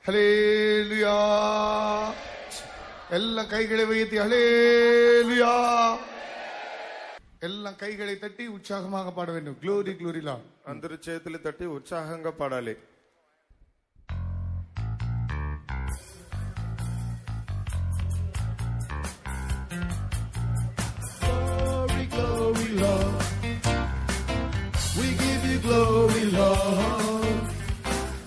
ஹல்லேலூயா. எல்லாம் கைகளை வைத்து ஹல்லேலூயா. எல்லாம் கைகளை தட்டி உற்சாகமாக பாட வேண்டும். Glory glory Lord. అందరూ చేతులు తట్టి ఉత్సాహంగా పాడాలి. Glory, glory, Lord. We give you glory, Lord.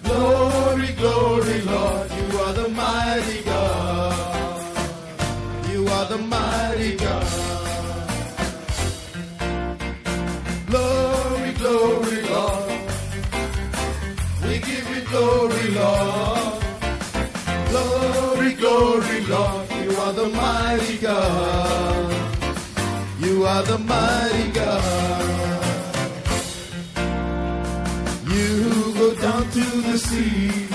Glory, glory, Lord. You are the mighty God. You are the mighty God. Glory, glory, Lord. We give you glory, Lord. Glory, glory, Lord. You are the mighty God. You are the mighty God. You go down to the sea.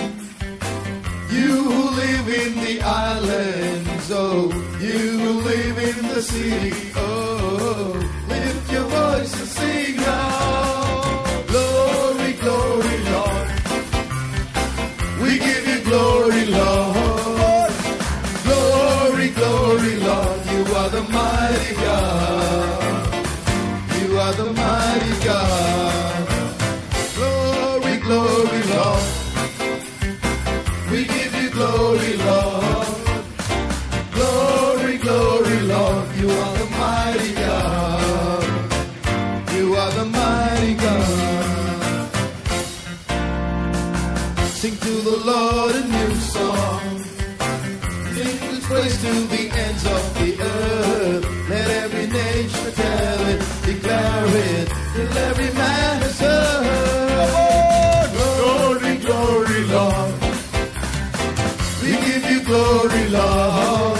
You who live in the islands, oh, you who live in the city, oh, lift your voice and sing out. Glory, glory, Lord. We give you glory, Lord. Glory, glory, Lord. You are the mighty God. You are the mighty God. Glory, glory, Lord. We give you glory, Lord. Glory, glory, Lord. You are the mighty God. You are the mighty God. Sing to the Lord a new song. Sing His praise to the ends of the earth. Let every nation tell it, declare it, till every man has heard. Glory, glory, Lord. We give you glory, Lord.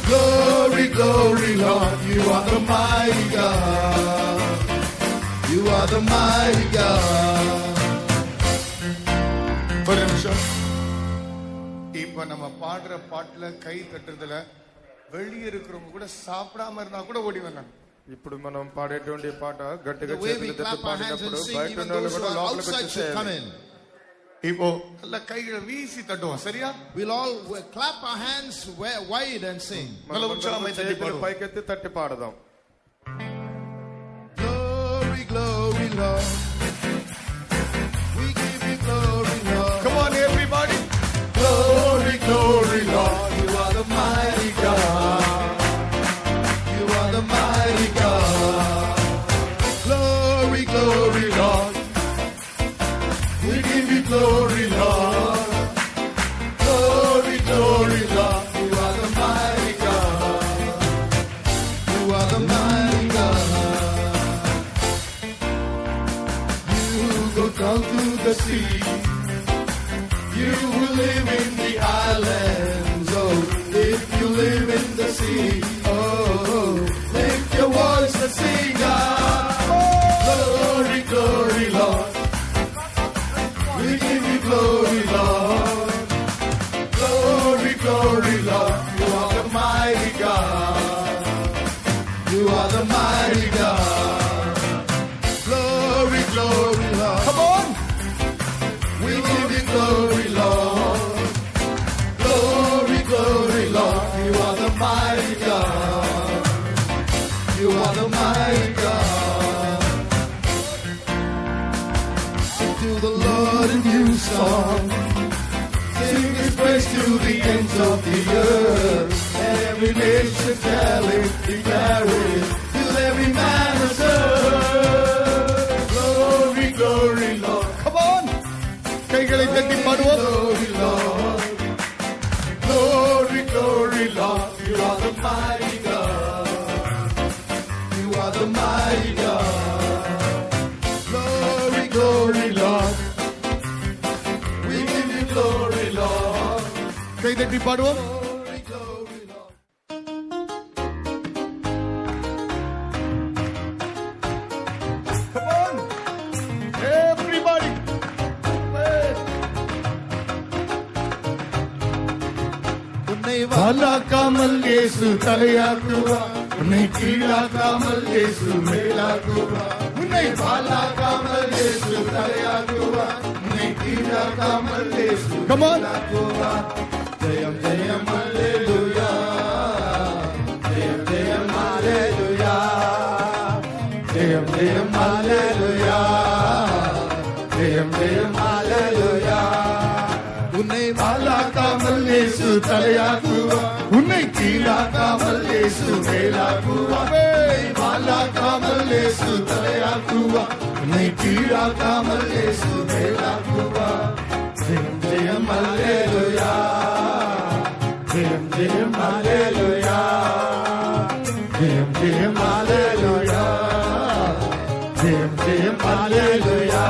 Glory, glory, Lord. You are the mighty God. You are the mighty God. ஒரு நிமிஷம். இப்ப நம்ம பாடுற பாட்டுல கை தட்டுறதுல வெளியே இருக்கிறவங்க கூட சாப்பிடாம இருந்தா கூட ஓடி வந்தாங்க. ఇప్పుడు మనం పాడేటువంటి పాట గట్టిగా The way we చేతులు తట్టి clap our hands and పాడినప్పుడు sing, బయట even ఉన్న వాళ్ళు those who కూడా are లోపలికి outside should come వచ్చేసేయాలి. in. இப்போ நல்ல கைகளை வீசி தட்டுவோம். சரியா? We'll all clap our hands wide and sing. మనం చేతులు పైకెత్తి తట్టి పాడదాం. Glory, glory, Lord. We give you glory, Lord. Come on everybody. Glory, glory, Lord. You are the mighty God. You are the mighty God. Glory, glory, Lord. We give you glory, Lord. Glory, glory, Lord. You are the mighty God. You are the mighty God. You go down to the sea. You who live in the islands, oh, if you live in the sea, oh, lift your voice and sing out. Glory, glory, Lord. We give you glory, Lord. Glory, glory, Lord. You are the mighty God. You are the mighty God. Glory, glory, Lord. Come on. We give you glory, Lord. Glory, glory, Lord. You are the mighty God. You are the mighty God. Sing to the Lord a new song. Sing His praise to the ends of the earth. And every nation tell it, declare it, till every man has heard. Glory, glory, Lord. Come on. கைகளை தட்டி பாடுவோம். Glory, Lord. Glory, glory, Lord. You are the mighty God. You are the mighty God. Glory, glory, Lord. We give you glory, Lord. கை தட்டி பாடுவோம். Glory, glory, Lord. Come on. Everybody. உன்னை வாலாக்காமல் இயேசு தலையாக்குவார். உன்னை கீழாக்காமல் இயேசு மேலாக்குவார். உன்னை வாலாக்காமல் இயேசு தலையாக்குவார். உன்னை Come on. Jayam Jayam Hallelujah. Jayam Jayam Hallelujah. Jayam Jayam Hallelujah. Jayam Jayam Hallelujah. உன்னை வாழாக்காமல் இயேசு தலையாக்குவார். உன்னை கீழாக்காமல் இயேசு மேலாக்குவார். வாழாக்காமல் இயேசு தலையாக்குவார். உன்னை கீழாக்காமல் இயேசு மேலாக்குவார். ஜெயம் ஜெயம் அல்லேலூயா. ஜெயம் ஜெயம் அல்லேலூயா. ஜெயம் ஜெயம் அல்லேலூயா. ஜெயம் ஜெயம் அல்லேலூயா.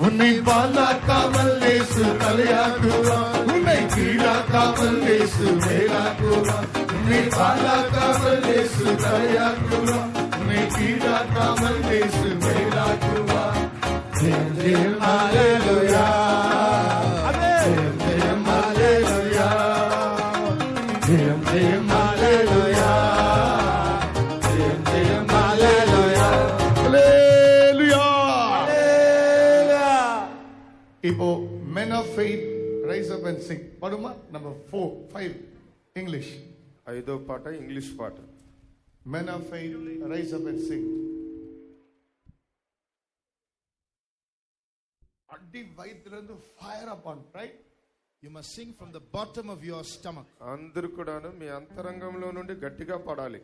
உன்னை வாழாக்காமல் இயேசு தலையாக்குவார். உன்னை கீழாக்காமல் இயேசு மேலாக்குவார். உன்னை வாழாக்காமல் இயேசு தலையாக்குவார். உன்னை கீழாக்காமல் இயேசு மேலாக்குவார். ஜெயம் ஜெயம் அல்லேலூயா. ஜெயம் ஜெயம் அல்லேலூயா. ஜெயம் ஜெயம் அல்லேலூயா. ஜெயம் ஜெயம் அல்லேலூயா. இப்போ men of faith rise up and sing. பாடுமா? Number 4, 5 English. 5వ పాట ఇంగ్లీష్ పాట. Men of faith rise up and sing. அடி வயிற்றிலிருந்து fire upon, right? You must sing from the bottom of your stomach. అందరూ కూడాను మీ అంతరంగంలో నుండి గట్టిగా పాడాలి.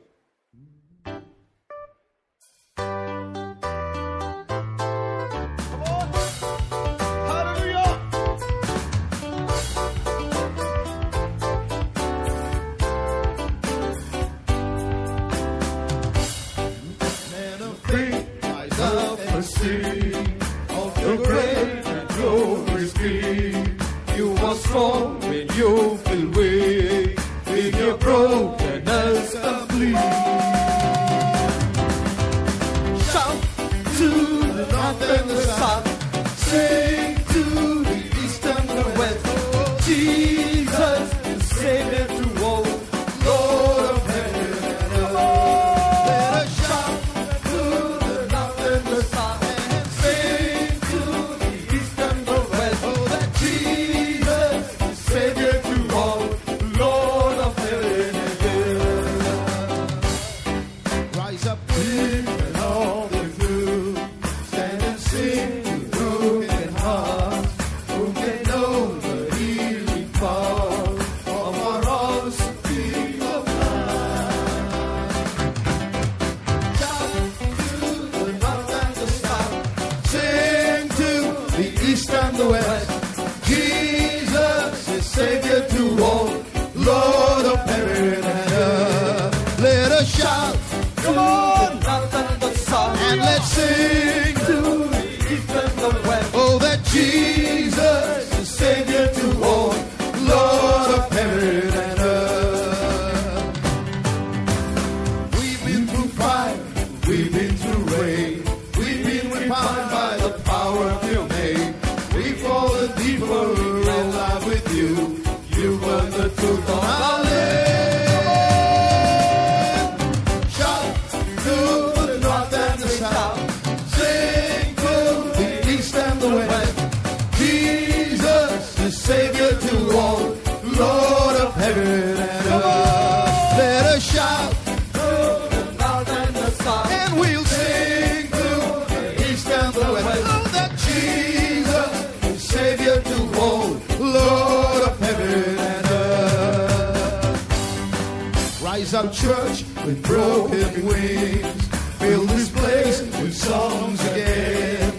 You are strong when you feel weak, in your brokenness complete. Shout to the north and the south, sing to the east and the west. Jesus is Savior to all, Lord of heaven and earth. Let us shout to the north and the south, and sing to the east and the west. Oh, that Jesus is Savior to all, Lord of heaven and earth. Rise up in all the good, stand and sing to broken hearts. Who can know the healing power of our awesome King of life? Shout to the north and the south, sing to the east and the west. Jesus is Savior to all, Lord of heaven and earth. Let us shout to the north and the south, and let's sing to the east and the west. Oh, that Jesus is Savior to all, Lord of heaven and earth. We've been through fire, we've been through rain, we've been refined by the power of your name. We've fallen deeper in love with you. You were the truth of our land. Shout to the north and the south, sing to the east and the west. Jesus is Savior to all, Lord of heaven and earth. Let us shout to the north and the south, and we'll sing to the east and the west. Oh, that Jesus is Savior to all, Lord of heaven and earth. Rise up, church, with broken wings. Fill this place with songs again.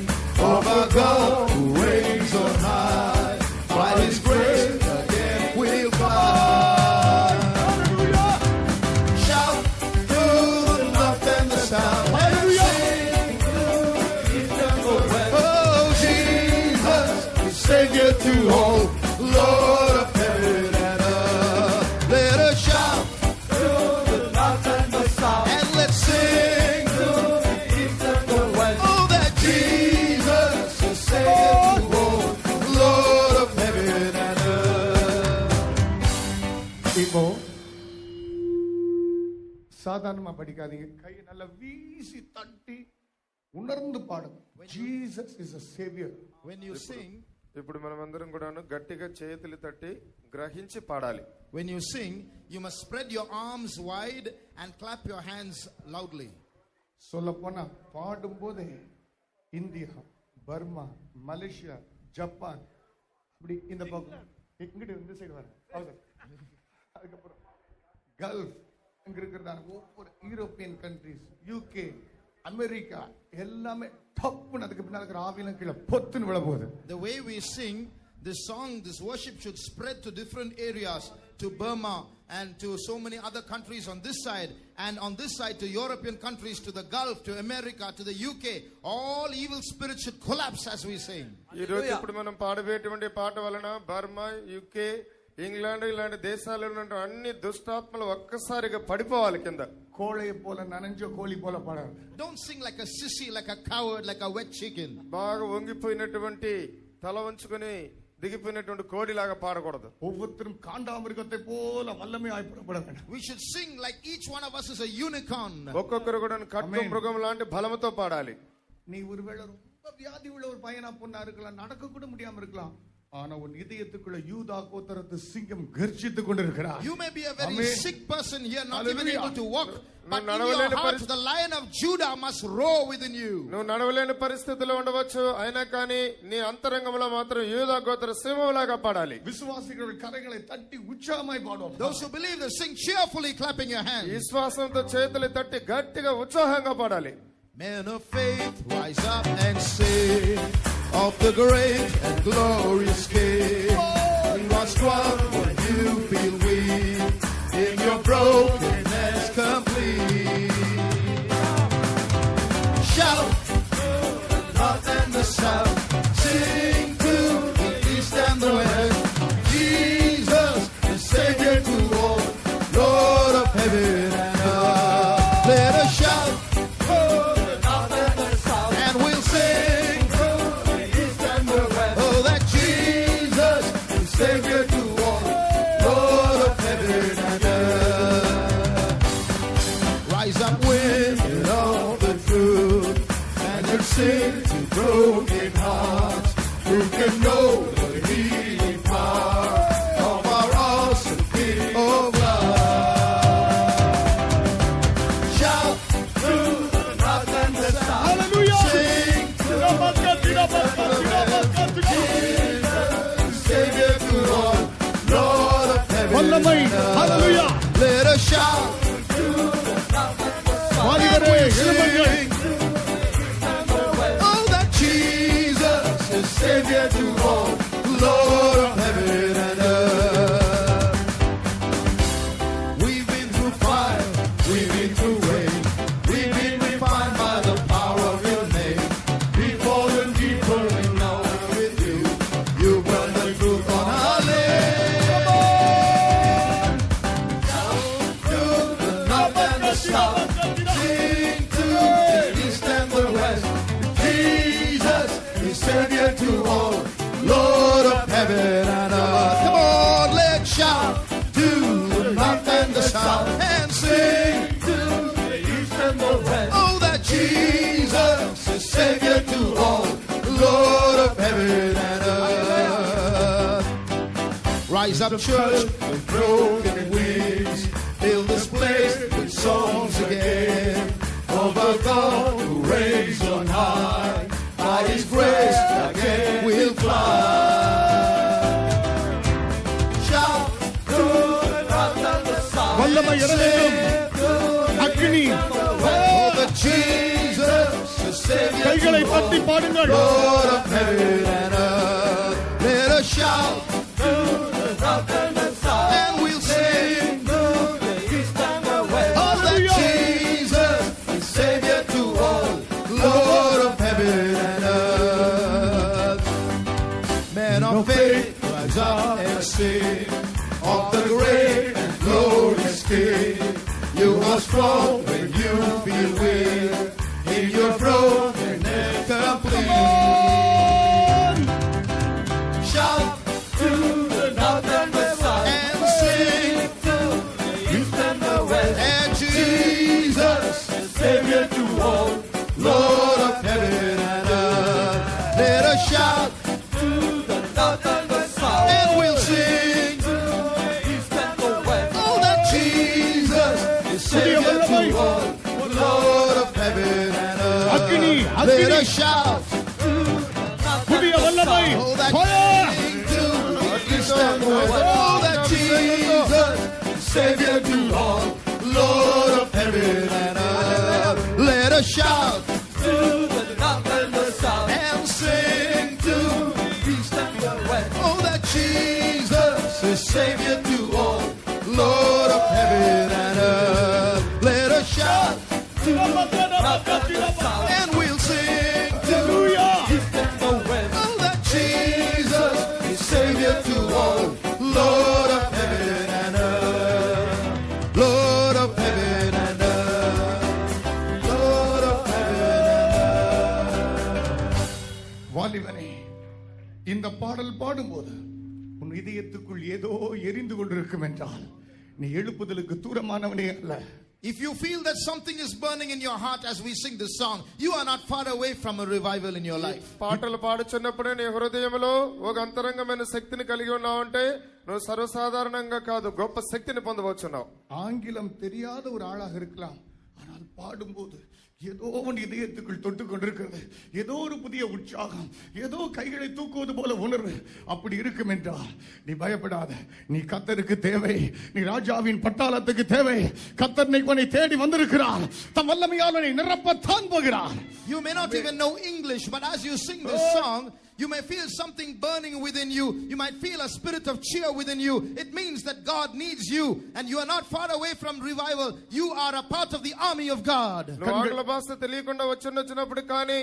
Of our God who reigns on high. By His grace again we'll fly. Hallelujah! Shout to the north and the south. Hallelujah! Sing to the east and the west. Oh, Jesus is Savior to all, Lord of heaven and earth. Let us shout to the north and the south, and let's sing to the east and the west. Oh, that Jesus is Savior to all, Lord of heaven and earth. இப்போ சாதாரணமா படிக்காதீங்க. கையை நல்லா வீசி தட்டி உணர்ந்து பாடுங்க. Jesus is a savior. When you sing, ఇప్పుడు మనమందరం కూడాను గట్టిగా చేతులు తట్టి గ్రహించి పాడాలి. When you sing, you must spread your arms wide and clap your hands loudly. சொல்ல போனா பாடும்போதே இந்தியா, பர்மா, மலேசியா, ஜப்பான், அப்படி இந்த பக்கம் இங்கிட்டு இந்த சைடு வர அதுக்கப்புறம் கல்ஃப் இங்க இருக்கிறதான ஒவ்வொரு யூரோப்பியன் கண்ட்ரிஸ், யூகே, அமெரிக்கா எல்லாமே டப்புன்னு அதுக்கு பின்னால இருக்கிற ஆவியெல்லாம் கீழே பொத்துன்னு விழ போகுது. The way we sing this song, this worship should spread to different areas, to Burma and to so many other countries on this side, and on this side to European countries, to the Gulf, to America, to the UK. All evil spirits should collapse as we sing. ఈ రోజు ఇప్పుడు మనం పాడబోయేటువంటి పాట వలన Burma, UK, England ఇలాంటి దేశాలలో ఉన్న అన్ని దుష్టాత్మలు ఒక్కసారిగా పడిపోవాలి కింద. கோழையை போல நனைஞ்ச கோழி போல பாடாது. Don't sing like a sissy, like a coward, like a wet chicken. బాగా వంగిపోయినటువంటి తల వంచుకొని దిగిపోయినటువంటి కోడిలాగా పాడకూడదు. ஒவ்வொருத்தரும் காண்டாமிருகத்தை போல வல்லமை ஆய்ப்புறப்பட வேண்டும். We should sing like each one of us is a unicorn. ఒక్కొక్కరు కూడా కట్టు మృగం లాంటి బలముతో పాడాలి. நீ ஒருவேளை ரொம்ப வியாதி உள்ள ஒரு பையனா பொண்ணா இருக்கலாம், நடக்க கூட முடியாம இருக்கலாம், ஆனா உன் இதயத்துக்குள்ள யூதா கோத்திரத்து சிங்கம் கர்ஜித்துக் கொண்டிருக்கிறார். You may be a very sick person here, not even able to walk, but in నడవలేని your heart the lion of Judah must roar within you. నువ్వు నడవలేని పరిస్థితిలో ఉండవచ్చు, అయినా కానీ నీ అంతరంగంలో మాత్రం యూదా గోత్ర సింహంలాగా పాడాలి. విశ్వాసిகள் కరங்களை తట్టి ఉత్సాహమై పాడుం. Those who believe they sing cheerfully, clapping your hands. విశ్వాసంతో చేతులు తట్టి గట్టిగా ఉత్సాహంగా పాడాలి. Men of faith, rise up and sing of the great and glorious King. You are strong when you feel weak, in your brokenness complete. Shout, north and the south, sing to the east and the west. Jesus is Savior to all, Lord of heaven and earth. Let us shout. Savior to all, Lord of heaven and earth. Rise up with all the truth, and you'll sing to broken hearts, who can know the healing power of our awesome King of love. Shout through the north and the south. Hallelujah! Sing to the Savior to all, Lord of heaven and earth. Hallelujah! Let us shout to the north and the south. Sing. Oh, that Jesus is Savior to all, Lord of heaven and earth. We've been through fire, we've been through rain, we've been refined by the power of your name. We've fallen deeper in love with you. You brought the truth on our lips. Come on! Shout to the north and the south, sing to the east and the west. Jesus is Savior to all, Lord of heaven and earth. Come on, let's shout to the north and the south and sing to the east and the west. Oh, that Jesus is Savior to all, Lord of heaven and earth. Rise up, church, with broken wings. Fill this place with songs again. Over God who reigns on high. By His grace again we'll fly. Shout to the north and the south. வல்லமை இறங்கும் அக்கினி. Oh, the Jesus is Savior. கைகளை தட்டி பாடுங்கள். Lord of heaven and earth. Let us shout to the north and the south, and we'll sing to the east and the west. Oh, that Jesus is Savior to all, Lord of heaven and earth. Men of faith, rise up and sing of the great and glorious King. You are strong when you feel weak, in your brokenness complete. Shout to the north and the south, and sing to the east and the west. And Jesus is Savior to all, Lord of heaven and earth. Let us shout to the Let us shout. புதிய வல்லமை Oh, that fire. King to Eastern West. Oh, that Jesus, Savior to all, Lord of heaven and earth. Let us shout to the north and the south and sing to the east and the west. Oh, that Jesus is Savior to all, Lord of heaven and earth. Let us shout to the north and the south and we'll sing to the east and the west. Oh, that Jesus is Savior to all, Lord of heaven and earth. Lord of heaven and earth. Lord of heaven and earth. வாலிபனே, இந்த பாடல் பாடும்போது உன் இதயத்துக்குள் ஏதோ எரிந்து கொண்டிருக்கும் என்றால் நீ எழுப்புதலுக்கு தூரமானவனே அல்ல. If you feel that something is burning in your heart as we sing this song, you are not far away from a revival in your life. పాటలు పాడుచున్నప్పుడే నీ హృదయంలో ఒక అంతరంగమైన శక్తిని కలిగి ఉన్నావంటే నువ్వు సర్వసాధారణంగా కాదు, గొప్ప శక్తిని పొందవచ్చున్నావు. ஆங்கிலம் தெரியாத ஒரு ஆளாக இருக்கலாம், ஆனால் பாடும்போது ஏதோ உன் இதயத்துக்குள் தொட்டு கொண்டிருக்கிறது, ஏதோ ஒரு புதிய உற்சாகம், ஏதோ கைகளை தூக்குவது போல உணர்வு அப்படி இருக்கும் என்றால் நீ பயப்படாத. நீ கர்த்தருக்கு தேவை, நீ ராஜாவின் பட்டாளத்துக்கு தேவை. கர்த்தர் உன்னை தேடி வந்திருக்கிறார், தம் வல்லமையால் உன்னை நிரப்பத்தான் போகிறார். You may not even know English, but as you sing this song, you may feel something burning within you. You might feel a spirit of cheer within you. It means that God needs you and you are not far away from revival. You are a part of the army of God. నువ్వు ఆంగ్ల భాష తెలియకుండా వచ్చినప్పుడు కానీ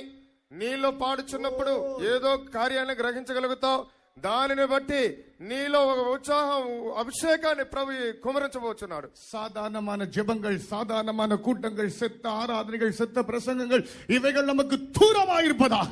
నీలో పాడుచున్నప్పుడు ఏదో కార్యాన్ని గ్రహించగలుగుతావు. దానిని బట్టి నీలో ఒక ఉత్సాహం, అభిషేకాన్ని ప్రభు కుమరించబోచున్నాడు. சாதாரணமான ஜெபங்கள், சாதாரணமான கூட்டங்கள், செத்த ஆராதனைகள், செத்த பிரசங்கங்கள் இவைகள் நமக்கு தூரமாயிருப்பதாக.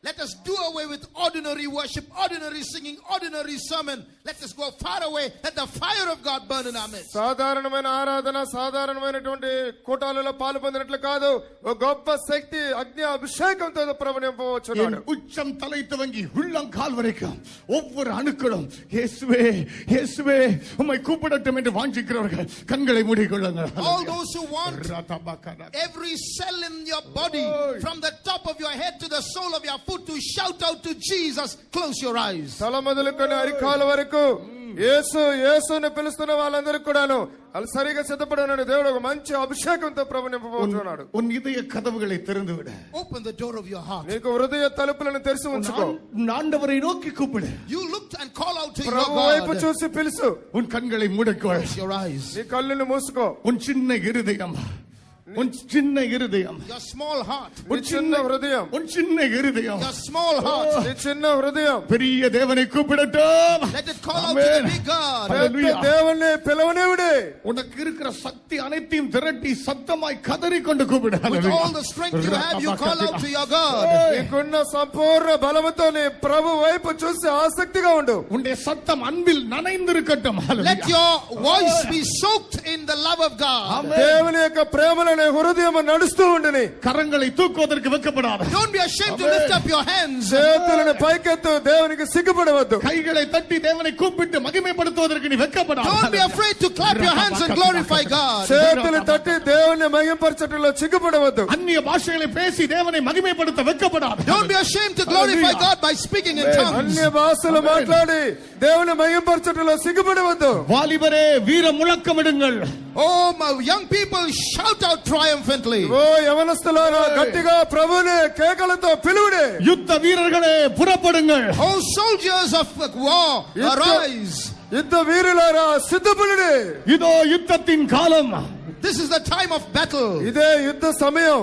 Let us do away with ordinary worship, ordinary singing, ordinary sermon. Let us go far away. Let the fire of God burn in our midst. సాధారణమైన ఆరాధన, సాధారణమైనటువంటి కూటాలలో పాలు పొందినట్లు కాదు, ఒక గొప్ప శక్తి అగ్ని అభిషేకంతో ప్రభు నింపవచ్చున్నాడు. உச்சம் தலை துவங்கி உள்ளங்கால் வரைக்கும் ஒவ்வொரு அணுக்களும் இயேசுவே இயேசுவே உம்மை கூப்பிடட்டும் என்று வாஞ்சிக்கிறவர்கள் கண்களை மூடிக்கொள்ளுங்கள். All those who want every cell in your body, from the top of your head to the sole of your foot, to shout out to Jesus, close your eyes. తల మొదలుకొని అరికాల వరకు యేసు యేసుని పిలుస్తున్న వాళ్ళందరికీ కూడాను వాళ్ళు సరిగా సిద్ధపడనని దేవుడు ఒక మంచి అభిషేకంతో ప్రభు నింపబోతున్నాడు. உன் இதய கதவுகளை திறந்து விடு. Open the door of your heart. నీకు హృదయ తలుపులను తెరిచి ఉంచుకో. ஆண்டவரை நோக்கி கூப்பிடு. You looked and call out to your ప్రభు వైపు God. చూసి పిలుసు. உன் கண்களை மூடிக்கொள். Close your eyes. నీ కళ్ళను మూసుకో. உன் சின்ன இருதயம், உன் சின்ன இருதயம், Your small heart. నీ చిన్న హృదయం, உன் சின்ன இருதயம், Your small heart. నీ చిన్న హృదయం பெரிய தேவனை கூப்பிடட்டும். Let it call out to the big God. పెద్ద దేవుణ్ణి పిలవనివిడే. உனக்கு இருக்கிற சக்தி அனைத்தையும் திரட்டி சத்தமாய் கதறிக்கொண்டு கூப்பிடு. With all the strength you have, you call out to your God. నీకున్న సంపూర్ణ బలముతో నీ ప్రభు వైపు చూసి ఆసక్తిగా ఉండు. உன்னுடைய சத்தம் அன்பில் நனைந்திருக்கட்டும். Let your voice be soaked in the love of God. దేవుని యొక్క ప్రేమలో నీ హృదయం నడుస్తూ ఉండుని. கரங்களை தூக்குவதற்கு வெட்கப்படாத. Don't be ashamed to lift up your hands. చేతులను పైకెత్తు, దేవునికి సిగ్గుపడవద్దు. கைகளை தட்டி தேவனை கூப்பிட்டு மகிமைப்படுத்துவதற்கு நீ வெட்கப்படாத. Don't be afraid to clap your hands and glorify God. చేతులు తట్టి దేవుని మహిమపరచటంలో సిగ్గుపడవద్దు. அந்நிய பாஷைகளை பேசி தேவனை மகிமைப்படுத்த வெட்கப்படாத. Don't be ashamed to glorify God by speaking in tongues. అన్య భాషలు మాట్లాడి దేవుని మహిమపరచటంలో సిగ్గుపడవద్దు. வாலிபரே வீர முழக்கமிடுங்கள். Oh, my young people, shout out triumphantly. ఓ యవనస్తులారా గట్టిగా ప్రభువుని కేకలతో పిలువుడి. யுத்த வீரர்களே புறப்படுங்கள். Oh, soldiers of war, arise. యుద్ధ వీరులారా సిద్ధపడుడి. இதோ யுத்தத்தின் காலம். This is the time of battle. ఇదే యుద్ధ సమయం.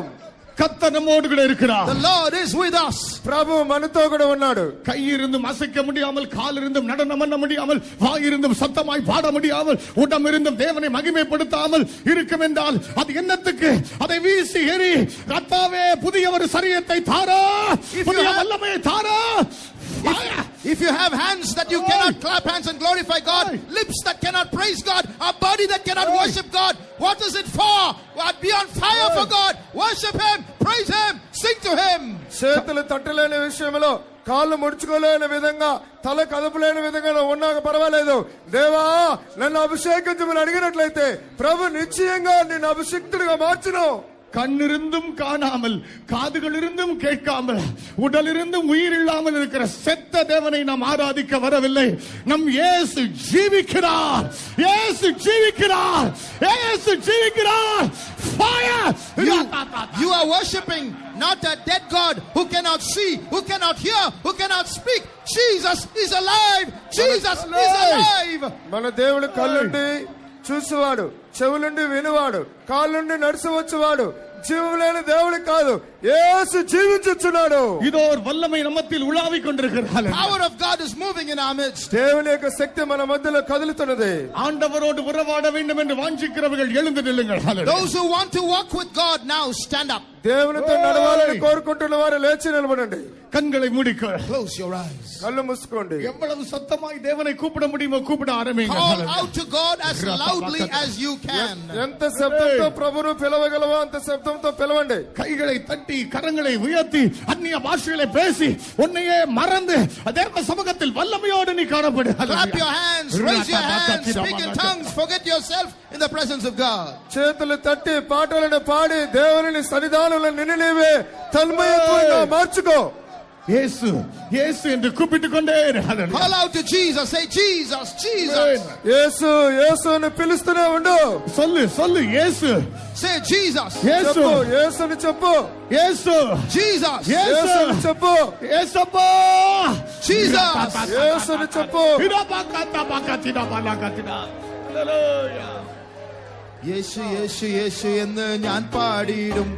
கர்த்தர் நம்மோடு கூட இருக்கிறார். The Lord is with us. ప్రభు మనతో కూడా ఉన్నాడు. கை இருந்தும் அசைக்க முடியாமல், கால் இருந்தும் நடனம் பண்ண முடியாமல், வாய் இருந்தும் சத்தமாய் பாட முடியாமல், உடம் இருந்தும் தேவனை மகிமைப்படுத்தாமல் இருக்கும் என்றால் அது என்னத்துக்கு? அதை வீசி எறி. கர்த்தாவே புதிய ஒரு சரீரத்தை தாரா, புதிய வல்லமையை தாரா. If you have hands that you cannot clap hands and glorify God, lips that cannot praise God, a body that cannot worship God, what is it for? Be on fire for God. Worship Him, praise Him, sing to Him. చేతులు తట్టలేని విషయంలో, కాళ్ళు ముడుచుకోలేని విధంగా, తల కదపలేని విధంగా ఉన్నాక పర్వాలేదు. దేవా నన్ను అభిషేకించమని అడిగినట్లయితే ప్రభు నిశ్చయంగా నిన్ను అభిషిక్తుడిగా మార్చును. கண்ணிருந்தும் காணாமல், காதுகள் இருந்தும் கேட்காமல், உடல் இருந்தும் உயிர் இல்லாமல் இருக்கிற செத்த தேவனை நாம் ஆராதிக்க வரவில்லை. நம் இயேசு ஜீவிக்கிறார், இயேசு ஜீவிக்கிறார், இயேசு ஜீவிக்கிறார். Fire! You are worshiping not a dead God who cannot see, who cannot hear, who cannot speak. Jesus is alive. Jesus is alive. మన దేవుడు కళ్ళుండి చూసేవాడు, చెవులుండి వినువాడు, కాళ్ళుండి నడిచవచ్చువాడు. జీవములేని దేవుడు కాదు, యేసు జీవించుచున్నాడు. இதோ ஒரு வல்லமை நம்மத்தில் உலாவிக் கொண்டிருக்கிறது. Power of God is moving in our midst. దేవుని యొక్క శక్తి మన మధ్యలో కదులుతున్నది. ஆண்டவரோடு உறவாட வேண்டும் என்று வாஞ்சிக்கிறவர்கள் எழுந்து நில்லுங்கள். Those who want to walk with God now stand up. దేవునితో నడవాలని కోరుకుంటున్న వారు లేచి నిలబడండి. கண்களை மூடிக்கொள். Close your eyes. కళ్ళు మూసుకోండి. எவ்வளவு சத்தமாய் தேவனை கூப்பிட முடியுமோ கூப்பிட ஆரம்பிங்க. Call out to God as loudly as you can. ఎంత శబ్దంతో ప్రభువును పిలవగలవో అంత శబ్దంతో పిలవండి. கைகளை தட்டி கரங்களை உயர்த்தி அந்நிய பாஷைகளை பேசி உன்னையே மறந்து தேவ சமூகத்தில் வல்லமையோடு நீ காணப்படு. Clap your hands, raise your hands, speak in tongues, forget yourself in the presence of God. చేతులు తట్టి పాటలను పాడి దేవుని సన్నిధానంలో నిన్ను నీవే తన్మయత్వంగా మార్చుకో. இயேசு இயேசு என்று கூப்பிட்டுக் கொண்டே இரு. Call out to Jesus, say Jesus, Jesus. యేసు యేసు అని పిలుస్తూనే ఉండు. சொல்லு சொல்லு இயேசு. Say Jesus. இயேசு యేసుని చెప్పు. இயேசு Jesus. యేసుని చెప్పు. இயேசப்பா. Jesus. యేసుని చెప్పు. இடபாக்கத்தா பாக்கத்திடா பாலகத்திடா. ஹalleluya. യേശു യേശു യേശു എന്ന് ഞാൻ പാടിയിടും,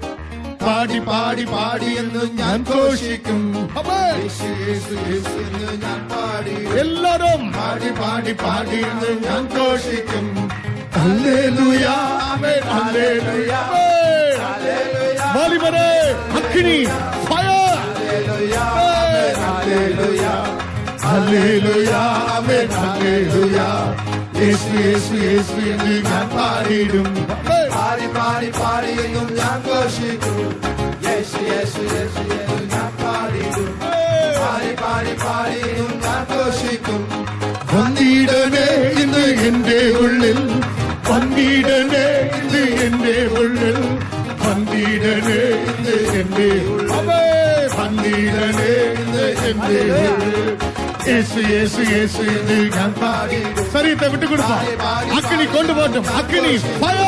പാടി പാടി പാടി എന്ന് ഞാൻ ഘോഷിക്കും. യേശു യേശു യേശു എന്ന് ഞാൻ പാടിയിടും, எல்லாரும் പാടി പാടി പാടി എന്ന് ഞാൻ ഘോഷിക്കും. ഹല്ലേലൂയ ആമേൻ ഹല്ലേലൂയ ഹല്ലേലൂയ വാലിബരേ അഗ്നി ഫയർ ഹല്ലേലൂയ ഹല്ലേലൂയ ഹല്ലേലൂയ ആമേൻ ഹല്ലേലൂയ യേശു യേശു യേശു എന്ന് ഞാൻ പാടിയിടും. പാടി പാടി പാടി എന്നും ഞാൻ ഘോഷിക്കും. യേശു യേശു യേശു എന്ന് ഞാൻ പാടിയിടും, പാടി പാടി പാടി എന്നും ഞാൻ ഘോഷിക്കും. വന്നിടണേ ഇന്ന് എന്റെ ഉള്ളിൽ, വന്നിടണേ ഇന്ന് എന്റെ ഉള്ളിൽ, വന്നിടണേ ഇന്ന് എന്റെ ഉള്ളിൽ, വന്നിടണേ ഇന്ന് എന്റെ ഉള്ളിൽ. യേശു യേശു യേശു എന്ന് ഞാൻ പാടി. ശരീരത്തെ വിട്ടു കൊടുക്കാം. അഗ്നി കൊണ്ടുപോട്ടും. അഗ്നി ഫയർ.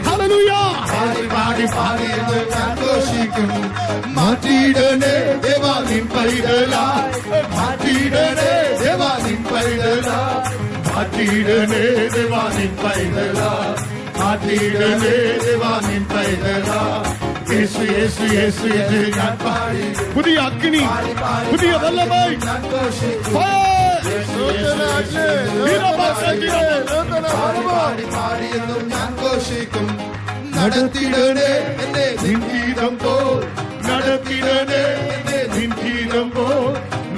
ഹല്ലേലൂയ. പാടി പാടി പാടി എന്ന് ഞാൻ ഘോഷിക്കും. മാറ്റിയിടണേ ദേവാ നിൻ പൈതലായി, മാറ്റിയിടണേ ദേവാ നിൻ പൈതലായി, മാറ്റിയിടണേ ദേവാ നിൻ പൈതലായി, മാറ്റിയിടണേ ദേവാ നിൻ പൈതലായി. യേശു യേശു യേശു എന്ന് ഞാൻ പാടി. പുതിയ അഗ്നി, പുതിയ വല്ലമൈ പാടി പാടി എന്നും ഞാൻ ഘോഷിക്കും. നടത്തിടണേ എന്നെ നിൻ ഗീതം പോ, നടത്തിടണേ എന്നെ നിൻ ഗീതം പോ,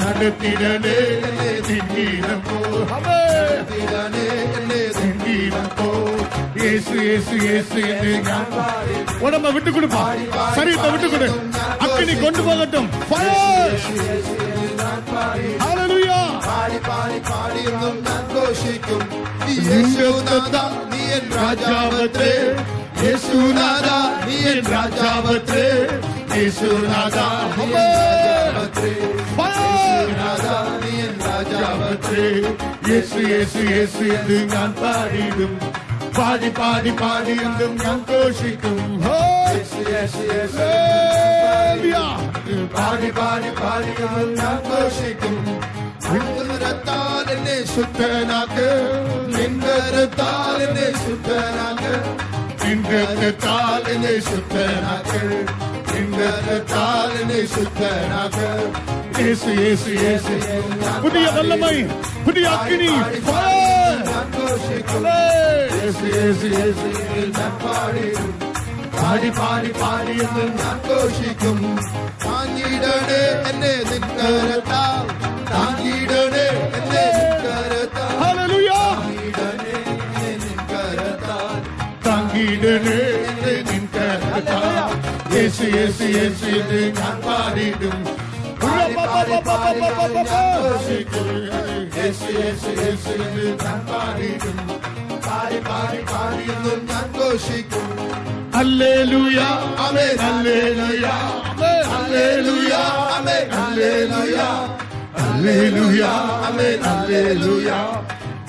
നടത്തിടണേ എന്നെ നിൻ ഗീതം പോ, നടത്തിടണേ എന്നെ നിൻ ഗീതം പോ. യേശു യേശു യേശു എന്ന് ഞാൻ പാടി. உடம்ப விட்டு கொடுப்பா, சரீரத்தை விட்டு கொடு. அக்கினி கொண்டு போகட்டும். ஹல்லேலூயா. പാടി പാടി പാടി എന്നും ഞാൻ ഘോഷിക്കും. യേശുനാഥ നീ എൻ രാജാവത്രേ, യേശുനാഥ നീ എൻ രാജാവത്രേ, യേശുനാഥ നീ എൻ രാജാവത്രേ, യേശുനാഥ നീ എൻ രാജാവത്രേ. യേശു യേശു യേശു എന്ന് ഞാൻ പാടിയിടും, പാടി പാടി പാടി എന്നും ഞാൻ ഘോഷിക്കും. യേശു യേശു യേശു ഹല്ലേലൂയ. പാടി പാടി പാടി എന്നും ഞാൻ ഘോഷിക്കും. നിൻകരത്താൽ എന്നെ ശുദ്ധനാക്ക്, നിൻകരത്താൽ എന്നെ ശുദ്ധനാക്ക്, നിൻകരത്താൽ എന്നെ ശുദ്ധനാക്ക്, നിൻകരത്താൽ എന്നെ ശുദ്ധനാക്ക്. യേശു യേശു യേശു. പുതിയ വല്ലമൈ, പുതിയ അഗ്നി ഫയർ. ഞാൻ ഘോഷിക്കും. യേശു യേശു യേശു ഞാൻ പാടിയിടും, പാടി പാടി പാടി എന്ന് ഞാൻ ഘോഷിക്കും. താങ്ങിയിടണേ എന്നെ നിൻകരത്താൽ, താങ്ങിയിടണേ എന്നെ നിൻകരത്താൽ, ഹല്ലേലൂയ. താങ്ങിയിടണേ എന്നെ നിൻകരത്താൽ, താങ്ങിയിടണേ എന്നെ നിൻ കരത്താൽ. യേശു യേശു യേശു എന്ന് ഞാൻ പാടിയിടും. പാടി പാടി ഞാൻ ഘോഷിക്കും. യേശു യേശു യേശു എന്ന് ഞാൻ പാടിയിടും. പാടി പാടി പാടിയെന്നും ഞാൻ ഘോഷിക്കും. ഹല്ലേലൂയ ആമേൻ ഹല്ലേലൂയ ഹല്ലേലൂയ ആമേൻ ഹല്ലേലൂയ ഹല്ലേലൂയ ആമേൻ ഹല്ലേലൂയ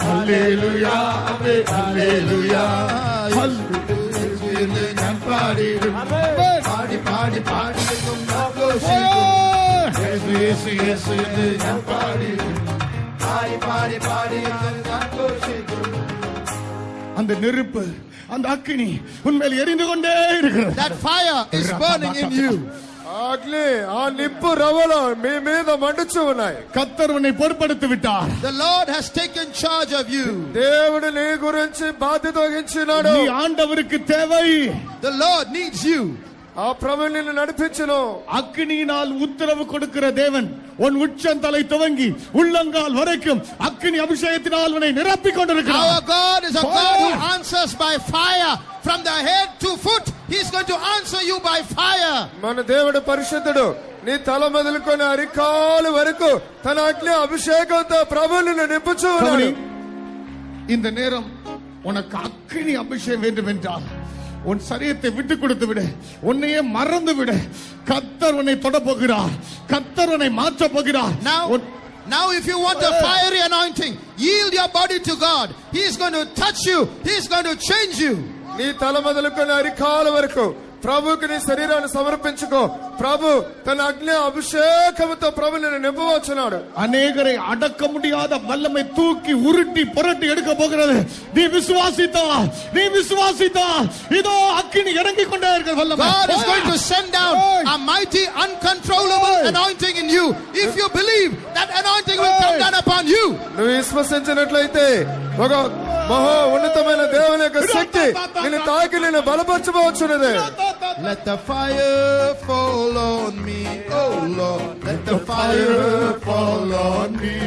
ഹല്ലേലൂയ ആമേൻ ഹല്ലേലൂയ എന്ന് ഞാൻ പാടിയിടും. പാടി പാടി പാടിയെന്നും ഞാൻ ഘോഷിക്കും. യേശു യേശു യേശു എന്ന് ഞാൻ പാടിയിടും. പാടി പാടി പാടിയെന്നും ഞാൻ ഘോഷിക്കും. அந்த நெருப்பு அந்த அக்கினி உன்மேல் எரிந்து கொண்டே இருக்கிறது. That fire is burning in you. అగ్ని ఆ నిప్పు రవ్వలు మీ మీద మండుచు ఉన్నాయి. கர்த்தர் உன்னை பொறுப்படுத்தி விட்டார். The Lord has taken charge of you. దేవుడు నీ గురించి బాధ్యత వహించినాడు. நீ ஆண்டவருக்கு தேவை. The Lord needs you. ఆ ప్రభువు నిన్ను నడిపించును. அக்கினியினால் உத்தரவு கொடுக்கிற தேவன் உன் உச்சந்தலை துவங்கி உள்ளங்கால் வரைக்கும் அக்கினி அபிஷேகத்தினால் உன்னை நிரப்பிக் கொண்டிருக்கிறார். Our God is a God who answers by fire. From the head to foot, He is going to answer you by fire. మన దేవుడు పరిశుద్ధుడు. నీ తల మొదలుకొని అరికాలు వరకు తన అగ్ని అభిషేకంతో ప్రభువు నిన్ను నింపుచు ఉన్నాడు. இந்த நேரம் உனக்கு அக்கினி அபிஷேகம் வேண்டும் என்றால் உன் சரீரத்தை விட்டு கொடுத்து விடு. உன்னையே மறந்து விடு. கர்த்தர் உன்னை தொட போகிறார். கர்த்தர் உன்னை மாற்ற போகிறார். Now if you want a fiery anointing, yield your body to God. He is going to touch you. He is going to change you. నీ తల మొదలుకొని అరికాల వరకు ప్రభువుకి నీ శరీరాన్ని సమర్పించుకో. ప్రభు తన అగ్ని అభిషేకంతో ప్రభు నిన్ను నింపవచ్చున్నాడు. அநேகரை அடக்க முடியாத வல்லமை தூக்கி உருட்டி புரட்டி எடுக்க போகிறது. நீ விசுவாசித்தா இதோ அக்கினி இறங்கிக் கொண்டே இருக்கிற வல்லமை. God is going to send down a mighty uncontrollable anointing in you. If you believe, that anointing will come down upon you. నువ్వు విశ్వసించినట్లయితే ఒక మహా ఉన్నతమైన దేవుని యొక్క శక్తి నిన్ను తాకి నిన్ను బలపరచవచ్చున్నది. Let the fire fall on me, oh Lord. Let the fire fall on me.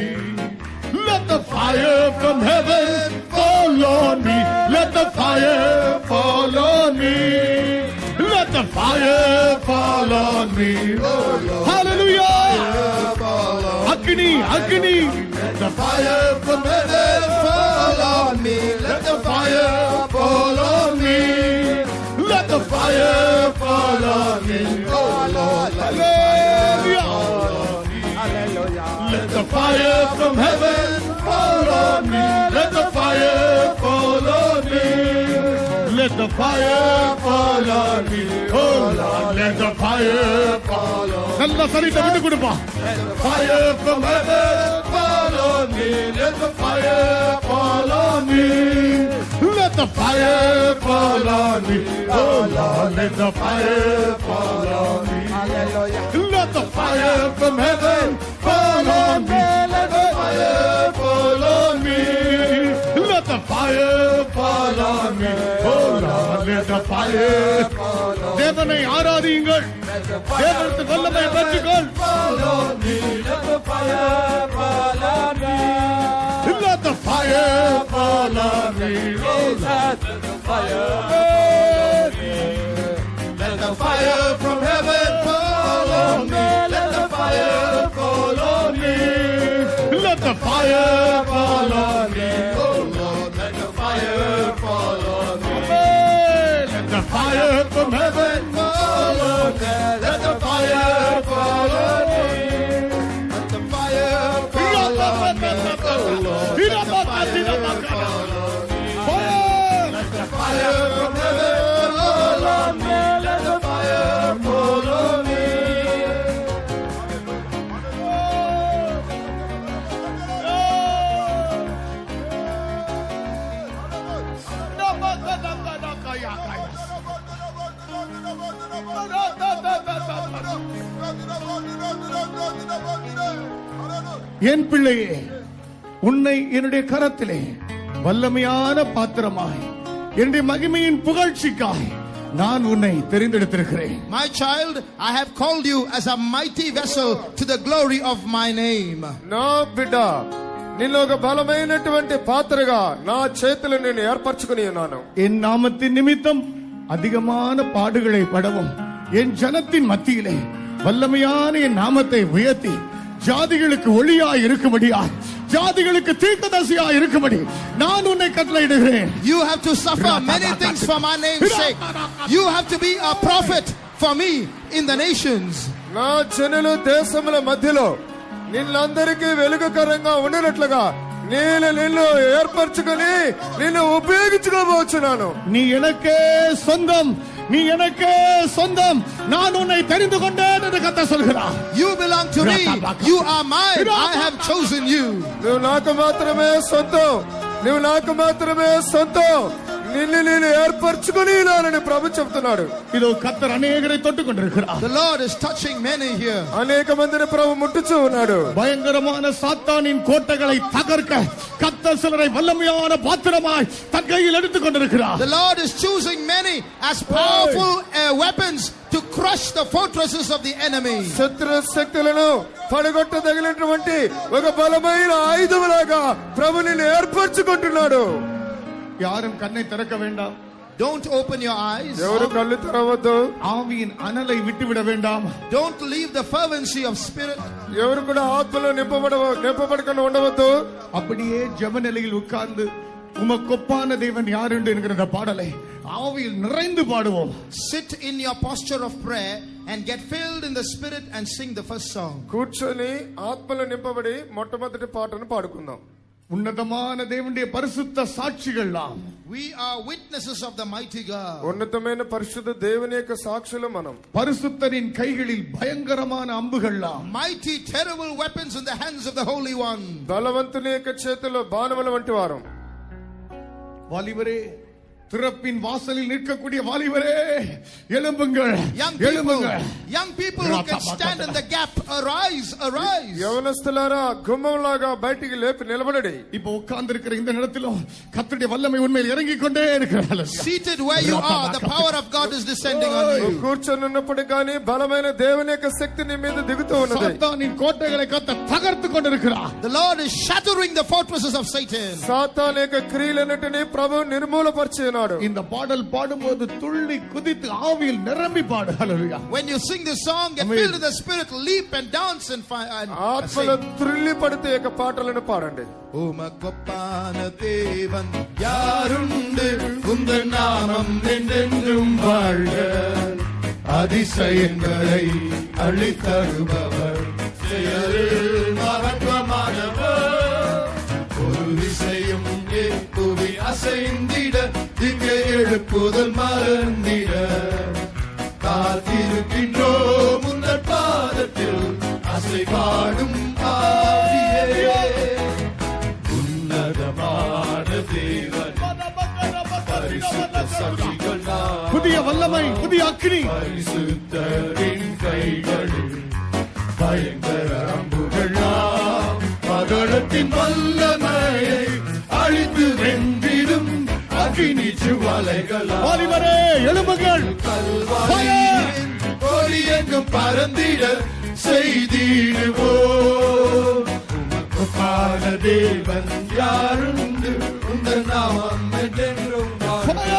Let the fire from heaven fall on me. Let the fire fall on me. Let the fire fall on me. Oh Lord. Hallelujah. Agni. Let the fire from heaven fall on me. Let the fire fall on me. Let the fire fall on me. Oh Lord. Hallelujah. Let the fire from heaven fall on me. Let the fire fall on me. Let the fire fall on me. Oh Lord, let the fire fall on me. நல்ல சரீரத்தை விட்டு கொடுப்பா. Let the fire from heaven fall on me. Let the fire fall on me. Let the fire fall on me. Oh Lord, let the fire fall on me. Hallelujah. Let the fire from heaven fall on me. Let the fire fall on me. Let the fire fall on me. Oh Lord, let the fire fall on me. தேவனை ஆராதியுங்கள். தேவனுக்கு வல்லமை பெற்றுக்கொள். Fall on me. Let the fire fall on me. Let the fire fall on me. Let the fire Let the fire from heaven fall on me. Let the fire fall on me. Let the fire fall on me. Oh Lord, let the fire fall on me. Let the fire from heaven fall on me. Let the fire fall on me. Let the fire fall on me. Oh Lord, let the fire fall on me. Let the fire from heaven fall on me. Let the fire fall on me. என் பிள்ளையே, உன்னை என்னுடைய கரத்திலே வல்லமையான பாத்திரமாய் என்னுடைய மகிமையின் புகழ்ச்சிக்காய் நான் உன்னை தெரிந்தெடுத்திருக்கிறேன். My child, I have called you as a mighty vessel to the glory of my name. నా బిడ్డ, నిన్ను ఒక బలమైనటువంటి పాత్రగా నా చేతులు నేను ఏర్పరచుకుని ఉన్నాను. என் நாமத்தின் நிமித்தம் அதிகமான பாடுகளை படவும் என் ஜனத்தின் மத்தியிலே வல்லமையான என் நாமத்தை உயர்த்தி ஜாதிகளுக்கு ஒளியாய் இருக்கும்படியா, ஜாதிகளுக்கு தீர்க்கதரிசியாய் இருக்கும்படி நான் உன்னை கட்டளையிடுகிறேன். You have to suffer many things for my name's sake. You have to be a prophet for me in the nations. నా జనులు దేశముల మధ్యలో నిన్నందరికీ వెలుగుకరంగా ఉండినట్లుగా నేను నిన్ను ఏర్పరచుకొని నిన్ను ఉపయోగించుకోబోచున్నాను. நீ எனக்கே சொந்தம், நீ எனக்கே சொந்தம், நான் உன்னை தெரிந்து கொண்டேன் என்று கர்த்தர் சொல்கிறார். You belong to me. You are mine. I have chosen you. నువ్వు నాకు మాత్రమే సొంతం, నువ్వు నాకు మాత్రమే సొంతం, నిన్ను నేను ఏర్పరచుకొని ఉన్నానని ప్రభు చెప్తున్నాడు. இதோ கர்த்தர் அநேகரை தொட்டு கொண்டிருக்கிறார். The Lord is touching many here. అనేక మందిని ప్రభు ముట్టుచూ ఉన్నాడు. பயங்கரமான சாத்தானின் கோட்டைகளை தகர்க்க கர்த்தர் சிலரை வல்லமையான பாத்திரமாய் தன் கையில் எடுத்துக் கொண்டிருக்கிறார். The Lord is choosing many as powerful weapons to crush the fortresses of the enemy. శత్రు శక్తులను పడగొట్టదగినటువంటి ఒక బలమైన ఆయుధములాగా ప్రభు నిన్ను ఏర్పరచుకుంటున్నాడు. யாரும் கண்ணை திறக்க வேண்டாம். Don't open your eyes. ఎవరు కళ్ళు తెరవద్దు. ஆவியின் அனலை விட்டுவிட வேண்டாம். Don't leave the fervency of spirit. ఎవరు కూడా ఆత్మలో నింపబడకుండా ఉండవద్దు. அப்படியே ஜெப நிலையில் உட்கார்ந்து உமக்கொப்பான தேவன் யார் என்று என்கிற பாடலை ஆவியில் நிறைந்து பாடுவோம். Sit in your posture of prayer and get filled in the spirit and sing the first song. కూర్చొని ఆత్మలో నింపబడి మొట్టమొదటి పాటను పాడుకుందాం. ఉన్నతமான தேவனுடைய பரிசுத்த சாட்சிகள் நாம். We are witnesses of the mighty God. ఉన్నతమైన పరిశుద్ధ దేవుని యొక్క సాక్షులు మనం. பரிசுத்தரின் கைகளில் பயங்கரமான அம்புகள் நாம். Mighty terrible weapons in the hands of the Holy One. బలవంతుని యొక్క చేతిలో బాణముల వంటి వారం. வாலிபரே, திறப்பின் வாசலில் நிற்கக்கூடிய வாலிபரே, எழும்புங்கள், எழும்புங்கள். Young people who can stand in the gap, arise, arise. యవనస్తులారా గుమ్మంలాగా బయటికి లేపి నిలబడండి. இப்போ உட்கார்ந்து இருக்கிற இந்த இடத்திலும் கர்த்தருடைய வல்லமை உண்மையில் இறங்கிக் கொண்டே இருக்கிறது. Seated where you are, the power of God is descending on you. కూర్చొని ఉన్నప్పుడు కానీ బలమైన దేవుని యొక్క శక్తి నీ మీద దిగుతూ ఉన్నది. சாத்தானின் கோட்டைகளை கர்த்தர் தகர்த்து கொண்டிருக்கிறார். The Lord is shattering the fortresses of Satan. సాతాను యొక్క క్రియలన్నిటిని ప్రభు నిర్మూలపరిచి இந்த பாடல் பாடும்போது துள்ளி குதித்து ஆவியில் நிரம்பி பாடு. ஹல்லேலூயா. When you sing this song, get filled in the spirit, leap and dance and ఆత్మలో త్రిల్లి పడితే యొక్క పాటలను పాడండి. உமக்கொப்பான தேவன் யாருண்டு, உந்தன் நாமம் என்றென்றும் வாழ்க. அதிசயங்களை அளித்தருபவர், செயலில் மகத்துவமானவர். ஒரு விஷயம் புவி அசைந்திட, திவ்ய எழுப்புதல் மறந்திட. காத்திருக்கின்றோம் உந்தன் பாதத்தில், அசைவாடும் ஆவியே. உன்னதமான தேவன், பரிசுத்த சபைகள் நாம். புதிய வல்லமை, புதிய அக்கினி. பரிசுத்தரின் கைகளில் பயங்கர அம்புகள் நாம். பகலத்தின் வல்லமையை அழித்து வென்றிடும் அக்கினி ஜுவாலைகள். வாலிபரே, எழும்புங்கள். கல்வாரியின் ஒளி எங்கும் பறந்திட செய்திடுவோம். உமக்கொப்பான தேவன் யாருண்டு, உந்தன் நாமம் என்றென்றும் வாழ்க.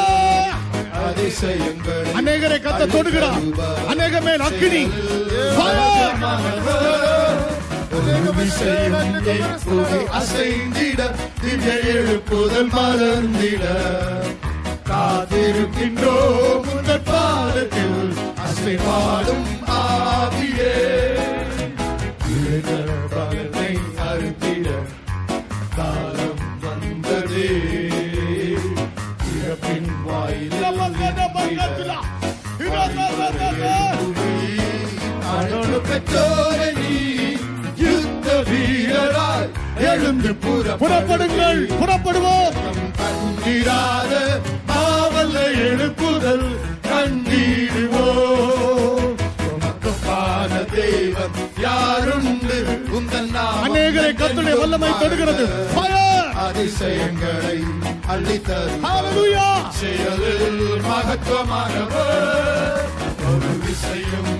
அதிசயங்கள் அநேகரை கர்த்தர் தொடுகிறார். அநேக மேல் அக்கினி. ஒரு விஷயம் புவி அசைந்திட, திவ்ய எழுப்புதல் மறந்திட. காத்திருக்கின்றோம் உந்தன் பாதத்தில், அசைவாடும் ஆவியே. பலனை அறுத்திட காலம் வந்ததே. இறப்பின் வாயிலில் அருள் பெற்றோரை நீ யுத்த வீரராய் எழுந்து புறப்படுங்கள், புறப்படுவோம். கண்டிராத மாவல்ல எழுப்புதல் கண்டிடுவோம். உமக்கொப்பான தேவன் யாருண்டு, உந்தன் நாமம் அநேகரை கர்த்தருடைய வல்லமை தொடுகிறது. அதிசயங்களை அள்ளித்தரும். ஹல்லேலூயா. செயலில் மகத்துவமானவர். ஒரு விஷயம்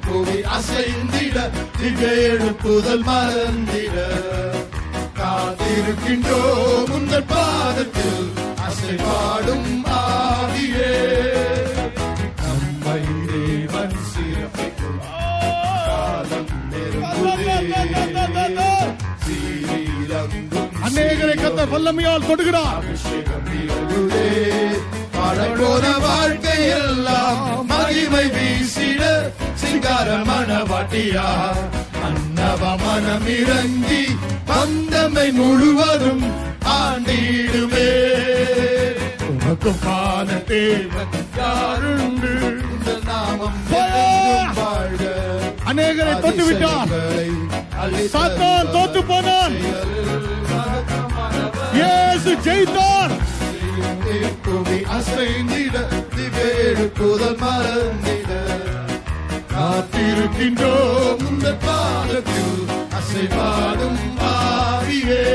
புவி அசைந்திட, திவ்ய எழுப்புதல் மறந்திட. காத்திருக்கின்றோம் உந்தன் பாதத்தில், அசைவாடும் ஆவியே. நம்மை தேவன் சிறப்பிக்கும் அநேகரை கர்த்தர் வல்லமையால் தொடுகிறார். அபிஷேகம் இறங்குதே. பாழப்போன வாழ்க்கை எல்லாம் மகிமை வீசிட சிங்கார மணவாட்டியா அன்னவ மனம் இறங்கி பந்தமை முழுவதும் ஆண்டிடுமே. உமக்குமான தேவன் யாருண்டு? இந்த நாமம் என்றென்றும் வாழ்க. அநேகரை தொட்டு விட்டார். சாத்தான் தோற்று போனான். இயேசு ஜெயித்தார். புவி அசைந்திட திவேடு புதல் மறந்திட காத்திருக்கின்றோம் இந்த பாதத்தில் அசைவாடும் ஆவியே.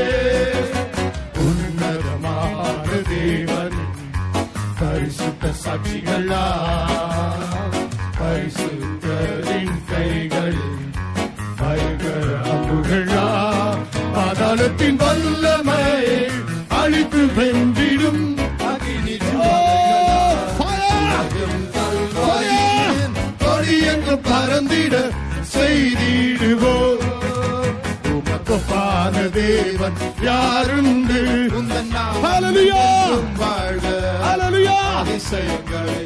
உன்னதமான தேவன் பரிசுத்த சாட்சிகளா பரிசுத்தரின் கைகள் பயங்கர அம்புகளா பாதாளத்தின் வல்லமை அழித்து வென்றிடும் அகினி கொடி என்று பறந்திட செய்திடுவோம். உமக்கொப்பான தேவன் யாருண்டு? உந்தன் நாமம் வாழ்க. அதிசயங்களை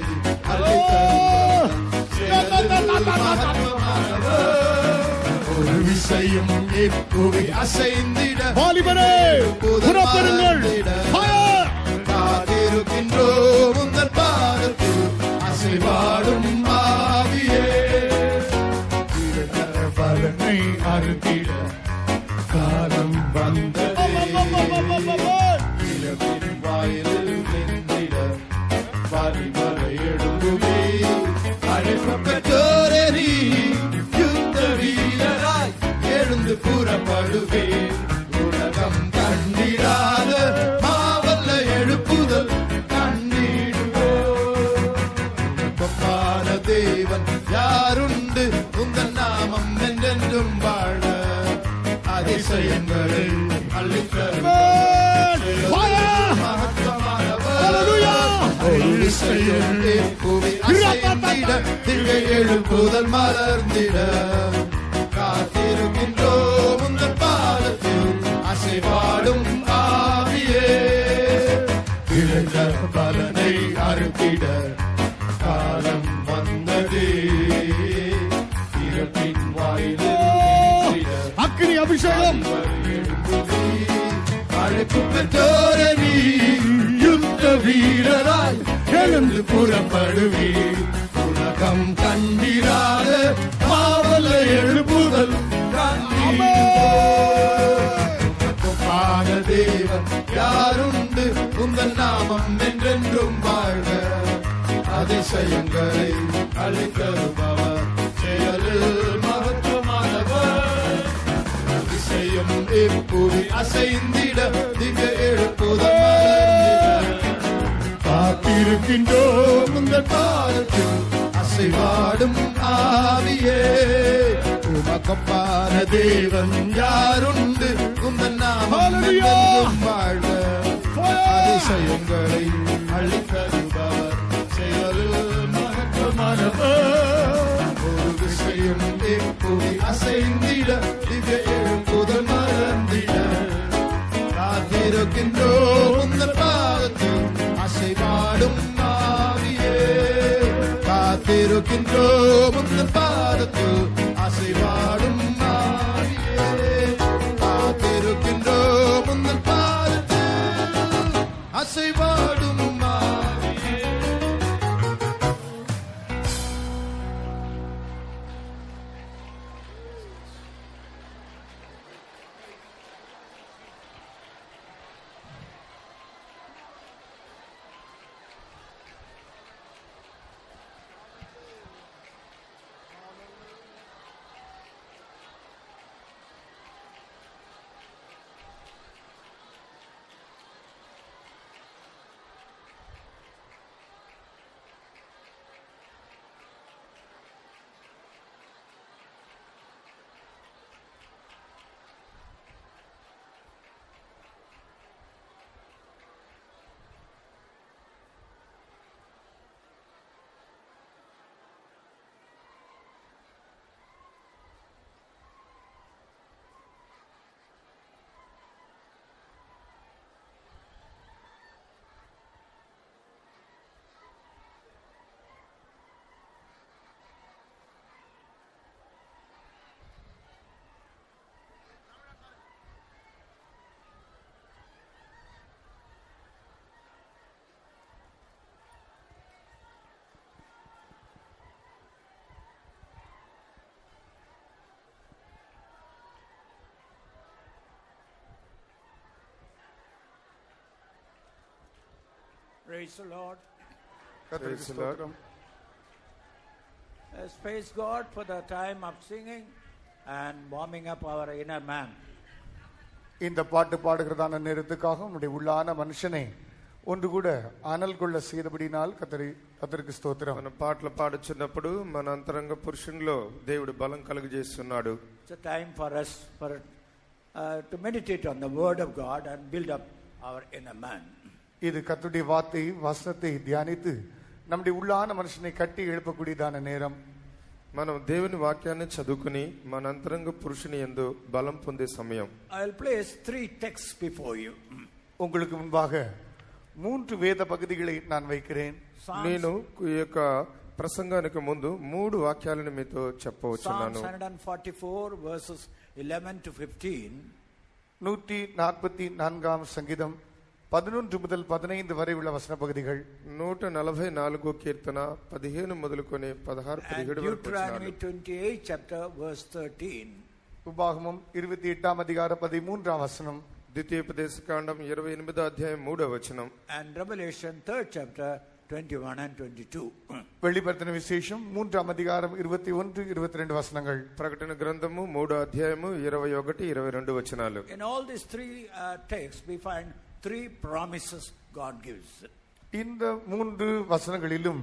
ஒரு விசையும் இப்புவி அசைந்திட வாலிபரே புறப்படுங்கள். காத்திருக்கின்றோம் உந்தன் பாதத்தில் அசைவாடும் ஆவியே. பலனை அறுத்திட காலம் வந்ததே. இளவின் வாயிலில் நின்றிட வரிமலை எழும்புமே. அழைப்பு பெற்றோரே நீ யுத்த வீரராய் எழுந்து புறப்படுவே. உலகம் கண்டிராத மாவல்ல எழுப்புதல் கண்டிடுவோ. கொப்பான தேவன் யாருண்டு? உந்தன் நாமம் என்றென்றும் வாழ அதிசயங்களை அளித்தருள்வார். எழுப்புதல் மலர்ந்திட காத்திருக்கின்றோம் உந்தன் பாதத்தில் அசைவாடும் ஆவியே. இழந்த பலனை அறுத்திட காலம் வந்ததே. இறப்பின் வாயிலில் அக்கினி அபிஷேகம் அழைப்பு பெற்றோரே நீ யுத்த வீரராய் எழுந்து புறப்படுவீர். உலகம் கண்டிராத மாவல்ல எழுப்புதல் கொப்பான தேவன் யாருண்டு? உந்தன் நாமம் என்றென்றும் வாழ்க. அதிசயங்களை அளித்தருபவர் செயலில் மகத்துவமானவர். அதிசயம் இப்புவி அசைந்திட திவ்ய எழுப்புதல் காத்திருக்கின்றோம் இந்த பாதத்தில் அசைவாடும் ஆவியே. உமக்கொப்பான தேவன் யாருண்டு? உந்தன் நாமம் என்றென்றும் வாழ்க. அதிசயங்களை அளித்தருபவர் செயலில் மகத்துவமானவர். ஒரு விஷயம் இப்புவி அசைந்திட திவ்ய எழுப்புதல் மறந்திட காத்திருக்கின்றோம் உந்தன் பாதத்தில் அசைவாடும் ஆவியே. காத்திருக்கின்றோம் உந்தன் பாதத்தில் அசைவாடும் ஆவியே. காத்திருக்கின்றோம் உந்தன் பாதத்தில் அசைவாடும் ஆவியே. Praise the Lord. கர்த்தருக்கு Praise the Lord. ஸ்தோத்திரம். Let's praise God for the time of singing and warming up our inner man. இந்த பாட்டு பாடுகிறதான நேரத்துக்காக உன்னுடைய உள்ளான மனுஷனை ஒன்று கூட அனல் கொள்ள செய்தபடினால் கர்த்தருக்கு ஸ்தோத்திரம். మన పాటలు పాడుచున్నప్పుడు మన అంతరంగ పురుషునిలో దేవుడు బలం కలుగజేస్తున్నాడు. It's a time for us to meditate on the word of God and build up our inner man. இது கர்த்தருடைய வார்த்தை வசனத்தை தியானித்து நம்முடைய உள்ளான மனுஷனை கட்டி எழுப்பக்கூடியதான நேரம். మనం దేవుని వాక్యాన్ని చదువుకుని మన అంతరంగ పురుషుని యందు బలం పొందే సమయం. I'll place 3 texts before you. உங்களுக்கு முன்பாக 3 வேத பகுதிகளை நான் வைக்கிறேன். నేను ఈ యొక్క ప్రసంగానికి ముందు 3 వాక్యాలను మీతో చెప్పవచ్చున్నాను. Psalms 144 verses 11 to 15. 144 சங்கீதம் 11 முதல் 15 வரை உள்ள வசன பகுதிகள். 144 కీర్తన 15 మొదలుకొని 16 17 వరకు Deuteronomy 28 chapter verse 13. உபாகமம் 28ஆம் அதிகாரம் 13ஆம் வசனம். ద్వితీయోపదేశకాండం 28వ అధ్యాయం 3వ వచనం. And Revelation 3rd chapter 21 and 22. வெளிப்படுத்தின விசேஷம் 3ஆம் அதிகாரம் 21 22 வசனங்கள். ప్రకటన గ్రంథము 3వ అధ్యాయము 21 22 వచనాలు. In all these 3 texts we find 3 promises God gives. இந்த 3 வசனங்களிலும்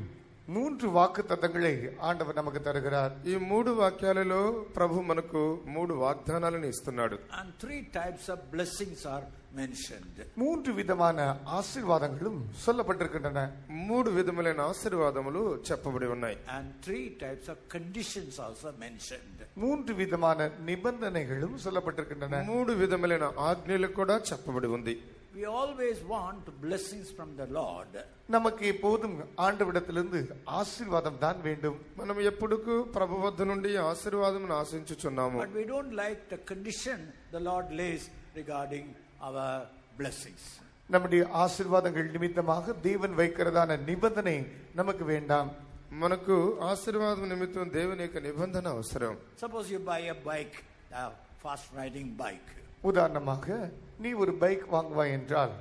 3 வாக்குத்தத்தங்களை ஆண்டவர் நமக்கு தருகிறார். ఈ 3 వాక్యాలలో ప్రభు మనకు 3 వాగ్దానాలను ఇస్తున్నాడు. And 3 types of blessings are mentioned. 3 விதமான ஆசீர்வாதங்களும் சொல்லப்பட்டிருக்கின்றன. 3 విధములైన ఆశీర్వాదములు చెప్పబడి ఉన్నాయి. And 3 types of conditions also mentioned. 3 விதமான நிபந்தனைகளும் சொல்லப்பட்டிருக்கின்றன. 3 విధములైన ఆజ్ఞలు కూడా చెప్పబడి ఉంది. We always want blessings from the Lord. நமக்கு எப்போதும் ஆண்டவரிடத்திலிருந்து ஆசீர்வாதம் தான் வேண்டும். మనం ఎప్పుడుకు ప్రభు వద్ద నుండి ఆశీర్వాదమును ఆశించుచున్నాము. But we don't like the condition the Lord lays regarding our blessings. நம்முடைய ஆசீர்வாதங்கள் நிமித்தமாக தேவன் வைக்கிறதான நிபந்தனை நமக்கு வேண்டாம். మనకు ఆశీర్వాదం నిమిత్తం దేవుని యొక్క నిబంధన అవసరం. Suppose you buy a bike, a fast riding bike. உதாரணமாக நீ ஒரு பைக் வாங்குவாய் என்றால்,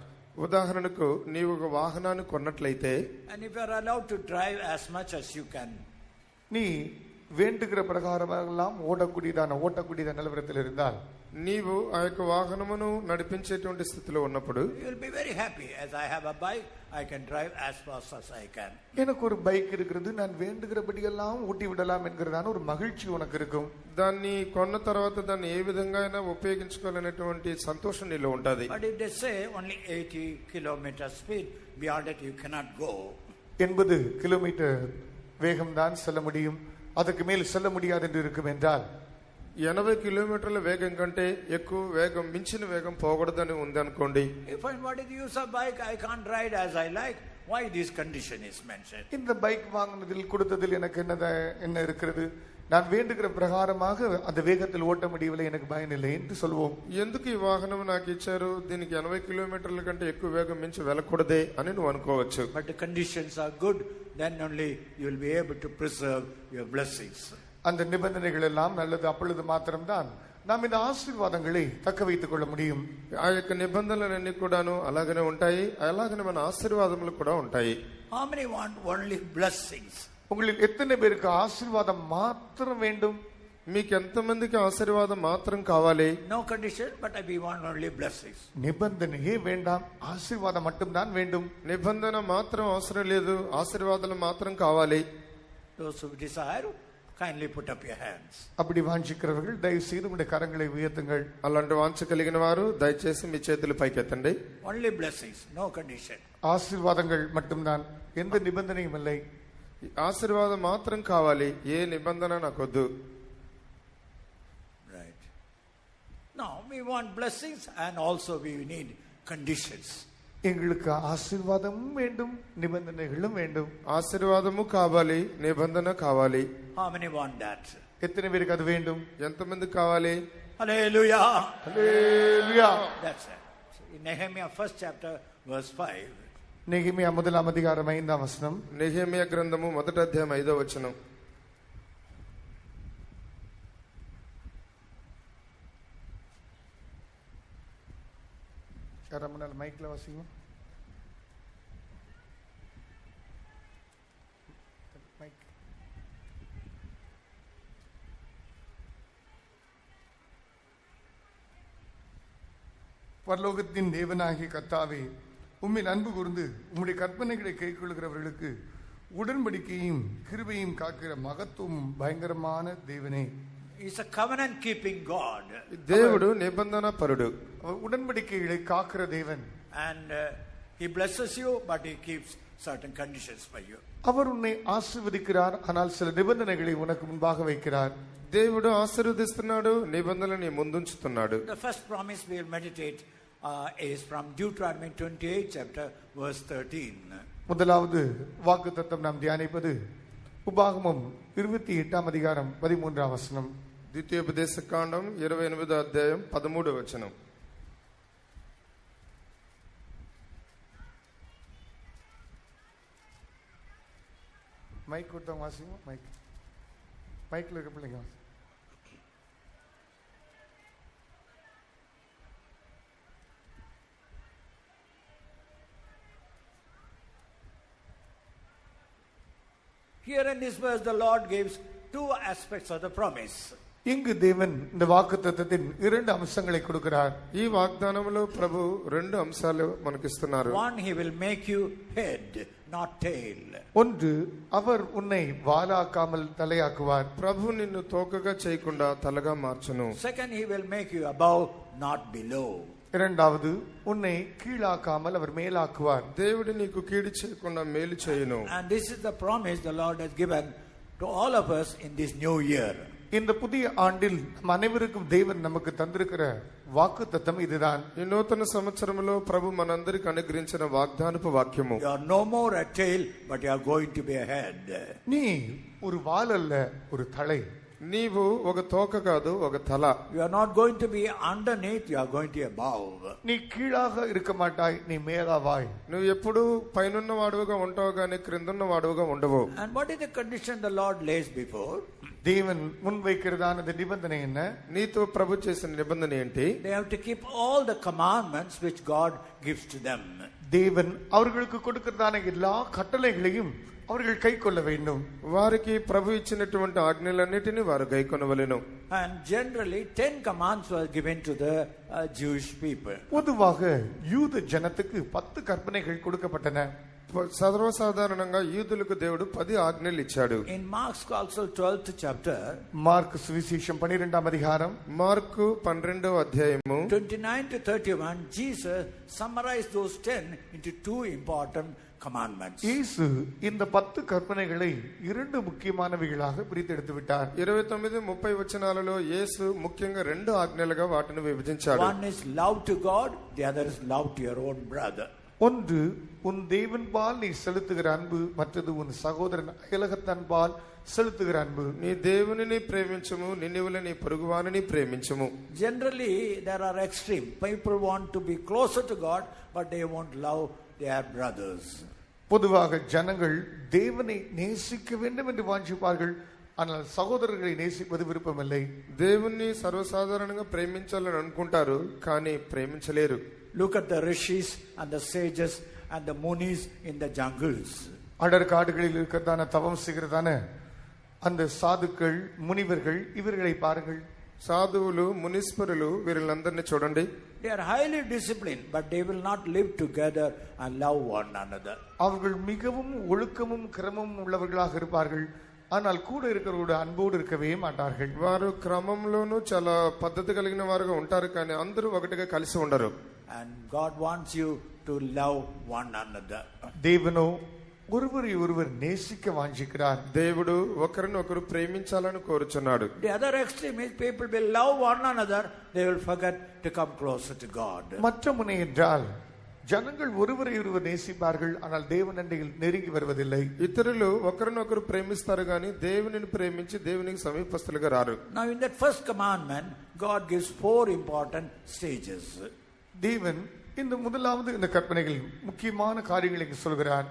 ఉదాహరణకు నీవు ఒక వాహనాన్ని కొన్నట్లయితే, And if you are allowed to drive as much as you can, நீ வேண்டுகிற பிரகாரமெல்லாம் ஓட்டக்கூடியதான நிலவரத்தில் இருந்தால், నీవు ఆ యొక్క వాహనమును నడిపించేటువంటి స్థితిలో ఉన్నప్పుడు you will be very happy. As I have a bike, I can drive as fast as I can. எனக்கு ஒரு பைக் இருக்கிறது, நான் வேண்டுகிறபடியெல்லாம் ஊட்டி விடலாம் என்கிறதான ஒரு மகிழ்ச்சி உனக்கு இருக்கும். దాన్ని కొన్న తర్వాత దాన్ని ఏ విధంగా అయినా ఉపయోగించుకోవాలనేటువంటి సంతోషం నీలో ఉంటది. But if they say only 80 kilometers speed, beyond it you cannot go. 80 kilometre வேகம்தான் செல்ல முடியும், அதுக்கு மேல் செல்ல முடியாது என்று இருக்கும் என்றால், 80 కిలోమీటర్ల వేగం కంటే ఎక్కువ వేగం, మించిన వేగం పోకూడదని ఉంది అనుకోండి. You find what is the use of bike? I can't ride as I like. Why this condition is mentioned? இந்த பைக் வாங்கினதில் கொடுத்ததில் எனக்கு என்ன இருக்கிறது, நான் வேண்டுகிற பிரகாரமாக அந்த வேகத்தில் ஓட்ட முடியவில்லை, எனக்கு பயன் இல்லை என்று சொல்வோம். ఎందుకు ఈ వాహనం నాకు ఇచ్చారు, దీనికి 80 కిలోమీటర్ల కంటే ఎక్కువ వేగం మించి వెళ్ళకూడదే అని నువ్వు అనుకోవచ్చు. But the conditions are good, then only you will be able to preserve your blessings. அந்த நிபந்தனைகள் எல்லாம் நல்லது, அப்பொழுது மாத்திரம்தான் நாம் இந்த ஆசீர்வாதங்களை தக்க வைத்துக் கொள்ள முடியும். ఆ యొక్క నిబంధనలన్నీ కూడాను అలాగనే ఉంటాయి, అలాగనే మన ఆశీర్వాదములు కూడా ఉంటాయి. How many want only blessings? உங்களில் எத்தனை பேருக்கு ஆசீர்வாதம் மாத்திரம் வேண்டும்? మీకు ఎంతమందికి ఆశీర్వాదం మాత్రం కావాలి? No condition, but we want only blessings. நிபந்தனையே வேண்டாம், ஆசீர்வாதம் மட்டும்தான் வேண்டும். నిబంధన మాత్రం అవసరం లేదు, ఆశీర్వాదాలు మాత్రం కావాలి. Those who desire, kindly put up your hands. அப்படி வாஞ்சிக்கிறவர்கள் தயவு செய்து உங்களுடைய கரங்களை உயர்த்துங்கள். అలాంటి వాంఛ కలిగిన వారు దయచేసి మీ చేతులు పైకెత్తండి. Only blessings, no condition. ஆசீர்வாதங்கள் மட்டும்தான், எந்த நிபந்தனையும் இல்லை. ఆశీర్వాదం మాత్రం కావాలి, ఏ నిబంధన నాకొద్దు. Right. Now we want blessings and also we need conditions. எங்களுக்கு ஆசீர்வாதமும் வேண்டும், நிபந்தனைகளும் வேண்டும். ఆశీర్వాదము కావాలి, నిబంధన కావాలి. How many want that? எத்தனை பேருக்கு அது வேண்டும்? ఎంతమందికి కావాలి? Hallelujah. Hallelujah. That's it. In Nehemiah 1st chapter verse 5. நெகேமியா 1ஆம் அதிகாரம் 5ஆம் வசனம். నెహెమీయా గ్రంథము 1వ అధ్యాయం 5వ వచనం. மைக்ல வாசிங்க. பரலோகத்தின் தேவனாகிய கர்த்தாவே, உம்மில் அன்பு கூர்ந்து உம்முடைய கற்பனைகளை கைக்கொள்கிறவர்களுக்கு உடன்படிக்கையும் கிருபையும் காக்கிற மகத்துவம் பயங்கரமான தேவனே. He's a covenant keeping God. దేవుడు నిబంధన పరుడు. அவர் உடன்படிக்கைகளை காக்கிற தேவன். And he blesses you, but he keeps certain conditions for you. அவர் உன்னை ஆசீர்வதிக்கிறார், ஆனால் சில நிபந்தனைகளை உனக்கு முன்பாக வைக்கிறார். దేవుడు ఆశీర్వదిస్తున్నాడు, నిబంధనని ముందుంచుతున్నాడు. The first promise we will meditate is from Deuteronomy 28 chapter verse 13. முதலாவது வாக்குத்தத்தம் நாம் தியானிப்பது உபாகமம் 28 அதிகாரம் 13 வசனம். ద్వితీయోపదేశ కాండం 28వ అధ్యాయం 13వ వచనం. மைக் கொடுத்தவங்க வாசிங்க. மைக்ல இருக்க பிள்ளைங்க வாசி. Here in this verse, the Lord gives two aspects of the promise. இங்கு தேவன் இந்த வாக்குத்தத்தத்தின் இரண்டு அம்சங்களை கொடுக்கிறார். ఈ వాగ్దానంలో ప్రభు రెండు అంశాలు మనకిస్తున్నారు. One, he will make you head, not tail. ஒன்று, அவர் உன்னை வாலாக்காமல் தலையாக்குவார். ప్రభు నిన్ను తోకగా చేయకుండా తలగా మార్చును. Second, he will make you above, not below. இரண்டாவது, உன்னை கீழாக்காமல் அவர் மேலாக்குவார். దేవుడు నీకు కీడు చేయకుండా మేలు చేయును. And this is the promise the Lord has given to all of us in this new year. இந்த புதிய ஆண்டில் நம் அனைவருக்கும் தேவன் நமக்கு தந்திருக்கிற வாக்குத்தத்தம் இதுதான். ఈ నూతన సంవత్సరంలో ప్రభు మనందరికి అనుగ్రహించిన వాగ్దానపు వాక్యము. You are no more a tail, but you are going to be a head. நீ ஒரு வால் அல்ல, ஒரு தலை. నీవు ఒక తోక కాదు, ఒక తల. You are not going to be underneath, you are going to be above. நீ கீழாக இருக்க மாட்டாய், நீ மேலாவாய். నువ్వు ఎప్పుడు పైనున్న వాడుగా ఉంటావు గాని క్రిందున్న వాడుగా ఉండవు. And what is the condition the Lord lays before? தேவன் முன்வைக்கிறதான இந்த நிபந்தனை என்ன? నీతో ప్రభు చేసిన నిబంధన ఏంటి? They have to keep all the commandments which God gives to them. தேவன் அவர்களுக்கு கொடுக்கிறதான எல்லா கட்டளைகளையும் அவர்கள் கைக்கொள்ள வேண்டும். వారికి ప్రభు ఇచ్చినటువంటి ఆజ్ఞలన్నిటిని వారు గైకొనవలెను. And generally 10 commands were given to the Jewish people. பொதுவாக யூத ஜனத்துக்கு 10 கற்பனைகள் கொடுக்கப்பட்டன. సర్వసాధారణంగా యూదులకు దేవుడు 10 ఆజ్ఞలు ఇచ్చాడు. In Mark's Gospel 12th chapter, mark சுவிசேஷம் 12 அதிகாரம் మార్కు 12వ అధ్యాయము 29 to 31, Jesus summarized those 10 into 2 important commandments. இயேசு இந்த 10 கற்பனைகளை இரண்டு முக்கியமானவைகளாக பிரித்தெடுத்து விட்டார். 29-30 వచనాలలో యేసు ముఖ్యంగా రెండు ఆజ్ఞలుగా వాటిని విభజించాడు. One is love to God, the other is love to your own brother. ஒன்று, உன் தேவன்பால் நீ செலுத்துகிற அன்பு, மற்றது உன் சகோதரன் அயலகத்தன்பால் செலுத்துகிற அன்பு. నీ దేవునిని ప్రేమించుము, నిన్నువలె నీ పొరుగువానిని ప్రేమించుము. Generally there are extreme. People want to be closer to God, but they won't love their brothers. பொதுவாக ஜனங்கள் தேவனை நேசிக்க வேண்டும் என்று வாஞ்சிப்பார்கள், ஆனால் சகோதரர்களை நேசிப்பது விருப்பமில்லை. దేవుణ్ణి సర్వసాధారణంగా ప్రేమించాలని అనుకుంటారు, కానీ ప్రేమించలేరు. Look at the rishis and the sages and the munis in the jungles. அடர்காடுகளில் இருக்கிறதான தவம் செய்கிறதான அந்த சாதுக்கள், முனிவர்கள், இவர்களை பாருங்கள். సాధువులు, మునీశ్వరులు వీరిలందరినీ చూడండి. They are highly disciplined, but they will not live together and love one another. அவர்கள் மிகவும் ஒழுக்கமும் கிரமமும் உள்ளவர்களாக இருப்பார்கள், ஆனால் கூட இருக்கிறவரோட அன்போடு இருக்கவே மாட்டார்கள். వారు క్రమంలోనూ చాలా పద్ధతి కలిగిన వారుగా ఉంటారు, కానీ అందరూ ఒకటిగా కలిసి ఉండరు. And God wants you to love one another. தேவனோ ஒருவரை ஒருவர் நேசிக்க வாஞ்சிக்கிறார். దేవుడు ఒకరిని ఒకరు ప్రేమించాలని కోరుచున్నాడు. The other extreme is people will love one another, they will forget to come closer to God. மற்ற முனை என்றால் ஜனங்கள் ஒருவரை ஒருவர் நேசிப்பார்கள், ஆனால் தேவனண்டையில் நெருங்கி வருவதில்லை. ఇతరులు ఒకరినొకరు ప్రేమిస్తారు గాని దేవునిని ప్రేమించి దేవునికి సమీపస్తులుగా రారు. Now in that first commandment, God gives 4 important stages. தேவன் இந்த முதலாவது இந்த கற்பனைகள் முக்கியமான காரியங்களை சொல்கிறார்.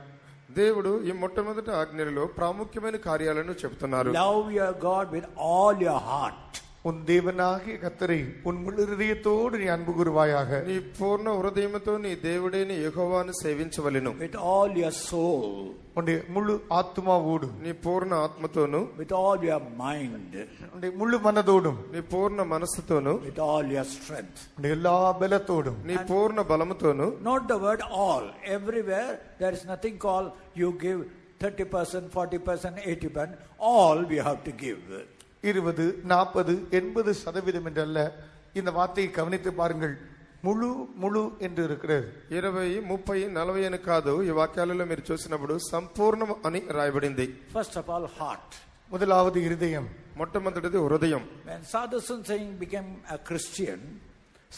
దేవుడు ఈ మొట్టమొదటి ఆజ్ఞలలో ప్రాముఖ్యమైన కార్యాలను చెబుతున్నారు. Love your God with all your heart. உன் தேவனாகிய கர்த்தரை உன் முழு இதயத்தோடு நீ அன்பு கூறுவாயாக. నీ పూర్ణ హృదయంతో నీ దేవుడైన యెహోవాను సేవించవలెను. with all your soul, உன்னுடைய முழு ஆத்துமாவோடு, నీ పూర్ణ ఆత్మతోను, with all your mind, உன்னுடைய முழு மனதோடும், నీ పూర్ణ మనస్సుతోను, with all your strength. உன்னுடைய எல்லா பலத்தோடும். నీ పూర్ణ బలముతోను. Not the word all. Everywhere there is nothing called you give 30%, 40%, 80%. All we have to give. 20, 40, 80% என்றல்ல. இந்த வார்த்தையை கவனித்து பாருங்கள். முழு முழு என்று இருக்கிறது. 20, 30, 40 అని కాదు. ఈ వాక్యాలలో మీరు చూసినప్పుడు సంపూర్ణం అని రాయబడింది. First of all, heart. முதலாவது இருதயம். మొట్టమొదటిది హృదయం. When Sadhu Singh became a Christian,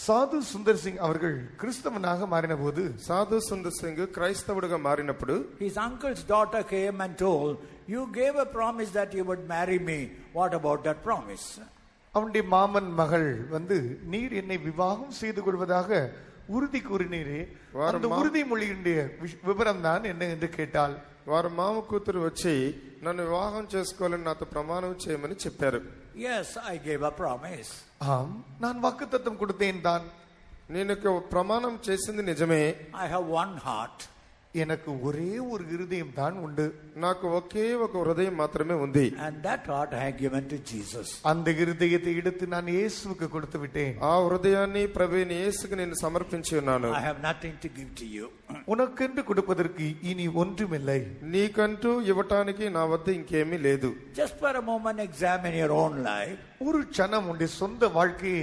சாது சுந்தர் சிங் அவர்கள் கிறிஸ்தவனாக மாறின போது, సాధు సుందర్ సింగ్ క్రైస్తవుడిగా మారినప్పుడు his uncle's daughter came and told, you gave a promise that you would marry me. What about that promise? அவனுடைய மாமன் மகள் வந்து, நீர் என்னை விவாகம் செய்து கொள்வதாக உறுதி கூறினீரே, அந்த உறுதிமொழியினுடைய விவரம் தான் என்ன என்று கேட்டால், వారు మామ కూతురు వచ్చి నన్ను వివాహం చేసుకోవాలని నాతో ప్రమాణం చేయమని చెప్పారు. Yes, I gave a promise. ஆம், நான் வாக்குத்தத்தம் கொடுத்தேன் தான். నేను ప్రమాణం చేసింది నిజమే. I have one heart. எனக்கு ஒரே ஒரு இருதயம் தான் உண்டு. నాకు ఒకే ఒక హృదయం మాత్రమే ఉంది. And that heart I have given to Jesus. அந்த இருதயத்தை எடுத்து நான் இயேசுவுக்கு கொடுத்து விட்டேன். ఆ హృదయాన్ని ప్రభువైన యేసుకు నేను సమర్పించి ఉన్నాను. I have nothing to give to you. உனக்கென்று கொடுப்பதற்கு இனி ஒன்றுமில்லை. నీకంటూ ఇవ్వటానికి నా వద్ద ఇంకేమీ లేదు. Just for a moment examine your own life. ஒரு க்ஷணம் உன்னுடைய சொந்த வாழ்க்கையை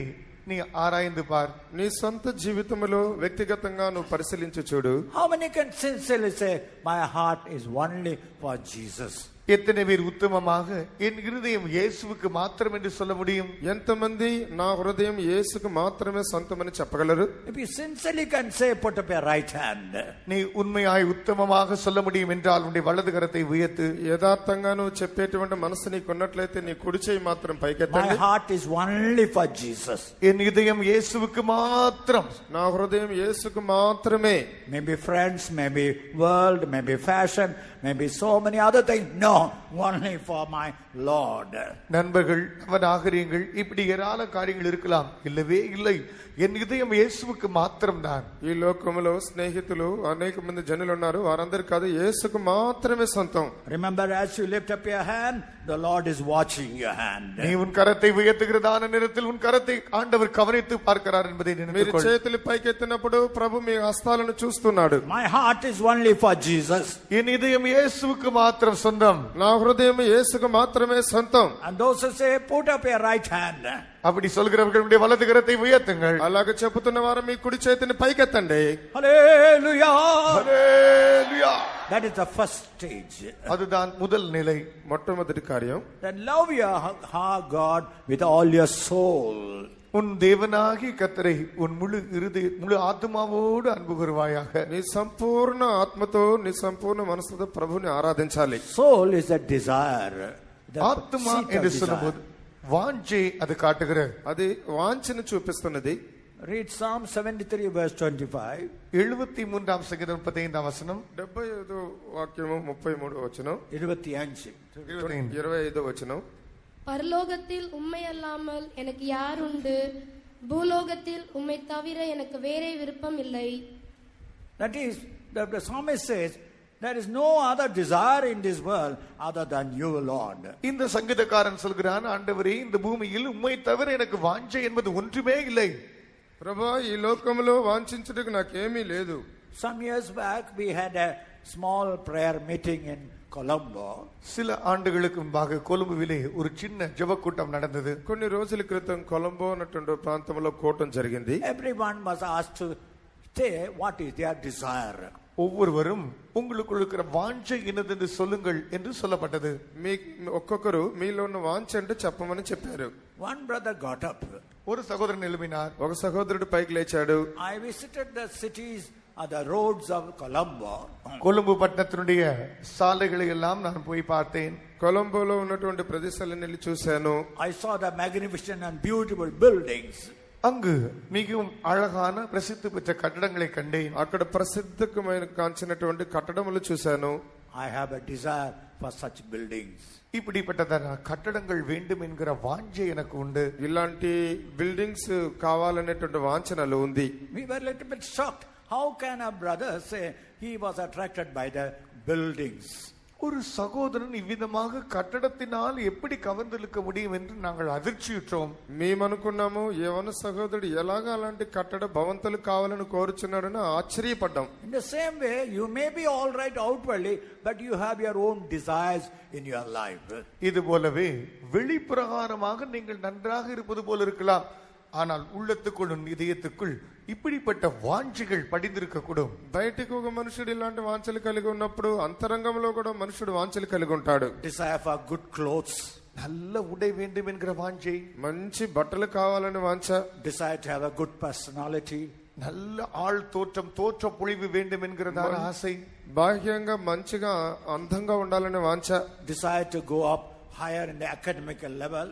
நீ ஆராய்ந்து பார். నీ సొంత జీవితంలో వ్యక్తిగతంగా నువ్వు పరిశీలించి చూడు. How many can sincerely say, my heart is only for Jesus? எத்தனை பேர் உத்தமமாக என் இருதயம் இயேசுவுக்கு மாத்திரம் என்று சொல்ல முடியும்? ఎంతమంది నా హృదయం యేసుకు మాత్రమే సొంతమని చెప్పగలరు? If you sincerely can say, put up your right hand. நீ உண்மையாய் உத்தமமாக சொல்ல முடியும் என்றால் உன்னுடைய வலது கரத்தை உயர்த்து. యథార్థంగా నువ్వు చెప్పేటువంటి మనసు నీకు ఉన్నట్లయితే నీ కుడి చేయి మాత్రం My పైకెత్తండి. heart is only for Jesus. என் இதயம் இயேசுவுக்கு மாத்திரம். నా హృదయం యేసుకు మాత్రమే. Maybe friends, maybe world, maybe fashion, maybe so many other things. No, only for my Lord. நண்பர்கள், நாகரிகங்கள், இப்படி ஏராள காரியங்கள் இருக்கலாம். இல்லவே இல்லை, என் இதயம் இயேசுவுக்கு மாத்திரம் தான். ఈ లోకములో స్నేహితులు అనేక మంది జనులు ఉన్నారు. వారందరూ కాదు, యేసుకు మాత్రమే సొంతం. Remember, as you lift up your hand, the Lord is watching your hand. நீ உன் கரத்தை உயர்த்துகிறதான நேரத்தில் உன் கரத்தை ஆண்டவர் கவனித்து பார்க்கிறார் என்பதை మీరు நினைத்துக்கொள். చేతులు పైకెత్తినప్పుడు ప్రభు మీ హస్తాలను చూస్తున్నాడు. My heart is only for Jesus. என் இதயம் இயேசுவுக்கு மாத்திரம் சொந்தம். నా హృదయం యేసుకు మాత్రమే సొంతం. And those who say, put up your right hand. அப்படி சொல்கிறவர்களுடைய வலது கரத்தை உயர்த்துங்கள். అలాగ చెబుతున్న వారు మీ కుడి చేతిని పైకెత్తండి. Hallelujah. Hallelujah. That is the first stage. அதுதான் முதல் நிலை. మొట్టమొదటి కార్యం, Then love your God with all your soul. உன் தேவனாகி கர்த்தரை உன் முழு ஆத்துமாவோடு அன்பு கூறுவாயாக. నీ సంపూర్ణ ఆత్మతో నీ సంపూర్ణ మనసుతో ప్రభుని ఆరాధించాలి. Soul is a desire. The ஆத்துமா seat of என்று desire. சொல்லும்போது வாஞ்சை அது காட்டுகிறது. అది వాంఛను చూపిస్తున్నది. Read Psalm 73 verse 25. 73ஆம் சங்கீதம் 35ஆம் வசனம். 75 వాక్యము 33 వచనం, 25. 25 వచనం. பரலோகத்தில் உம்மை அல்லாமல் எனக்கு யார் உண்டு? பூலோகத்தில் உம்மை தவிர எனக்கு வேறே விருப்பம் இல்லை. That is, the psalmist says, there is no other desire in this world other than you, Lord. இந்த சங்கீதக்காரன் சொல்கிறான், ஆண்டவரே, இந்த பூமியில் உம்மை தவிர எனக்கு வாஞ்சை என்பது ஒன்றுமே இல்லை. ప్రభా, ఈ లోకంలో వాంఛించుటకు నాకేమీ లేదు. Some years back we had a small prayer meeting in Colombo. சில ஆண்டுகளுக்கு முன்பாக கொழும்புவிலே ஒரு சின்ன ஜெப கூட்டம் நடந்தது. కొన్ని రోజుల క్రితం కొలంబో అన్నటువంటి ప్రాంతంలో కూటం జరిగింది. Everyone was asked to say what is their desire. ஒவ்வொருவரும் உங்களுக்குள் இருக்கிற வாஞ்சை என்னதென்று சொல்லுங்கள் என்று சொல்லப்பட்டது. మీ ఒక్కొక్కరు మీలో ఉన్న వాంఛ అంటే చెప్పమని చెప్పారు. One brother got up. ஒரு சகோதரன் எழுப்பினார். ఒక సహోదరుడు పైకి లేచాడు. I visited the cities or the roads of Colombo. Colombo பட்டணத்தினுடைய சாலைகளை எல்லாம் நான் போய் பார்த்தேன். కొలంబోలో ఉన్నటువంటి ప్రదేశాలను వెళ్ళి చూశాను. I saw the magnificent and beautiful buildings. அங்கு மிகவும் அழகான பிரசித்தி பெற்ற கட்டடங்களை கண்டேன். అక్కడ ప్రసిద్ధమైన కాంచినటువంటి కట్టడములు చూశాను. I have a desire for such buildings. இப்படிப்பட்டதான கட்டடங்கள் வேண்டும் என்கிற வாஞ்சை எனக்கு உண்டு. ఇలాంటి బిల్డింగ్స్ కావాలనేటువంటి వాంఛ నాలో ఉంది. We were a little bit shocked. How can a brother say he was attracted by the buildings? ஒரு சகோதரன் இவ்விதமாக கட்டடத்தினால் எப்படி கவர்ந்திழுக்க முடியும் என்று நாங்கள் அதிர்ச்சியுற்றோம். మేమనుకున్నాము యవన సహోదరుడు ఎలాగా అలాంటి కట్టడ భవంతులు కావాలని కోరుచున్నాడని ఆశ్చర్యపడ్డాం. In the same way, you may be all right outwardly, but you have your own desires in your life. இது போலவே வெளிப்பிரகாரமாக நீங்கள் நன்றாக இருப்பது போல இருக்கலாம், ஆனால் உள்ளத்துக்குள்ளும் இதயத்துக்குள் இப்படிப்பட்ட வாஞ்சைகள் படிந்திருக்க கூடும். బయటికి ఒక మనుషుడు ఇలాంటి వాంఛలు కలిగి ఉన్నప్పుడు అంతరంగంలో కూడా మనుషుడు వాంఛలు కలిగి ఉంటాడు. Desire for good clothes, நல்ல உடை வேண்டும் என்கிற வாஞ்சை, మంచి బట్టలు కావాలని వాంఛ, desire to have a good personality, நல்ல ஆள் தோற்ற பொழிவு வேண்டும் என்கிறதான ஆசை, బాహ్యంగా మంచిగా అందంగా ఉండాలని వాంఛ, desire to go up higher in the academic level,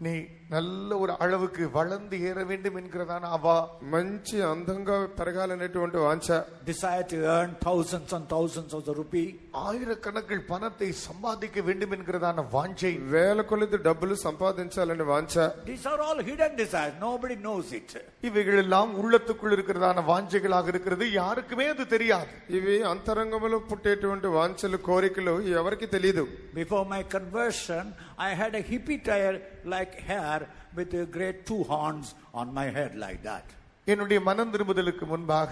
நீ நல்ல ஒரு அளவுக்கு வளர்ந்து ஏற வேண்டும் என்கிறதான அவா, మంచి అందంగా పెరగాలనేటువంటి వాంఛ, desire to earn thousands and thousands of the rupee, ஆயிரக்கணக்கில் பணத்தை சம்பாதிக்க வேண்டும் என்கிறதான வாஞ்சை, వేల కొలది డబ్బులు సంపాదించాలని వాంఛ. these are all hidden desires, nobody knows it. இவைகள் எல்லாம் உள்ளத்துக்குள் இருக்கிறதான வாஞ்சைகளாக இருக்கிறது, யாருக்குமே அது தெரியாது. ఇవి అంతరంగంలో పుట్టేటువంటి వాంఛలు, కోరికలు ఎవరికి తెలియదు. Before my conversion, I had a hippie tire like hair with a great two horns on my head like that. என்னுடைய மனம் திரும்புதலுக்கு முன்பாக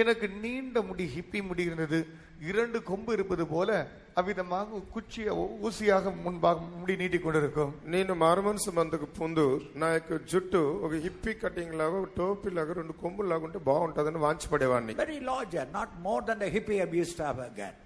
எனக்கு நீண்ட முடி, ஹிப்பி முடி இருந்தது, 2 கொம்பு இருப்பது போல அவ்விதமாக குச்சிய ஊசியாக முன்பாக முடி நீட்டிக் கொண்டிருக்கும். నేను మారుమనసు మందుకు ముందు నా యొక్క జుట్టు ఒక హిప్పీ కటింగ్ లాగా, ఒక టోపీ లాగా, 2 కొమ్ములు లాగా ఉంటే బాగుంటుందని వాంఛపడేవాడిని. Very larger, not more than the hippie I used to have again.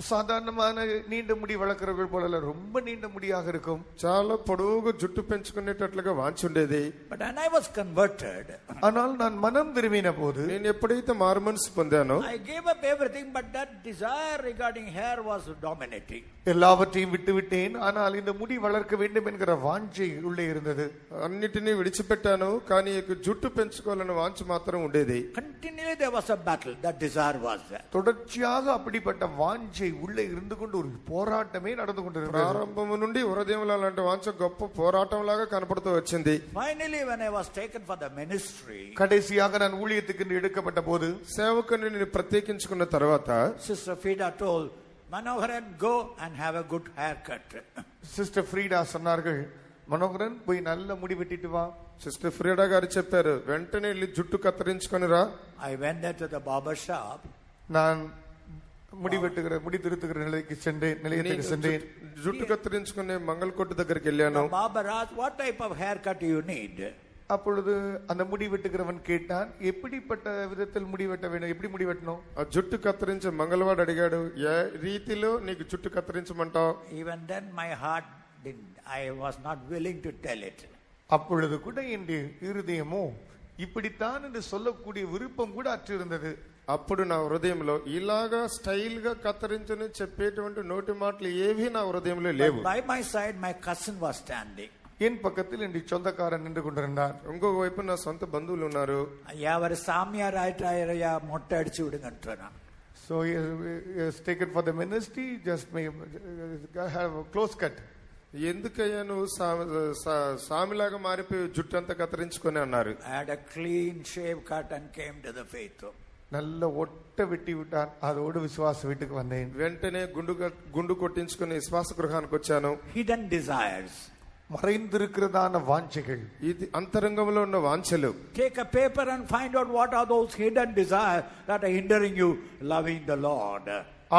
சாதாரணமான நீண்ட முடி வளர்க்கிறவர்கள் போல ரொம்ப நீண்ட முடியாக இருக்கும். చాలా పొడవుగా జుట్టు పెంచుకునేటట్లుగా వాంఛ ఉండేది. But when I was converted, ஆனால் நான் மனம் திரும்பின போது, నేను ఎప్పుడైతే మారుమనసు పొందానో, I gave up everything, but that desire regarding hair was dominating. எல்லாவற்றையும் விட்டுவிட்டேன், ஆனால் இந்த முடி வளர்க்க வேண்டும் என்கிற வாஞ்சை உள்ளே இருந்தது. అన్నిటినీ విడిచిపెట్టాను, కానీ ఈ యొక్క జుట్టు పెంచుకోవాలన్న వాంఛ మాత్రం ఉండేది. Continually there was a battle, that desire was there. தொடர்ச்சியாக அப்படிப்பட்ட வாஞ்சை உள்ளே இருந்து கொண்டு ஒரு போராட்டமே நடந்து கொண்டிருந்தது. ప్రారంభము నుండి హృదయంలో అలాంటి వాంఛ గొప్ప పోరాటం లాగా కనపడుతూ వచ్చింది. Finally when I was taken for the ministry, கடைசியாக நான் ஊழியத்துக்கு எடுக்கப்பட்ட போது, సేవకుని నేను ప్రత్యేకించుకున్న తర్వాత Sister Frida told, Manoharan, go and have a good haircut. Sister Freeda சொன்னார்கள், மனோகரன் போய் நல்ல முடி வெட்டிட்டு வா. సిస్టర్ ఫ్రీడా గారు చెప్పారు, వెంటనే వెళ్ళి జుట్టు కత్తిరించుకొని రా. I went there to the barber shop. நான் முடி திருத்துகிற நிலையத்துக்கு சென்றேன். జుట్టు కత్తిరించుకునే మంగళకొట్టు దగ్గరికి వెళ్ళాను. The barber asked, what type of haircut do you need? அப்பொழுது அந்த முடி வெட்டுகிறவன் கேட்டான், எப்படிப்பட்ட விதத்தில் முடி வெட்ட வேண்டும், எப்படி முடி வெட்டணும்? ఆ జుట్టు కత్తిరించే మంగళవాడు అడిగాడు, ఏ రీతిలో నీకు జుట్టు కత్తిరించమంటావు? Even then my heart didn't. I was not willing to tell it. அப்பொழுது கூட என் இருதயமோ இப்படித்தான் என்று சொல்லக்கூடிய விருப்பம் கூட அற்றிருந்தது. అప్పుడు నా హృదయంలో ఇలాగా స్టైల్ గా కత్తిరించని చెప్పేటువంటి నోటి మాటలు ఏవి నా హృదయంలో లేవు. By my side my cousin was standing. என் பக்கத்தில் என் சொந்தக்காரன் நின்று கொண்டிருந்தார். ఇంకొక వైపు నా సొంత బంధువులు ఉన్నారు. அவர் சாமியாராயிட்டாயா மொட்டை அடிச்சு விடுங்கன்றான். So he is taken for the ministry, just may have a close cut. ఎందుకయ్యా నువ్వు సామిలాగా మారిపోయి జుట్టు అంతా కత్తిరించుకొని అన్నారు. I had a clean shave cut and came to the faith. நல்ல ஒட்ட வெட்டி விட்டான், அதோடு விசுவாச வீட்டுக்கு வந்தேன். వెంటనే గుండు కొట్టించుకుని విశ్వాస గృహానికి వచ్చాను. Hidden desires, மறைந்திருக்கிறதான வாஞ்சைகள், ఇది అంతరంగంలో ఉన్న వాంఛలు. take a paper and find out what are those hidden desires that are hindering you loving the Lord.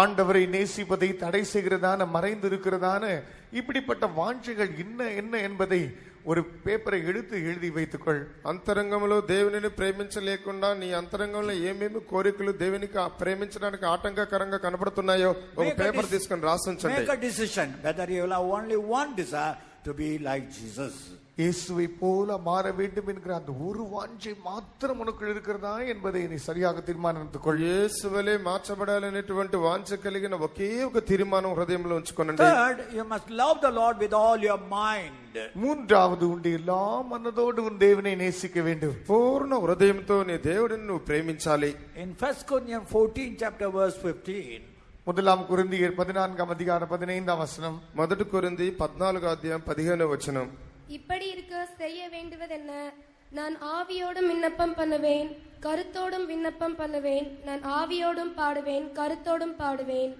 ஆண்டவரை நேசிப்பதை தடை செய்கிறதான மறைந்திருக்கிறதான இப்படிப்பட்ட வாஞ்சைகள் என்ன என்பதை ஒரு పేపర్ எடுத்து எழுதி வைத்துக்கொள். అంతరంగంలో దేవునిని ప్రేమించలేకుండా నీ అంతరంగంలో ఏమేమి కోరికలు దేవునికి ప్రేమించడానికి ఆటంకకరంగా కనబడుతున్నాయో ఒక పేపర్ తీసుకొని రాసుంచండి. Make a decision whether you will have only one desire to be like Jesus. இயேசுவை போல மாற வேண்டும் என்கிற அந்த ஒரு வாஞ்சை மாத்திரம் உனக்குள் இருக்கிறதா என்பதை நீ சரியாக தீர்மானித்துக் கொள். యేసువలే మార్చబడాలనేటువంటి వాంఛ కలిగిన ఒకే ఒక తీర్మానం హృదయంలో ఉంచుకోనండి. Third, you must love the Lord with all your mind. மூன்றாவது உண்டு எல்லா மனதோடு உன் தேவனை நேசிக்க வேண்டும். పూర్ణ హృదయంతో నీ దేవుడిని నువ్వు ప్రేమించాలి. In 1 Corinthians 14 chapter verse 15, முதலாம் கொரிந்தியர் 14 அதிகாரம் 15 வசனம். మొదటి కొరింథీ 14 అధ్యాయం 15 వచనం. இப்படி இருக்க செய்ய வேண்டுவதென்ன? நான் ஆவியோடும் விண்ணப்பம் பண்ணுவேன், கருத்தோடும் விண்ணப்பம் பண்ணுவேன். நான் ஆவியோடும் பாடுவேன், கருத்தோடும் பாடுவேன்.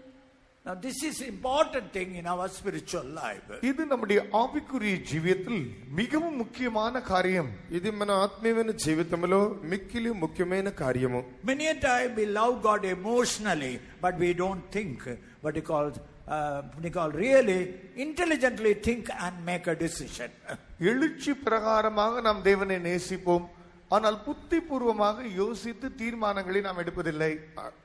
Now this is important thing in our spiritual life. இது நம்முடைய ஆவிக்குரிய ஜீவியத்தில் மிகவும் முக்கியமான காரியம். ఇది మన ఆత్మీయమైన జీవితంలో మిక్కిలి ముఖ్యమైన కార్యము. Many a time we love God emotionally, but we don't think what you call really intelligently think and make a decision. எழுச்சி பிரகாரமாக நாம் தேவனை நேசிப்போம், ஆனால் புத்திபூர்வமாக யோசித்து தீர்மானங்களை நாம் எடுப்பதில்லை.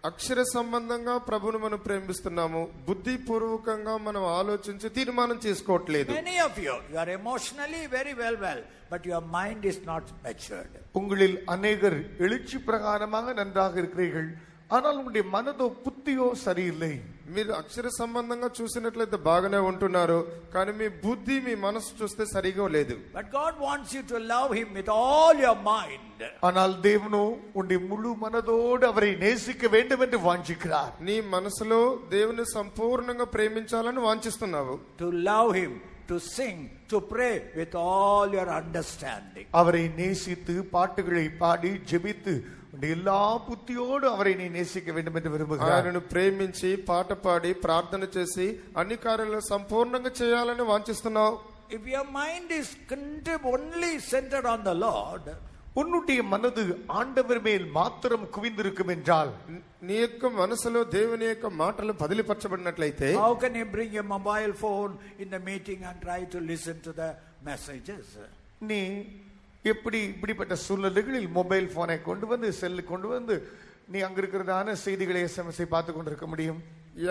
అక్షర సంబంధంగా ప్రభువును మనం ప్రేమిస్తున్నాము, బుద్ధిపూర్వకంగా మనం ఆలోచించి తీర్మానం చేసుకోవట్లేదు. Many of you are emotionally very well, but your mind is not matured. உங்களில் அநேகர் எழுச்சி பிரகாரமாக நன்றாக இருக்கிறீர்கள், ஆனால் உங்களுடைய மனதோ புத்தியோ சரியில்லை. మీరు అక్షర సంబంధంగా చూసినట్లయితే బాగానే ఉంటున్నారు, కానీ మీ బుద్ధి మీ మనసు చూస్తే సరిగా లేదు. But God wants you to love him with all your mind. ஆனால் தேவனோ உன்னுடைய முழு மனதோடு அவரை நேசிக்க வேண்டும் என்று வாஞ்சிக்கிறார். నీ మనసులో దేవుని సంపూర్ణంగా ప్రేమించాలని వాంఛిస్తున్నావు. To love him, to sing, to pray with all your understanding. அவரை நேசித்து பாட்டுகளை பாடி ஜெபித்து எல்லா புத்தியோடு அவரை நீ நேசிக்க வேண்டும் என்று விரும்புகிறார். ఆయనను ప్రేమించి పాట పాడి ప్రార్థన చేసి అన్ని కార్యాలను సంపూర్ణంగా చేయాలని వాంఛిస్తున్నావు. If your mind is only centered on the Lord, உன்னுடைய மனது ஆண்டவர் மேல் மாத்திரம் குவிந்திருக்கும் என்றால், నీ యొక్క మనసులో దేవుని యొక్క మాటలు బదిలీపరచబడినట్లయితే, how can you bring a mobile phone in the meeting and try to listen to the messages? நீ எப்படி இப்படிப்பட்ட சூழ்நிலைகளில் மொபைல் போனை கொண்டு வந்து செல்லு கொண்டு வந்து நீ அங்க இருக்கிறதான செய்திகளை எஸ்எம்எஸ் பார்த்து கொண்டிருக்க முடியும்?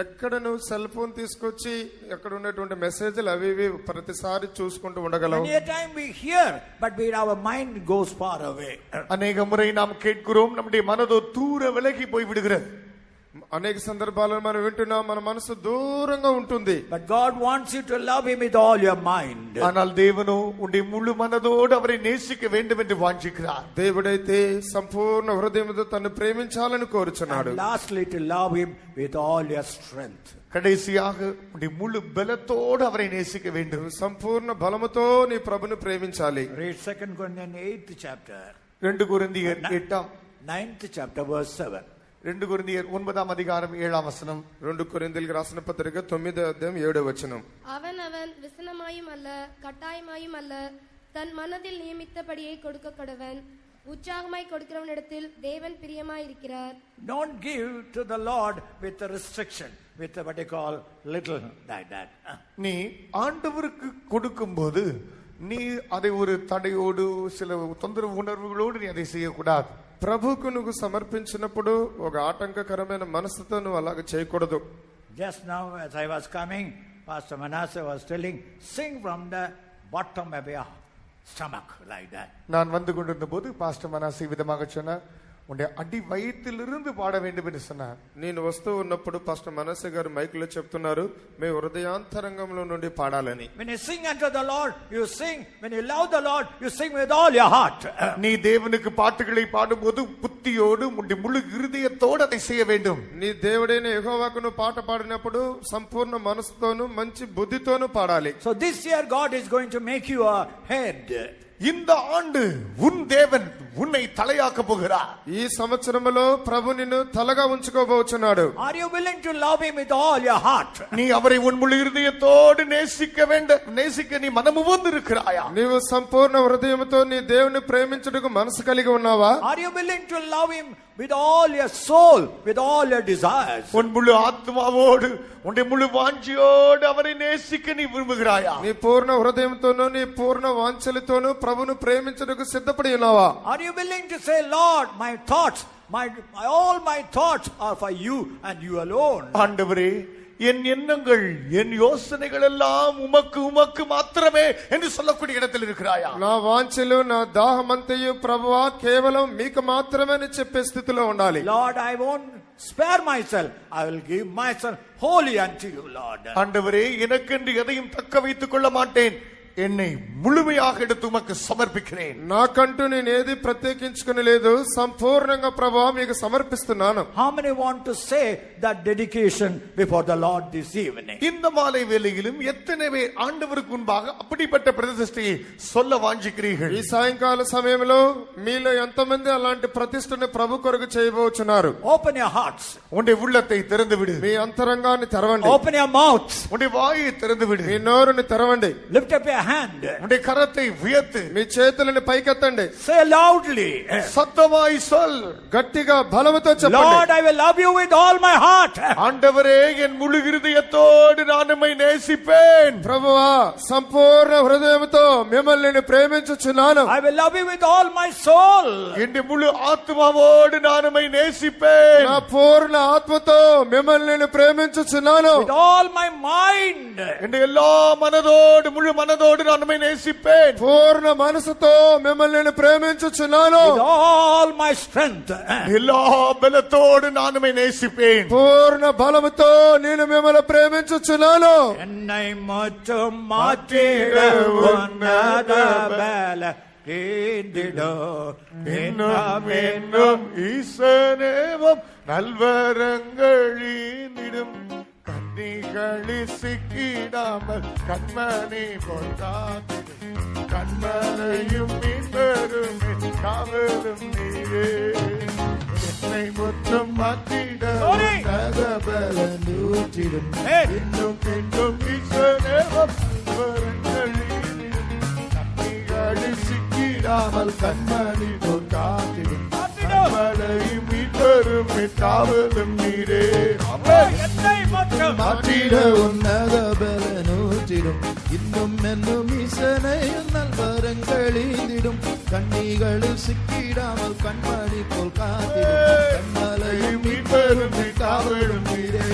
ఎక్కడ నువ్వు సెల్ ఫోన్ తీసుకొచ్చి ఎక్కడ ఉన్నటువంటి మెసేజ్లు అవి ఇవి ప్రతిసారి చూసుకుంటూ ఉండగలవు. Many a time we hear, but our mind goes far away. அநேக முறை நாம் கேட்கிறோம், நம்முடைய மனதோ தூர விலகி போய் விடுகிறது. అనేక సందర్భాలను మనం వింటున్నాం, మన మనసు దూరంగా ఉంటుంది. But God wants you to love him with all your mind. ஆனால் தேவனோ உன்னுடைய முழு மனதோடு அவரை நேசிக்க வேண்டும் என்று வாஞ்சிக்கிறார். దేవుడైతే సంపూర్ణ హృదయంతో తన్ను ప్రేమించాలని కోరుచున్నాడు. And lastly, to love him with all your strength. கடைசியாக உன்னுடைய முழு பலத்தோடு அவரை நேசிக்க வேண்டும். సంపూర్ణ బలముతో నీ ప్రభుని ప్రేమించాలి. Read 2 Corinthians 8th chapter. 2 கொரிந்தியர் 9th chapter verse 7. 2 கொரிந்தியர் 9 அதிகாரம் 7 வசனம். 2 కొరింథీయులకు రాసిన పత్రిక 9వ అధ్యాయం 7వ వచనం. அவன் விசனமாயும் அல்ல கட்டாயமாயும் அல்ல தன் மனதில் நியமித்தபடியே கொடுக்க கடவன். உற்சாகமாய் கொடுக்கிறவனிடத்தில் தேவன் பிரியமாய் இருக்கிறார். Don't give to the Lord with a restriction, with what they call little like that. நீ ஆண்டவருக்கு கொடுக்கும்போது நீ அதை ஒரு தடையோடு சில தொந்தரவு உணர்வுகளோடு நீ அதை செய்யக்கூடாது. ప్రభువుకు నువ్వు సమర్పించినప్పుడు ఒక ఆటంకకరమైన మనసుతో నువ్వు అలాగ చేయకూడదు. Just now as I was coming, Pastor Manasseh was telling, sing from the bottom of your stomach like that. நான் வந்து கொண்டிருந்த போது பாஸ்டர் மனாசி விதமாக சொன்னார், உன்னுடைய அடி வயிற்றிலிருந்து பாட வேண்டும் என்று சொன்னார். నేను వస్తూ ఉన్నప్పుడు పాస్టర్ మనస్సే గారు మైక్లో చెప్తున్నారు, మీ హృదయాంతరంగంలో నుండి పాడాలని. When you sing unto the Lord, you sing. When you love the Lord, you sing with all your heart. நீ தேவனுக்கு பாட்டுகளை பாடும்போது புத்தியோடு உன்னுடைய முழு இருதயத்தோடு அதை செய்ய வேண்டும். నీ దేవుడైన యెహోవాకు నువ్వు పాట పాడినప్పుడు సంపూర్ణ మనసుతోను మంచి బుద్ధితోను పాడాలి. So this year God is going to make you a head. இந்த ஆண்டு உன் தேவன் உன்னை தலையாக்க போகிறார். ఈ సంవత్సరములో ప్రభు నిన్ను తలగా ఉంచుకోబోచున్నాడు. Are you willing to love him with all your heart? நீ அவரை உன் முழு இருதயத்தோடு நேசிக்க நீ மனமுவந்து இருக்கிறாயா? నీవు సంపూర్ణ హృదయముతో నీ దేవుని ప్రేమించుటకు మనసు కలిగి ఉన్నావా? Are you willing to love him with all your soul, with all your desires? உன் முழு ஆத்மாவோடு உன்னுடைய முழு வாஞ்சியோடு அவரை நேசிக்க நீ விரும்புகிறாயா? నీ పూర్ణ హృదయంతోను నీ పూర్ణ వాంఛలతోను ప్రభువును ప్రేమించుటకు సిద్ధపడి ఉన్నావా? Are you willing to say, Lord, my thoughts, all my thoughts are for you and you alone? ஆண்டவரே, என் எண்ணங்கள் என் யோசனைகள் எல்லாம் உமக்கு மாத்திரமே என்று சொல்லக்கூடிய இடத்தில் இருக்கிறாயா? నా వాంఛలు నా దాహమంతయు ప్రభువా కేవలం మీకు మాత్రమే అని చెప్పే స్థితిలో ఉండాలి. Lord, I won't spare myself. I will give myself wholly unto you, Lord. ஆண்டவரே, எனக்கென்று எதையும் தக்க வைத்துக் கொள்ள மாட்டேன், என்னை ముழுமையாக எடுத்து உமக்கு సమర్పిக்கிறேன். నాకంటూ నేనేది ప్రత్యేకించుకుని లేదు, సంపూర్ణంగా ప్రభువా మీకు సమర్పిస్తున్నాను. How many want to say that dedication before the Lord this evening? இந்த மாலை வேளையிலும் எத்தனை பேர் ஆண்டவருக்கு முன்பாக அப்படிப்பட்ட பிரதிஷ்டையை சொல்ல வாஞ்சிக்கிறீர்கள்? ఈ సాయంకాల సమయంలో మీలో ఎంతమంది అలాంటి ప్రతిష్టని ప్రభు కొరకు చేయబోచున్నారు? Open your hearts. உன்னுடைய உள்ளத்தை திறந்து விடு. మీ అంతరంగాన్ని తెరవండి. Open your mouths. உன்னுடைய வாயை திறந்து விடு. మీ నోరుని తెరవండి. Lift up your hand. உன்னுடைய கரத்தை உயர்த்து. మీ చేతులని పైకెత్తండి. Say loudly. சத்தமாய் சொல். గట్టిగా బలముతో చెప్పండి. Lord, I will love you with all my heart. ஆண்டவரே, என் முழு இருதயத்தோடு நான் உம்மை நேசிப்பேன். ప్రభువా, సంపూర్ణ హృదయముతో మిమ్మల్ని నేను ప్రేమించుచున్నాను. I will love you with all my soul. என் முழு ஆத்மாவோடு நான் உம்மை நேசிப்பேன். నా పూర్ణ ఆత్మతో మిమ్మల్ని నేను ప్రేమించుచున్నాను. With all my mind. என் எல்லா மனதோடு முழு மனதோடு நான் உம்மை நேசிப்பேன். పూర్ణ మనసుతో మిమ్మల్ని నేను ప్రేమించుచున్నాను. With all my strength. எல்லா பலத்தோடு நான் உம்மை நேசிப்பேன். పూర్ణ బలముతో నేను మిమ్మల్ని ప్రేమించుచున్నాను. என்னை மட்டும் மாற்றிட உன்னத பல ஏந்திடோ இன்னும் இன்னும் ஈசனேவம் நல்வரங்களிடும் கன்னிகளி சிக்கிடாமல் கண்மணி பொருளாதிடும் கண்மனையும் மீன்பெருமே காவலும் நீரே என்னை முற்றும் மாற்றிட நூற்றிடும் இன்னும் இன்னும் ஈசனேவம் நல்வரங்களிடும் கன்னிகளி சிக்கிடாமல் கண்மணி பொருளாதிடும் கண்மனையும் மீன்பெருமே காவலும் நீரே என்னை மட்டும் மாற்றிட உன்னத பல நூற்றிடும் இன்னும் என்னும் ஈசனையும் நல்வரங்களிடும் கண்ணிகளில் சிக்கிடாமல் கண்மணி போல் காத்திடும் கண்மலையும் மீட்பெரும் காவலும் நீரே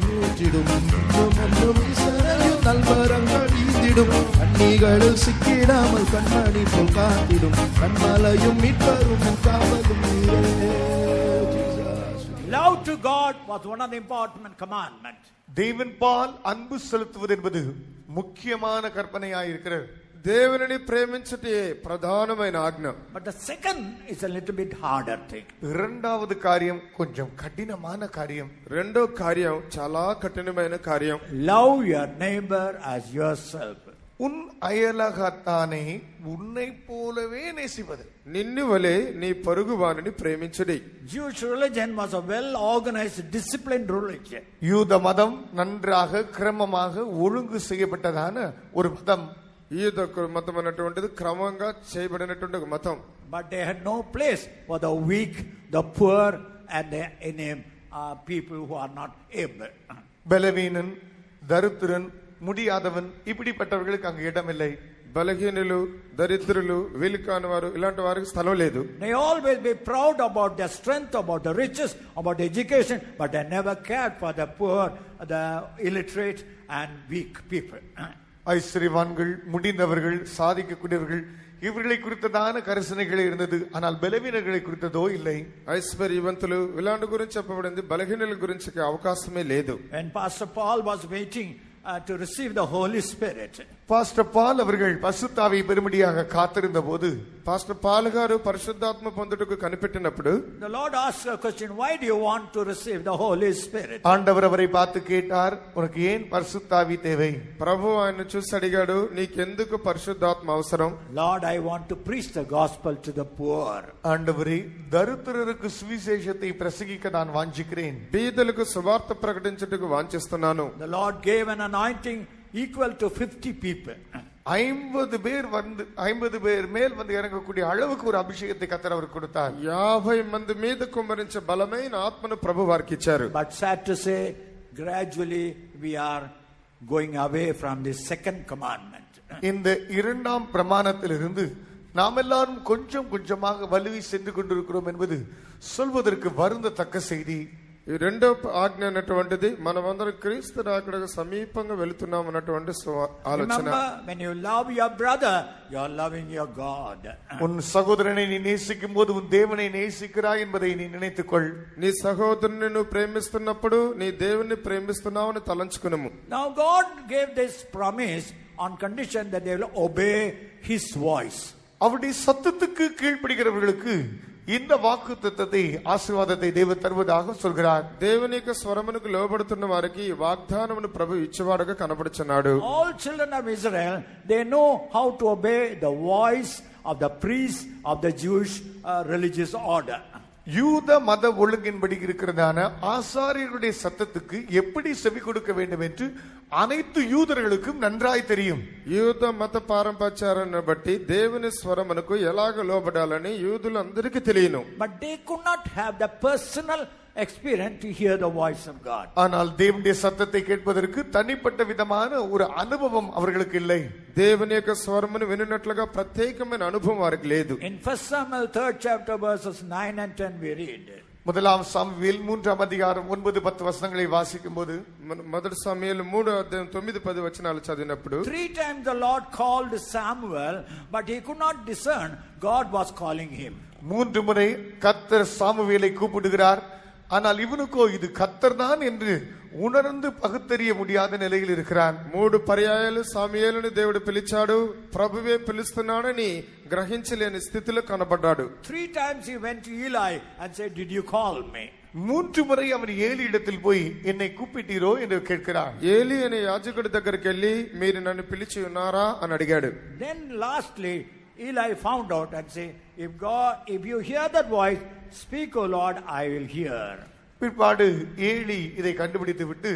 நூற்றிடும் இன்னும் என்னும் ஈசனையும் நல்வரங்களிடும் கண்ணிகளில் சிக்கிடாமல் கண்மணி போல் காத்திடும் கண்மலையும் மீட்பெரும் காவலும் நீரே. Love to God was one of the important commandments. தேவன் பால் அன்பு செலுத்துவது என்பது முக்கியமான கற்பனையாயிருக்கிறது. దేవునిని ప్రేమించుటే ప్రధానమైన ఆజ్ఞ. But the second is a little bit harder thing. இரண்டாவது காரியம் கொஞ்சம் கடினமான காரியம். రెండో కార్యం చాలా కఠినమైన కార్యం. Love your neighbor as yourself. உன் அயலகத்தானே உன்னை போலவே நேசிப்பது. నిన్ను వలె నీ పొరుగు వానిని ప్రేమించుడి. Jewish religion was a well organized, disciplined religion. யூத மதம் நன்றாக கிரமமாக ஒழுங்கு செய்யப்பட்டதான ஒரு மதம். యూద మతం అన్నటువంటిది క్రమంగా చేయబడినటువంటి ఒక మతం. But they had no place for the weak, the poor, and the people who are not able. பலவீனன், தரித்திரன், முடியாதவன் இப்படிப்பட்டவர்களுக்கு அங்கு இடமில்லை. బలహీనులు, దరిద్రులు, వీలు కాని వారు ఇలాంటి వారికి స్థలం లేదు. They always be proud about their strength, about the riches, about the education, but they never cared for the poor, the illiterate, and weak people. ஐஸ்வர்யவான்கள், முடிந்தவர்கள், சாதிக்கக்கூடியவர்கள் இவர்களை குறித்ததான கரிசனைகளே இருந்தது. ஆனால் பலவீனர்களை குறித்ததோ இல்லை. ఐశ్వర్యవంతులు ఇలాంటి గురించి చెప్పబడింది, బలహీనుల గురించి అవకాశమే లేదు. When Pastor Paul was waiting to receive the Holy Spirit, pastor பால் அவர்கள் பரிசுத்தாவை பெருமடியாக காத்திருந்த போது పాస్టర్ పాల్ గారు పరిశుద్ధాత్మ పొందుటకు కనిపెట్టినప్పుడు the Lord asked a question, why do you want to receive the Holy Spirit? ஆண்டவர் அவரை பார்த்து கேட்டார், உனக்கு ஏன் பரிசுத்தாவி தேவை? ప్రభు ఆయన చూసి అడిగాడు, నీకెందుకు పరిశుద్ధాత్మ అవసరం? Lord, I want to preach the gospel to the poor. ஆண்டவரே, தரித்திரருக்கு சுவிசேஷத்தை பிரசங்கிக்க நான் வாஞ்சிக்கிறேன். బీదలకు సువార్త ప్రకటించుటకు వాంఛిస్తున్నాను. The Lord gave an anointing equal to 50 people. 50 பேர் மேல் வந்து இறங்கக்கூடிய அளவுக்கு ஒரு அபிஷேகத்தை கர்த்தர் அவருக்கு கொடுத்தார். 50 మంది మీద కుమ్మరించే బలమైన ఆత్మను ప్రభు వారికి ఇచ్చారు. But sad to say, gradually we are going away from the second commandment. இந்த இரண்டாம் பிரமாணத்திலிருந்து நாம் எல்லாரும் கொஞ்சம் கொஞ்சமாக வலுவி சென்று கொண்டிருக்கிறோம் என்பது சொல்வதற்கு வருந்தத்தக்க செய்தி. ఈ రెండో ఆజ్ఞ అన్నటువంటిది మనమందరం క్రీస్తు రాకడకు సమీపంగా వెళుతున్నాం అన్నటువంటి ఆలోచన. Remember, when you love your brother, you are loving your God. உன் சகோதரனை நீ நேசிக்கும் போது உன் தேவனை நேசிக்கிறாய் என்பதை நீ நினைத்துக்கொள். నీ సహోదరుని నువ్వు ప్రేమిస్తున్నప్పుడు నీ దేవుని ప్రేమిస్తున్నావని తలంచుకునము. Now God gave this promise on condition that they will obey his voice. அவருடைய சத்தத்துக்கு கீழ்ப்படுகிறவர்களுக்கு இந்த வாக்குத்தத்தத்தை ஆசீர்வாதத்தை தேவன் தருவதாக சொல்கிறார். దేవుని యొక్క స్వరమునకు లోబడుతున్న వారికి వాగ్దానమును ప్రభు ఇచ్చేవాడుగా కనబడుచున్నాడు. All children of Israel, they know how to obey the voice of the priest of the Jewish religious order. யூத மத ஒழுங்கின்படி இருக்கிறதான ஆசாரியர்களுடைய சத்தத்துக்கு எப்படி செவி கொடுக்க வேண்டும் என்று அனைத்து யூதர்களுக்கும் நன்றாய் தெரியும். యూద మత పారంపర్యాన్ని బట్టి దేవుని స్వరమునకు ఎలాగ లోబడాలని యూదులందరికీ తెలియను. But they could not have the personal experience to hear the voice of God. ஆனால் தேவனுடைய சத்தத்தை கேட்பதற்கு தனிப்பட்ட விதமான ஒரு அனுபவம் அவர்களுக்கு இல்லை. దేవుని యొక్క స్వరమును వినున్నట్లుగా ప్రత్యేకమైన అనుభవం వారికి లేదు. In 1 Samuel 3rd chapter verses 9 and 10 we read. முதலாம் சாமுவேல் 3ஆம் அதிகாரம் 9-10 வசனங்களை வாசிக்கும் போது, మొదటి సమూయేలు 3:9-10 వచనాలు చదివినప్పుడు, 3 times the Lord called Samuel, but he could not discern God was calling him. 3 முறை கர்த்தர் சாமுவேலை கூப்பிடுகிறார். ஆனால் இவனுக்கோ இது கர்த்தர் தான் என்று உணர்ந்து பகுத்தறிய முடியாத நிலையில் இருக்கிறான். 3 పర్యాయాలు సమూయేలుని దేవుడు పిలిచాడు, ప్రభువే పిలుస్తున్నాడని గ్రహించలేని స్థితిలో కనబడ్డాడు. 3 times he went to Eli and said, did you call me? 3 முறை அவன் ஏலி இடத்தில் போய் என்னை கூப்பிட்டீரோ என்று கேட்கிறான். ఏలీ అనే యాజకుడి దగ్గరికి వెళ్ళి మీరు నన్ను పిలిచి ఉన్నారా అని అడిగాడు. Then lastly Eli found out and said, if you hear that voice, speak, O Lord, I will hear. பிற்பாடு ஏலி இதை கண்டுபிடித்து விட்டு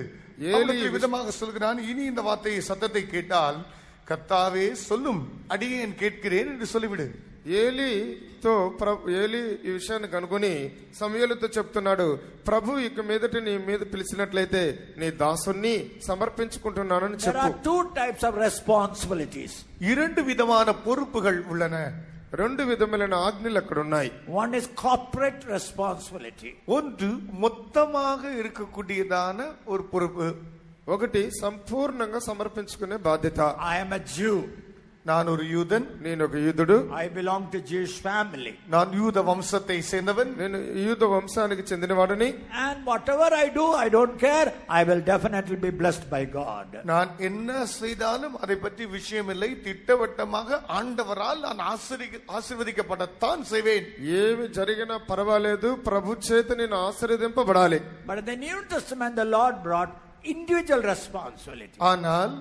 ஏலி அவனுக்கு விதமாக சொல்கிறான், இனி இந்த வார்த்தையை சத்தத்தை கேட்டால் கர்த்தாவே சொல்லும், அடியேன் கேட்கிறேன் என்று சொல்லிவிடு. ఏలీతో ఏలీ ఈ విషయాన్ని కనుగొని సమూయేలుతో చెప్తున్నాడు, ప్రభు ఇక మీదట నీ మీద పిలిచినట్లయితే నీ దాసుని సమర్పించుకుంటున్నానని There చెప్పు. are 2 types of responsibilities. 2 விதமான பொறுப்புகள் உள்ளன. 2 విధములైన ఆజ్ఞలు అక్కడ ఉన్నాయి. One is corporate responsibility. ஒன்று மொத்தமாக இருக்கக்கூடியதான ஒரு பொறுப்பு. ఒకటి సంపూర్ణంగా సమర్పించుకునే బాధ్యత. I am a Jew. நான் ஒரு யூதன். నేను ఒక యూదుడు. I belong to Jewish family. நான் யூத வம்சத்தை சேர்ந்தவன். నేను యూద వంశానికి చెందినవాడిని. And whatever I do, I don't care. I will definitely be blessed by God. நான் என்ன செய்தாலும் அதை பற்றி விஷயமில்லை. திட்டவட்டமாக ஆண்டவரால் நான் ஆசீர்வதிக்கப்படத்தான் செய்வேன். ఏమి జరిగినా పర్వాలేదు, ప్రభు చేత నేను ఆశీర్వదింపబడాలి. But in the New Testament, the Lord brought individual responsibility. ஆனால்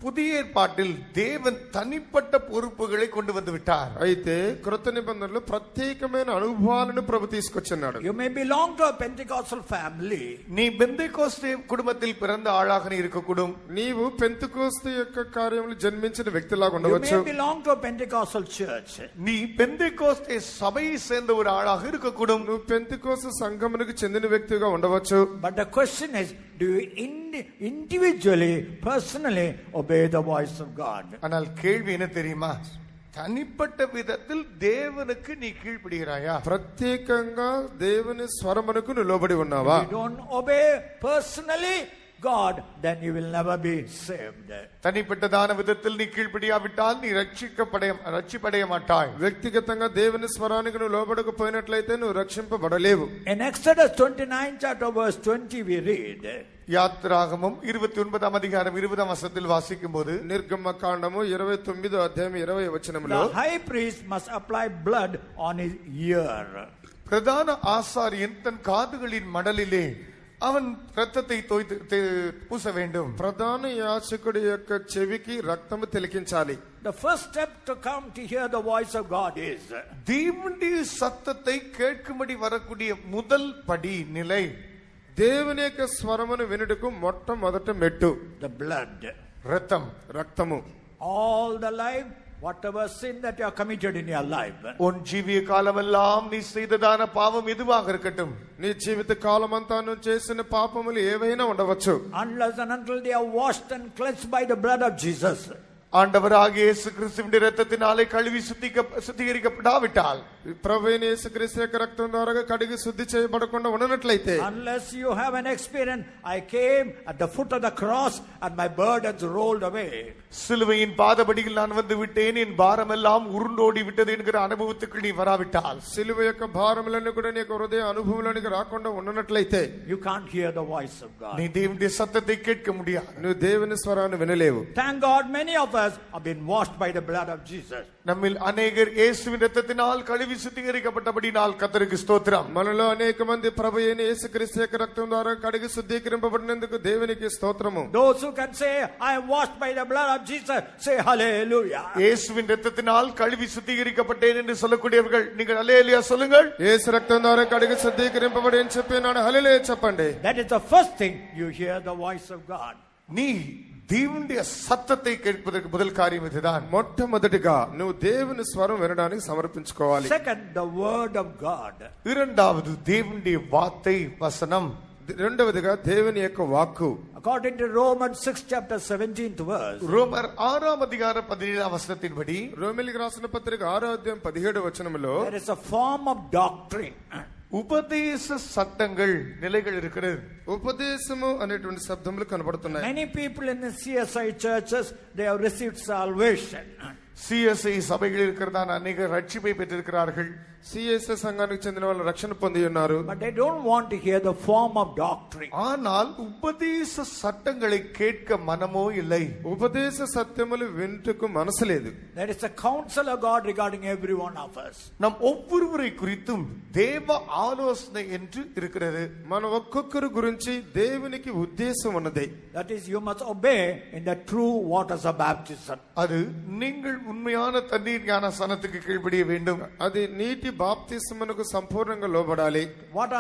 புதிய ஏற்பாட்டில் தேவன் தனிப்பட்ட பொறுப்புகளை கொண்டு வந்து விட்டார். అయితే కృత నిబంధనలో ప్రత్యేకమైన అనుభవాలను ప్రభు తీసుకొచ్చున్నాడు. You may belong to a Pentecostal family. நீ பெந்தேகோஸ்தே குடும்பத்தில் பிறந்த ஆளாக நீ இருக்கக்கூடும். నీవు పెంతెకోస్తు యొక్క కార్యములు జన్మించిన వ్యక్తిలాగా You ఉండవచ్చు. may belong to a Pentecostal church. நீ பெந்தேகோஸ்தே சபையை சேர்ந்த ஒரு ஆளாக இருக்கக்கூடும். నువ్వు పెంతెకోస్తు సంఘమునకు చెందిన వ్యక్తిగా ఉండవచ్చు. But the question is, do you individually, personally obey the voice of God? ஆனால் கேள்வி என்ன தெரியுமா? தனிப்பட்ட விதத்தில் தேவனுக்கு நீ கீழ்ப்படுகிறாயா? ప్రత్యేకంగా దేవుని స్వరమునకు నువ్వు లోబడి ఉన్నావా? If you don't obey personally God, then you will never be saved. தனிப்பட்டதான விதத்தில் நீ கீழ்ப்படியாவிட்டால் நீ ரட்சிப்படைய மாட்டாய். వ్యక్తిగతంగా దేవుని స్వరానికి నువ్వు లోబడకపోయినట్లయితే నువ్వు రక్షింపబడలేవు. In Exodus 29 chapter verse 20 we read, யாத்திராகமம் 29ஆம் அதிகாரம் 20ஆம் வசனத்தில் வாசிக்கும் போது, నిర్గమ కాండము 29వ అధ్యాయం 20వ వచనములో, the high priest must apply blood on his ear. பிரதான ஆசாரியன் தன் காதுகளின் மடலிலே அவன் ரத்தத்தை பூச வேண்டும். ప్రధాన యాజకుడి యొక్క చెవికి రక్తము తిలకించాలి. The first step to come to hear the voice of God is தேவனுடைய சத்தத்தை கேட்கும்படி வரக்கூடிய முதல் படி நிலை, దేవుని యొక్క స్వరమును వినుటకు మొట్టమొదట మెట్టు the blood. ரத்தம். రక్తము. All the life, whatever sin that you are committed in your life, உன் ஜீவிய காலமெல்லாம் நீ செய்ததான பாவம் எதுவாக இருக்கட்டும், నీ జీవిత కాలమంతా నువ్వు చేసిన పాపములు ఏవైనా ఉండవచ్చు. unless and until they are washed and cleansed by the blood of Jesus, ஆண்டவராகிய இயேசு கிறிஸ்துவின் இரத்தத்தினாலே கழுவி சுத்திகரிக்கப்படாவிட்டால், ప్రభు అయిన యేసుక్రీస్తు యొక్క రక్తం ద్వారా కడిగి శుద్ధి చేయబడకుండా ఉన్నట్లయితే, unless you have an experience, I came at the foot of the cross and my burdens rolled away. சிலுவையின் பாதபடியில் நான் வந்து விட்டேன், என் பாரமெல்லாம் உருண்டோடி விட்டது என்கிற அனுபவத்துக்கு நீ வராவிட்டால், సిలువ యొక్క భారములన్నీ కూడా నీ యొక్క హృదయ అనుభవంలోనికి రాకుండా ఉన్నట్లయితే, you can't hear the voice of God. நீ தேவனுடைய சத்தத்தை கேட்க முடியாது. నువ్వు దేవుని స్వరాన్ని వినలేవు. Thank God many of us have been washed by the blood of Jesus. நம்மில் அநேகர் இயேசுவின் இரத்தத்தினால் கழுவி சுத்திகரிக்கப்பட்டபடினால் கர்த்தருக்கு ஸ்தோத்திரம். మనలో అనేక మంది ప్రభు అయిన యేసుక్రీస్తు యొక్క రక్తం ద్వారా కడిగి శుద్ధీకరింపబడినందుకు దేవునికి స్తోత్రము. Those who can say I am washed by the blood of Jesus, say hallelujah. இயேசுவின் இரத்தத்தினால் கழுவி சுத்திகரிக்கப்பட்டேன் என்று சொல்லக்கூடியவர்கள் நீங்கள் ஹல்லேலூயா சொல்லுங்கள். యేసు రక్తం ద్వారా కడిగి శుద్ధీకరింపబడి అని చెప్పి నాడు హల్లెలూయా చెప్పండి. That is the first thing, you hear the voice of God. நீ దేవుని సత్తத்தை கேட்பதற்கு முதல் காரியம் இதுதான். మొట్టమొదటిగా నువ్వు దేవుని స్వరం వినడానికి సమర్పించుకోవాలి. Second, the word of God. இரண்டாவது தேவனுடைய வார்த்தை வசனம். రెండవదిగా దేవుని యొక్క వాక్కు. According to Romans 6 chapter 17th verse, ரோமர் 6ஆம் அதிகாரம் 17ஆம் வசனத்தின்படி, రోమిలికి రాసిన పత్రిక 6వ అధ్యాయం 17వ వచనములో, there is a form of doctrine. உபதேச சட்டங்கள் நிலைகள் இருக்கிறது. ఉపదేశము అనేటువంటి శబ్దములు కనబడుతున్నాయి. Many people in the CSI churches, they have received salvation. CSI சபைகள் இருக்கிறதான அநேக ரட்சிப்பை பெற்றிருக்கிறார்கள். సిఎస్ఐ సంఘానికి చెందిన వాళ్ళు రక్షణ పొంది ఉన్నారు. But they don't want to hear the form of doctrine. ஆனால் உபதேச சட்டங்களை கேட்க மனமோ இல்லை. ఉపదేశ సత్యములు వింటుకు మనసు లేదు. There is a counsel of God regarding every one of us. நம் ஒவ்வொருவரை குறித்தும் தேவ ஆலோசனை என்று இருக்கிறது. మన ఒక్కొక్కరు గురించి దేవునికి ఉద్దేశం ఉన్నది. That is, you must obey in the true waters of baptism. அது நீங்கள் உண்மையான தண்ணீர் ஞானஸ்நானத்துக்கு கீழ்ப்படிய வேண்டும். అది నీటి బాప్తిస్మమునకు సంపూర్ణంగా లోబడాలి. What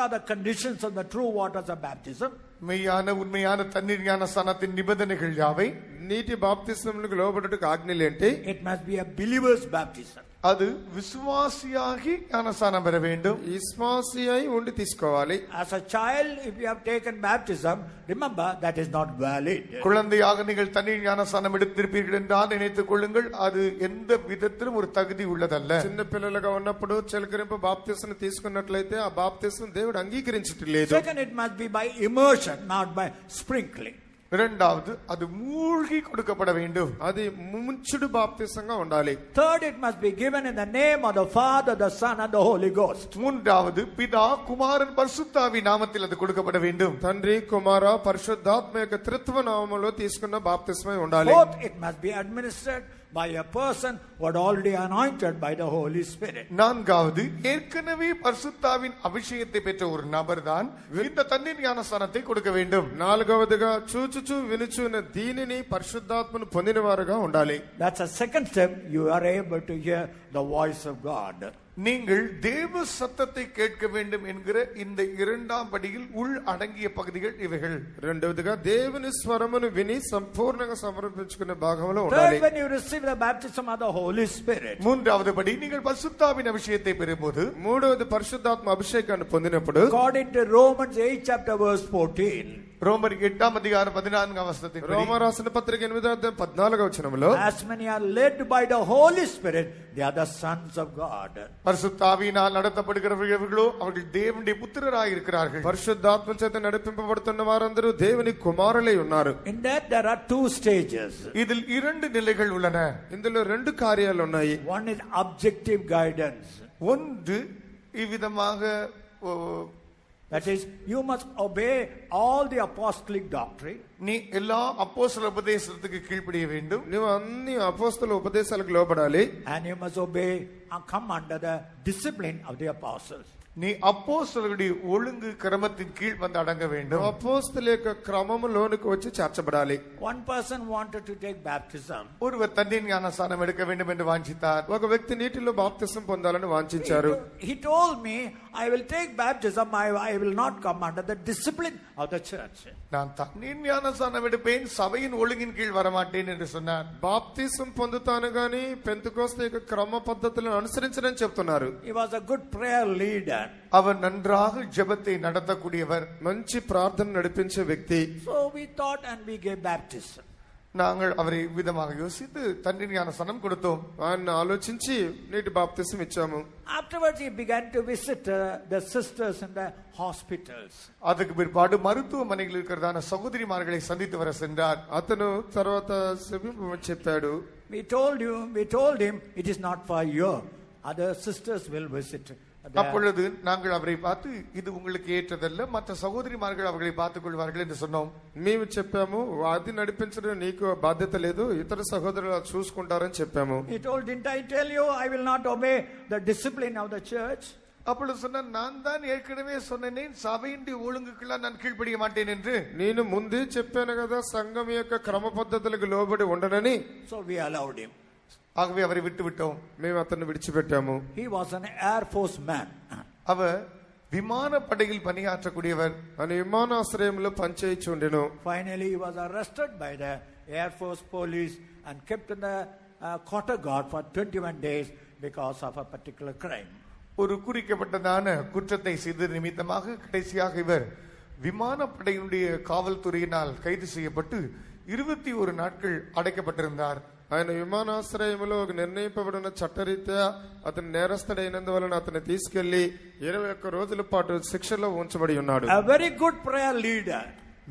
are the conditions of the true waters of baptism? மெய்யான உண்மையான தண்ணீர் ஞானஸ்நானத்தின் நிபந்தனைகள் யாவை? నీటి బాప్తిస్మమునకు లోబడుటకు ఆజ్ఞలు ఏంటి? It must be a believer's baptism. அது விசுவாசியாகி ஞானஸ்நானம் பெற வேண்டும். విశ్వాసి అయి ఉండి తీసుకోవాలి. As a child, if you have taken baptism, remember that is not valid. குழந்தையாக நீங்கள் தண்ணீர் ஞானஸ்நானம் எடுத்திருப்பீர்கள் என்றால் நினைத்துக் கொள்ளுங்கள், அது எந்த விதத்திலும் ஒரு தகுதி உள்ளதல்ல. చిన్న పిల్లలుగా ఉన్నప్పుడు చిలకరింపు బాప్తిసం తీసుకున్నట్లయితే ఆ బాప్తిసం దేవుడు అంగీకరించటం లేదు. Second, it must be by immersion, not by sprinkling. இரண்டாவது, அது மூழ்கி கொடுக்கப்பட வேண்டும். అది ముంచుడు బాప్తిసంగా ఉండాలి. Third, it must be given in the name of the Father, the Son and the Holy Ghost. மூன்றாவது, பிதா குமாரன் பரிசுத்தாவி நாமத்தில் அது கொடுக்கப்பட வேண்டும். తండ్రి కుమార పరిశుద్ధాత్మ యొక్క త్రిత్వ నామములో తీసుకున్న బాప్తిస్మై ఉండాలి. Fourth, it must be administered by a person who had already anointed by the Holy Spirit. நான்காவது, ஏற்கனவே பரிசுத்தாவின் அபிஷேகத்தை பெற்ற ஒரு நபர் தான் இந்த தண்ணீர் ஞானஸ்நானத்தை கொடுக்க வேண்டும். నాలుగవదిగా చూచుచు వినుచున్న దీనిని పరిశుద్ధాత్మను పొందిన వారుగా ఉండాలి. That's a second step. You are able to hear the voice of God. நீங்கள் தேவ சத்தத்தை கேட்க வேண்டும் என்கிற இந்த இரண்டாம் படியில் உள் அடங்கிய பகுதிகள் இவைகள். రెండవదిగా దేవుని స్వరమును విని సంపూర్ణంగా సమర్పించుకునే భాగంలో Third, ఉండాలి. when you receive the baptism of the Holy Spirit. மூன்றாவது படி, நீங்கள் பரிசுத்தாவின் அபிஷேகத்தை பெறும்போது, మూడవది పరిశుద్ధాత్మ అభిషేకాన్ని పొందినప్పుడు, According to Romans 8 chapter verse 14. ரோமர் 8ஆம் அதிகாரம் 14ஆம் வசனத்தின்படி, రోమరాసిన పత్రిక 8వ అధ్యాయం 14వ వచనములో, As many are led by the Holy Spirit, they are the sons of God. பரிசுத்தாவியினால் நடத்தப்படுகிறவர்களோ அவர்கள் தேவனுடைய புத்திரராய் இருக்கிறார்கள். పరిశుద్ధాత్మ చేత నడిపింపబడుతున్న వారందరూ దేవుని కుమారులై ఉన్నారు. In that there are two stages. இதில் இரண்டு நிலைகள் உள்ளன. ఇందులో రెండు కార్యాలు ఉన్నాయి. One is objective guidance. ஒன்று இவ்விதமாக, That is, you must obey all the apostolic doctrine. நீ எல்லா அப்போஸ்தல உபதேசத்துக்கு கீழ்ப்படிய வேண்டும். నువ్వు అన్ని అపోస్తల ఉపదేశాలకు లోబడాలి. And you must obey and come under the discipline of the apostles. நீ அப்போஸ்தலருடைய ஒழுங்கு கிரமத்தின் கீழ் வந்து அடங்க வேண்டும். అపోస్తల యొక్క క్రమములోనికి వచ్చి చేర్చబడాలి. One person wanted to take baptism. ஒருவர் தண்ணீர் ஞானஸ்நானம் எடுக்க வேண்டும் என்று வாஞ்சித்தார். ఒక వ్యక్తి నీటిలో బాప్తిసం పొందాలని వాంఛించారు. He told me, I will take baptism, I will not come under the discipline of the church. நான் தண்ணீர் ஞானஸ்நானம் எடுப்பேன், சபையின் ஒழுங்கின் கீழ் வரமாட்டேன் என்று சொன்னார். బాప్తిసం పొందుతాను గాని పెంతెకోస్తు యొక్క క్రమ పద్ధతులను అనుసరించనని చెప్తున్నారు. He was a good prayer leader. அவர் நன்றாக ஜெபத்தை நடத்தக்கூடியவர், మంచి ప్రార్థన నడిపించే వ్యక్తి. So we thought and we gave baptism. நாங்கள் அவரை விதமாக யோசித்து தண்ணீர் ஞானஸ்நானம் கொடுத்தோம். ఆయన ఆలోచించి నీటి బాప్తిసం ఇచ్చాము. Afterwards, he began to visit the sisters in the hospitals. அதுக்கு பிற்பாடு மருத்துவமனையில் இருக்கிறதான சகோதரிமார்களை சந்தித்து வர சென்றார். అతను తర్వాత చెప్పాడు, We told him, it is not for you. Other sisters will visit. அப்பொழுது நாங்கள் அவரை பார்த்து, இது உங்களுக்கு ஏற்றதல்ல, மற்ற சகோதரிமார்கள் அவர்களை பார்த்துக் கொள்வார்கள் என்று சொன்னோம். మేము చెప్పాము, అది నడిపించడం నీకు బాధ్యత లేదు, ఇతర సహోదరులు చూసుకుంటారని చెప్పాము. He told, didn't I tell you I will not obey the discipline of the church? அப்பொழுது சொன்னார், நான் தான் ஏற்கனவே சொன்னேன் சபையின் ஒழுங்குக்கெல்லாம் நான் கீழ்ப்படிய மாட்டேன் என்று. నేను ముందే చెప్పాను కదా సంఘం యొక్క క్రమ పద్ధతులకు లోబడి ఉండనని. So we allowed him. ஆகவே அவரை விட்டு விட்டோம். మేము అతన్ని విడిచిపెట్టాము. He was an Air Force man. அவர் விமானப்படையில் பணியாற்றக்கூடியவர். ఆయన విమానాశ్రయంలో పనిచేయుచుండెను. Finally, he was arrested by the Air Force police and kept in the quarter guard for 21 days because of a particular crime. ஒரு குறிக்கப்பட்டதான குற்றத்தை செய்த நிமித்தமாக கடைசியாக இவர் விமானப்படையினுடைய காவல்துறையினால் கைது செய்யப்பட்டு 21 நாட்கள் அடைக்கப்பட்டிருந்தார். ఆయన విమానాశ్రయంలో ఒక నిర్ణయింపబడిన చట్టరీత్యా అతను నేరస్తుడైనందువలన అతన్ని తీసుకెళ్లి 21 రోజుల పాటు శిక్షలో ఉంచబడి ఉన్నాడు. A very good prayer leader.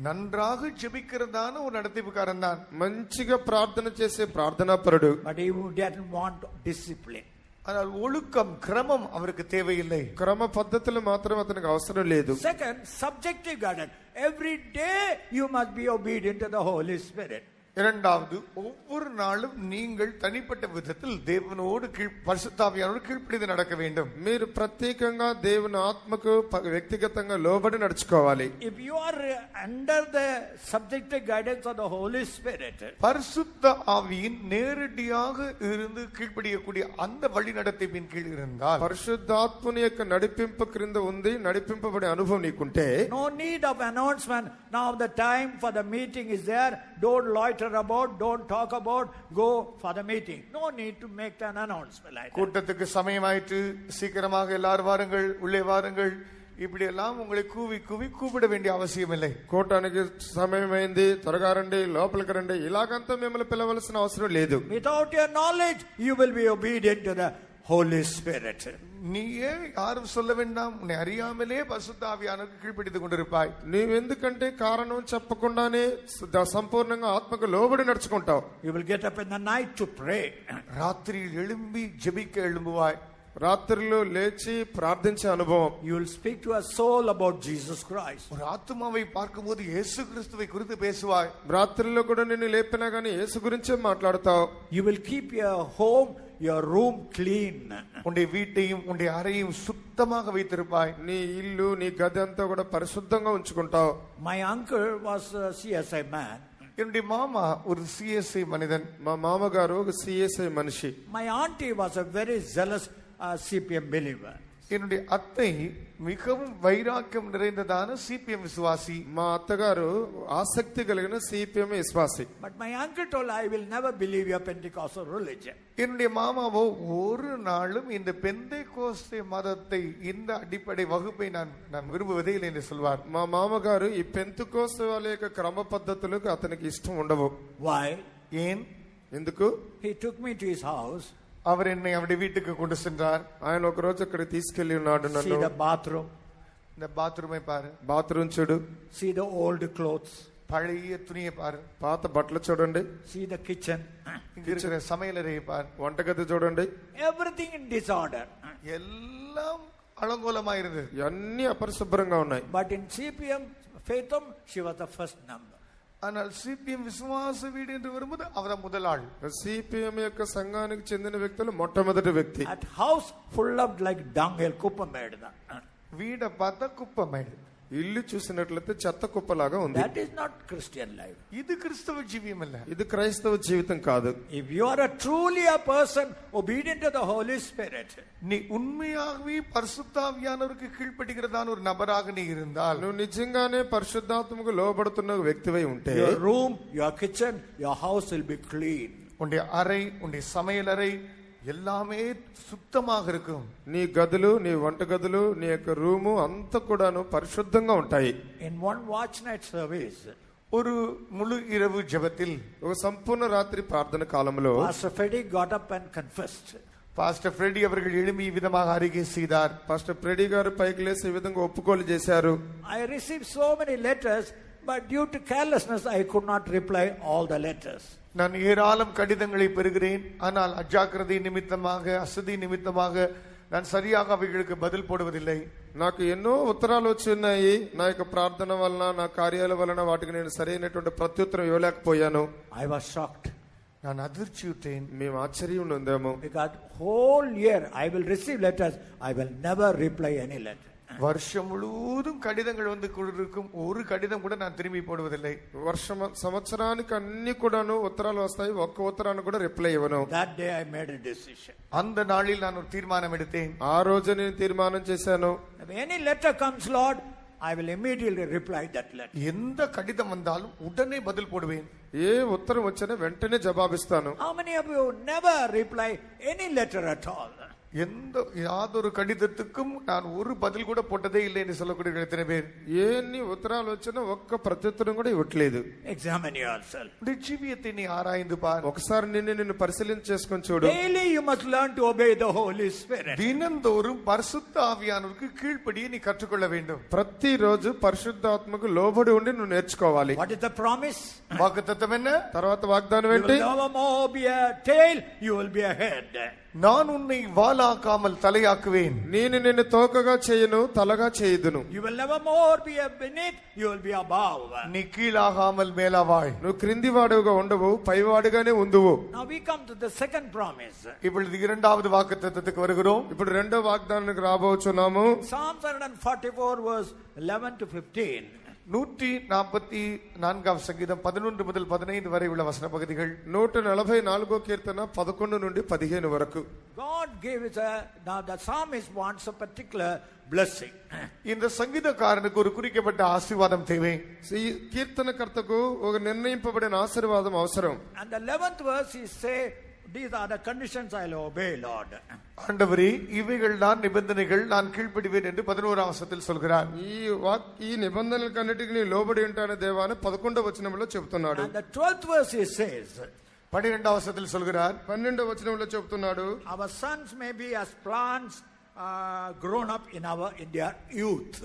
நன்றாக ஜெபிக்கிறதான ஒரு நடத்திப்புக்காரன் தான். మంచిగా ప్రార్థన చేసే ప్రార్థనాపరుడు. But he didn't want discipline. ஆனால் ஒழுக்கம் கிரமம் அவருக்கு தேவையில்லை. క్రమ పద్ధతులు మాత్రం అతనికి అవసరం లేదు. Second, subjective guidance. Every day you must be obedient to the Holy Spirit. இரண்டாவது, ஒவ்வொரு நாளும் நீங்கள் தனிப்பட்ட விதத்தில் தேவனோடு பரிசுத்தாவியானோடு கீழ்ப்படிந்து நடக்க வேண்டும். మీరు ప్రత్యేకంగా దేవుని ఆత్మకు వ్యక్తిగతంగా లోబడి నడుచుకోవాలి. If you are under the subjective guidance of the Holy Spirit, பரிசுத்த ஆவியின் நேரடியாக இருந்து கீழ்ப்படியக்கூடிய அந்த வழி நடத்திப்பின் கீழ் இருந்தால், పరిశుద్ధాత్ముని యొక్క నడిపింపు క్రింద ఉంది, నడిపింపబడే అనుభవం నీకుంటే, no need of announcement. Now the time for the meeting is there. Don't loiter about, don't talk about, go for the meeting. No need to make an announcement like that. கூட்டத்துக்கு சமயமாயிற்று, சீக்கிரமாக எல்லாரும் வாருங்கள், உள்ளே வாருங்கள், இப்படி எல்லாம் உங்களை கூவி கூவி கூப்பிட வேண்டிய அவசியம் இல்லை. కూటానికి సమయమైంది, త్వరగా రండి, లోపలికి రండి, ఇలాగంతా మిమ్మల్ని పిలవలసిన అవసరం లేదు. Without your knowledge, you will be obedient to the Holy Spirit. நீயே யாரும் சொல்ல வேண்டாம், உன்னை அறியாமலே பரிசுத்த ஆவியானவருக்கு கீழ்ப்படிந்து கொண்டிருப்பாய். నీవెందుకంటే కారణం చెప్పకుండానే సంపూర్ణంగా ఆత్మకు లోబడి నడుచుకుంటావు. You will get up in the night to pray. ராத்திரியில் எழும்பி ஜெபிக்க எழும்புவாய். రాత్రిలో లేచి ప్రార్థించే అనుభవం. You will speak to a soul about Jesus Christ. ஒரு ஆத்துமாவை பார்க்கும்போது இயேசு கிறிஸ்துவை குறித்து பேசுவாய். రాత్రిలో కూడా నిన్ను లేపినా గానీ యేసు గురించే మాట్లాడతావు. You will keep your home, your room clean. உன்னுடைய வீட்டையும் உன்னுடைய அறையும் சுத்தமாக வைத்திருப்பாய். నీ ఇల్లు, నీ గది అంతా కూడా పరిశుద్ధంగా ఉంచుకుంటావు. My uncle was a CSI man. என்னுடைய மாமா ஒரு சிஎஸ்ஐ மனிதன். మా మామగారు ఒక సిఎస్ఐ మనిషి. My auntie was a very zealous CPM believer. என்னுடைய அத்தை மிகவும் வைராக்கியம் நிறைந்ததான சிபிஎம் விசுவாசி. మా అత్తగారు ఆసక్తి కలిగిన సిపిఎం విశ్వాసి. But my uncle told, I will never believe your Pentecostal religion. என்னுடைய மாமாவோ ஒரு நாளும் இந்த பெந்தேகோஸ்தே மதத்தை, இந்த அடிப்படை வகுப்பை நான் விரும்புவதே இல்லை என்று சொல்வார். మా మామగారు ఈ పెంతుకోస్తు వాళ్ళ యొక్క క్రమ పద్ధతులకు అతనికి ఇష్టం ఉండవు. Why? ஏன்? ఎందుకు? He took me to his house. அவர் என்னை அவருடைய வீட்டுக்கு கொண்டு சென்றார். ఆయన ఒక రోజు అక్కడ తీసుకెళ్లి ఉన్నాడు See నన్ను. the bathroom. இந்த பாத்ரூமை பாரு, బాత్రూమ్ చూడు, See the old clothes. பழைய துணியை பாரு, పాత బట్టలు చూడండి, See the kitchen. இங்க இருக்கிற சமையலறையை பாரு, వంటగది చూడండి, Everything in disorder. எல்லாம் அலங்கோலமா இருந்தது. అన్ని అపరిశుభ్రంగా ఉన్నాయి. But in CPM Faithum, she was the first number. ஆனால் சிபிஎம் விசுவாச வீடு என்று வரும்போது அவர் முதல் ஆள். సిపిఎం యొక్క సంఘానికి చెందిన వ్యక్తులు మొట్టమొదటి వ్యక్తి. At house full of like dunghill, kuppameda. வீடை பார்த்தா குப்பமேடு. ఇల్లు చూసినట్లయితే చెత్త కుప్పలాగా ఉంది. That is not Christian life. இது கிறிஸ்தவ ஜீவியம் அல்ல. ఇది క్రైస్తవ జీవితం కాదు. If you are truly a person obedient to the Holy Spirit, நீ உண்மையாகவே பரிசுத்தாவியானவருக்கு கீழ்ப்படிகிறதான ஒரு நபராக நீ இருந்தால், నువ్వు నిజంగానే పరిశుద్ధాత్మకు లోబడుతున్న వ్యక్తివై ఉంటే, your room, your kitchen, your house will be clean. உன்னுடைய அறை, உன்னுடைய சமையலறை எல்லாமே சுத்தமாக இருக்கும். నీ గదులు, నీ వంట గదులు, నీ యొక్క రూము అంతా కూడాను పరిశుద్ధంగా ఉంటాయి. In one watch night service, ஒரு முழு இரவு ஜெபத்தில் ఒక సంపూర్ణ రాత్రి ప్రార్థన కాలంలో Pastor Freddie got up and confessed. Pastor Freddy அவர்கள் எழும்பி விதமாக அறிக்கை செய்தார். పాస్టర్ ఫ్రెడీ గారు పైకి లేసి ఈ విధంగా ఒప్పుకోలు చేశారు. I received so many letters, but due to carelessness, I could not reply all the letters. நான் ஏராளம் கடிதங்களை பெறுகிறேன், ஆனால் அஜாக்கிரதை நிமித்தமாக அசதி நிமித்தமாக நான் சரியாக அவைகளுக்கு பதில் போடுவதில்லை. నాకు ఎన్నో ఉత్తరాలు వచ్చి ఉన్నాయి. నా యొక్క ప్రార్థన వలన నా కార్యాల వలన వాటికి నేను సరైనటువంటి ప్రత్యుత్తరం ఇవ్వలేకపోయాను. I was shocked. நான் அதிர்ச்சியுற்றேன். మేము ఆశ్చర్యం ఉందేమో. Because whole year I will receive letters, I will never reply any letter. வருஷம் முழுவதும் கடிதங்கள் வந்து கொண்டிருக்கும், ஒரு கடிதம் கூட நான் திரும்பி போடுவதில்லை. సంవత్సరానికి అన్ని కూడాను ఉత్తరాలు వస్తాయి, ఒక్క ఉత్తరాన్ని కూడా రిప్లై ఇవ్వను. That day I made a decision. அந்த நாளில் நான் ஒரு தீர்மானம் எடுத்தேன். ఆ రోజు నేను తీర్మానం చేశాను. If any letter comes, Lord, I will immediately reply that letter. எந்த கடிதம் வந்தாலும் உடனே பதில் போடுவேன். ఏ ఉత్తరం వచ్చినా వెంటనే జవాబిస్తాను. How many of you never reply any letter at all? எந்த யாதொரு கடிதத்துக்கும் நான் ஒரு பதில் கூட போட்டதே இல்லை என்று சொல்லக்கூடிய எத்தனை பேர்? ఎన్ని ఉత్తరాలు వచ్చినా ఒక్క ప్రత్యుత్తరం కూడా ఇవ్వట్లేదు. Examine yourself. உன்னுடைய ஜீவியத்தை நீ ஆராய்ந்து பார். ఒకసారి నిన్ను పరిశీలన చేసుకొని చూడు. Daily you must learn to obey the Holy Spirit. தினந்தோறும் பரிசுத்த ஆவியானவருக்கு கீழ்ப்படியே நீ கற்றுக்கொள்ள வேண்டும். ప్రతిరోజు పరిశుద్ధాత్మకు లోబడి ఉండి నువ్వు నేర్చుకోవాలి. What is the promise? வாக்குத்தத்தம் என்ன? తర్వాత వాగ్దానం You ఏంటి? will never more be a tail, you will be a head. நான் உன்னை வாலாக்காமல் தலையாக்குவேன். నేను నిన్ను తోకగా చేయను, తలగా చేయుదును. You will never more be a beneath, you will be above. நீ கீழாகாமல் மேலாவாய். నువ్వు క్రింది వాడుగా ఉండవు, పైవాడుగానే ఉందువు. Now we come to the second promise. இப்பொழுது இரண்டாவது வாக்குத்தத்தத்துக்கு வருகிறோம். ఇప్పుడు రెండో వాగ్దానానికి రాబోచున్నాము. Psalms 144 verse 11 to 15. 144 சங்கீதம் 11 முதல் 15 வரை உள்ள வசன பகுதிகள். 144 కీర్తన 11 నుండి 15 వరకు. God gave us now the psalmist wants a particular blessing. இந்த சங்கீதக்காரனுக்கு ஒரு குறிக்கப்பட்ட ஆசீர்வாதம் தேவை. ఈ కీర్తనకర్తకు ఒక నిర్ణయింపబడిన ఆశీర్వాదం అవసరం. And the 11th verse he say, these are the conditions I will obey, Lord. ஆண்டவரே, இவைகள் தான் நிபந்தனைகள், நான் கீழ்ப்படிவேன் என்று 11ஆம் வசனத்தில் சொல்கிறார். ఈ నిబంధనలకన్నిటికీ నీ లోబడి ఉంటాను దేవా అని 11వ వచనంలో చెబుతున్నాడు. And the 12th verse he says, 12ஆம் వసనத்தில் சொல்கிறார். 12వ వచనంలో చెబుతున్నాడు, our sons may be as plants grown up in their youth.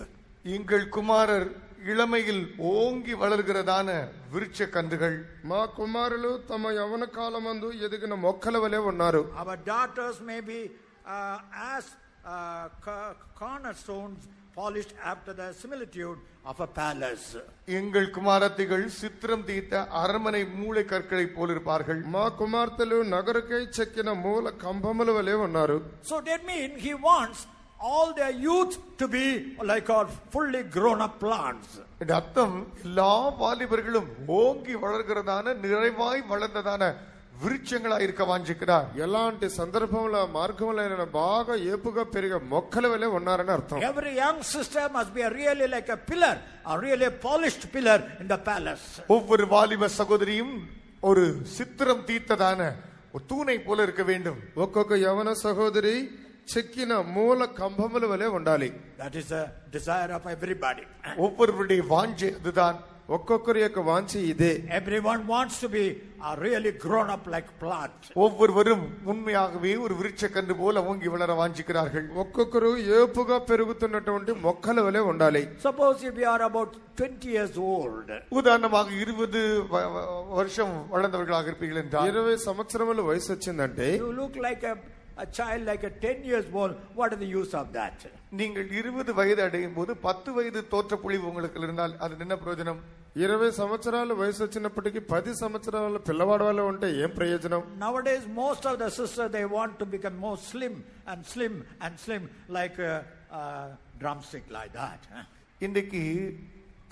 எங்கள் குமாரர் இளமையில் ஓங்கி வளர்கிறதான விருட்ச கன்றுகள். మా కుమారులు తమ యవ్వన కాలమందు ఎదిగిన మొక్కల వలె ఉన్నారు. Our daughters may be as cornerstones polished after the similitude of a palace. எங்கள் குமாரத்திகள் சித்திரம் தீர்த்த அரண்மனை மூளை கற்களை போலிருப்பார்கள். మా కుమార్తెలు నగరకై చెక్కిన మూల కంబముల వలె ఉన్నారు. So that means he wants all their youth to be like our fully grown up plants. இந்த அர்த்தம் எல்லா வாலிபர்களும் ஓங்கி வளர்கிறதான நிறைவாய் வளர்ந்ததான விருட்சங்களா இருக்க வாஞ்சிக்கிறார். ఎలాంటి సందర్భంలో మార్గంలో బాగా ఏపుగా పెరిగే మొక్కల వలె ఉన్నారని అర్థం. Every young sister must be really like a pillar, a really polished pillar in the palace. ஒவ்வொரு வாலிப சகோதரியும் ஒரு சித்திரம் தீர்த்ததான ஒரு தூணை போல இருக்க வேண்டும். ఒక్కొక్క యవన సహోదరి చెక్కిన మూల కంబముల వలె ఉండాలి. That is the desire of everybody. ஒவ்வொருவருடைய வாஞ்சை அதுதான். ఒక్కొక్కరి యొక్క వాంఛ ఇదే. Everyone wants to be a really grown up like plant. ஒவ்வொருவரும் உண்மையாகவே ஒரு விருட்ச கன்று போல ஓங்கி வளர வாஞ்சிக்கிறார்கள். ఒక్కొక్కరు ఏపుగా పెరుగుతున్నటువంటి మొక్కల వలె ఉండాలి. Suppose if you are about 20 years old. உதாரணமாக 20 வருஷம் வளர்ந்தவர்களாக இருப்பீர்கள் என்றால், 20 సంవత్సరముల వయసు వచ్చిందంటే You look like a child like a 10 years old. What is the use of that? நீங்கள் 20 வயது அடையும் போது 10 வயது தோற்றப்பொழிவு உங்களுக்கு இருந்தால் அது என்ன பிரயோஜனம்? 20 సంవత్సరాల వయసు వచ్చినప్పటికీ 10 సంవత్సరాల పిల్లవాడు వల్ల ఉంటే ఏం ప్రయోజనం? Nowadays most of the sisters they want to become more slim and slim and slim like a drumstick like that. இன்றைக்கு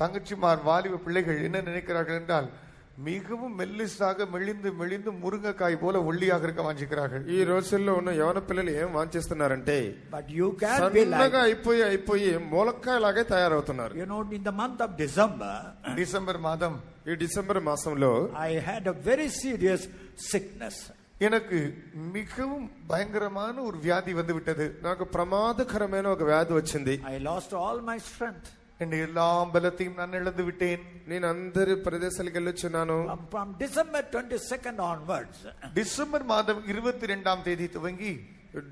தங்கச்சிமார் வாலிப பிள்ளைகள் என்ன நினைக்கிறார்கள் என்றால், மிகவும் மெல்லிசாக மெலிந்து மெலிந்து முருங்கைக்காய் போல ஒல்லியாக இருக்க வாஞ்சிக்கிறார்கள். ఈ రోజుల్లో ఉన్న యవన పిల్లలు ఏం వాంఛిస్తున్నారంటే But you can be సన్నగా like, అయిపోయి మూలక్కాయలాగే తయారవుతున్నారు. you know, in the month of December, December மாதம் ఈ డిసెంబర్ మాసంలో I had a very serious sickness. எனக்கு மிகவும் பயங்கரமான ஒரு வியாதி வந்து விட்டது. నాకు ప్రమాదకరమైన ఒక వ్యాధి వచ్చింది. I lost all my strength. என் எல்லா பலத்தையும் நான் இழந்து விட்டேன். నేను అందరి ప్రదేశాలకు వెళ్ళొచ్చున్నాను. From December 22nd onwards, December மாதம் 22ஆம் தேதி துவங்கி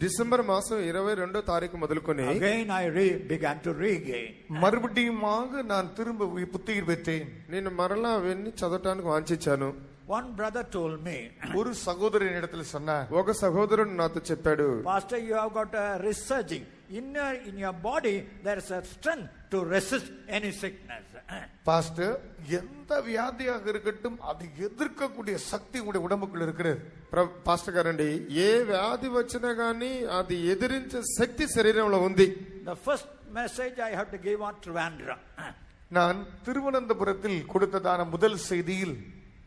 డిసెంబర్ మాసం 22వ తారీఖు మొదలుకొని again I began to regain. மறுபடியுமாக நான் திரும்ப புத்துயிர் பெற்றேன். నేను మరలా అవన్నీ చదవటానికి వాంఛించాను. One brother told me, ஒரு சகோதரன் இடத்துல சொன்னார், ఒక సహోదరుడు నాతో చెప్పాడు, Pastor, you have got a resurging. In your body, there is a strength to resist any sickness. Pastor, எந்த வியாதியாக இருக்கட்டும் அதை எதிர்க்கக்கூடிய சக்தி உங்களுடைய உடம்புக்குள்ள இருக்கிறது. పాస్టర్ గారండి, ఏ వ్యాధి వచ్చినా గానీ అది ఎదిరించే శక్తి శరీరంలో ఉంది. The first message I have to give on Trivandrum. நான் திருவனந்தபுரத்தில் கொடுத்ததான முதல் செய்தியில்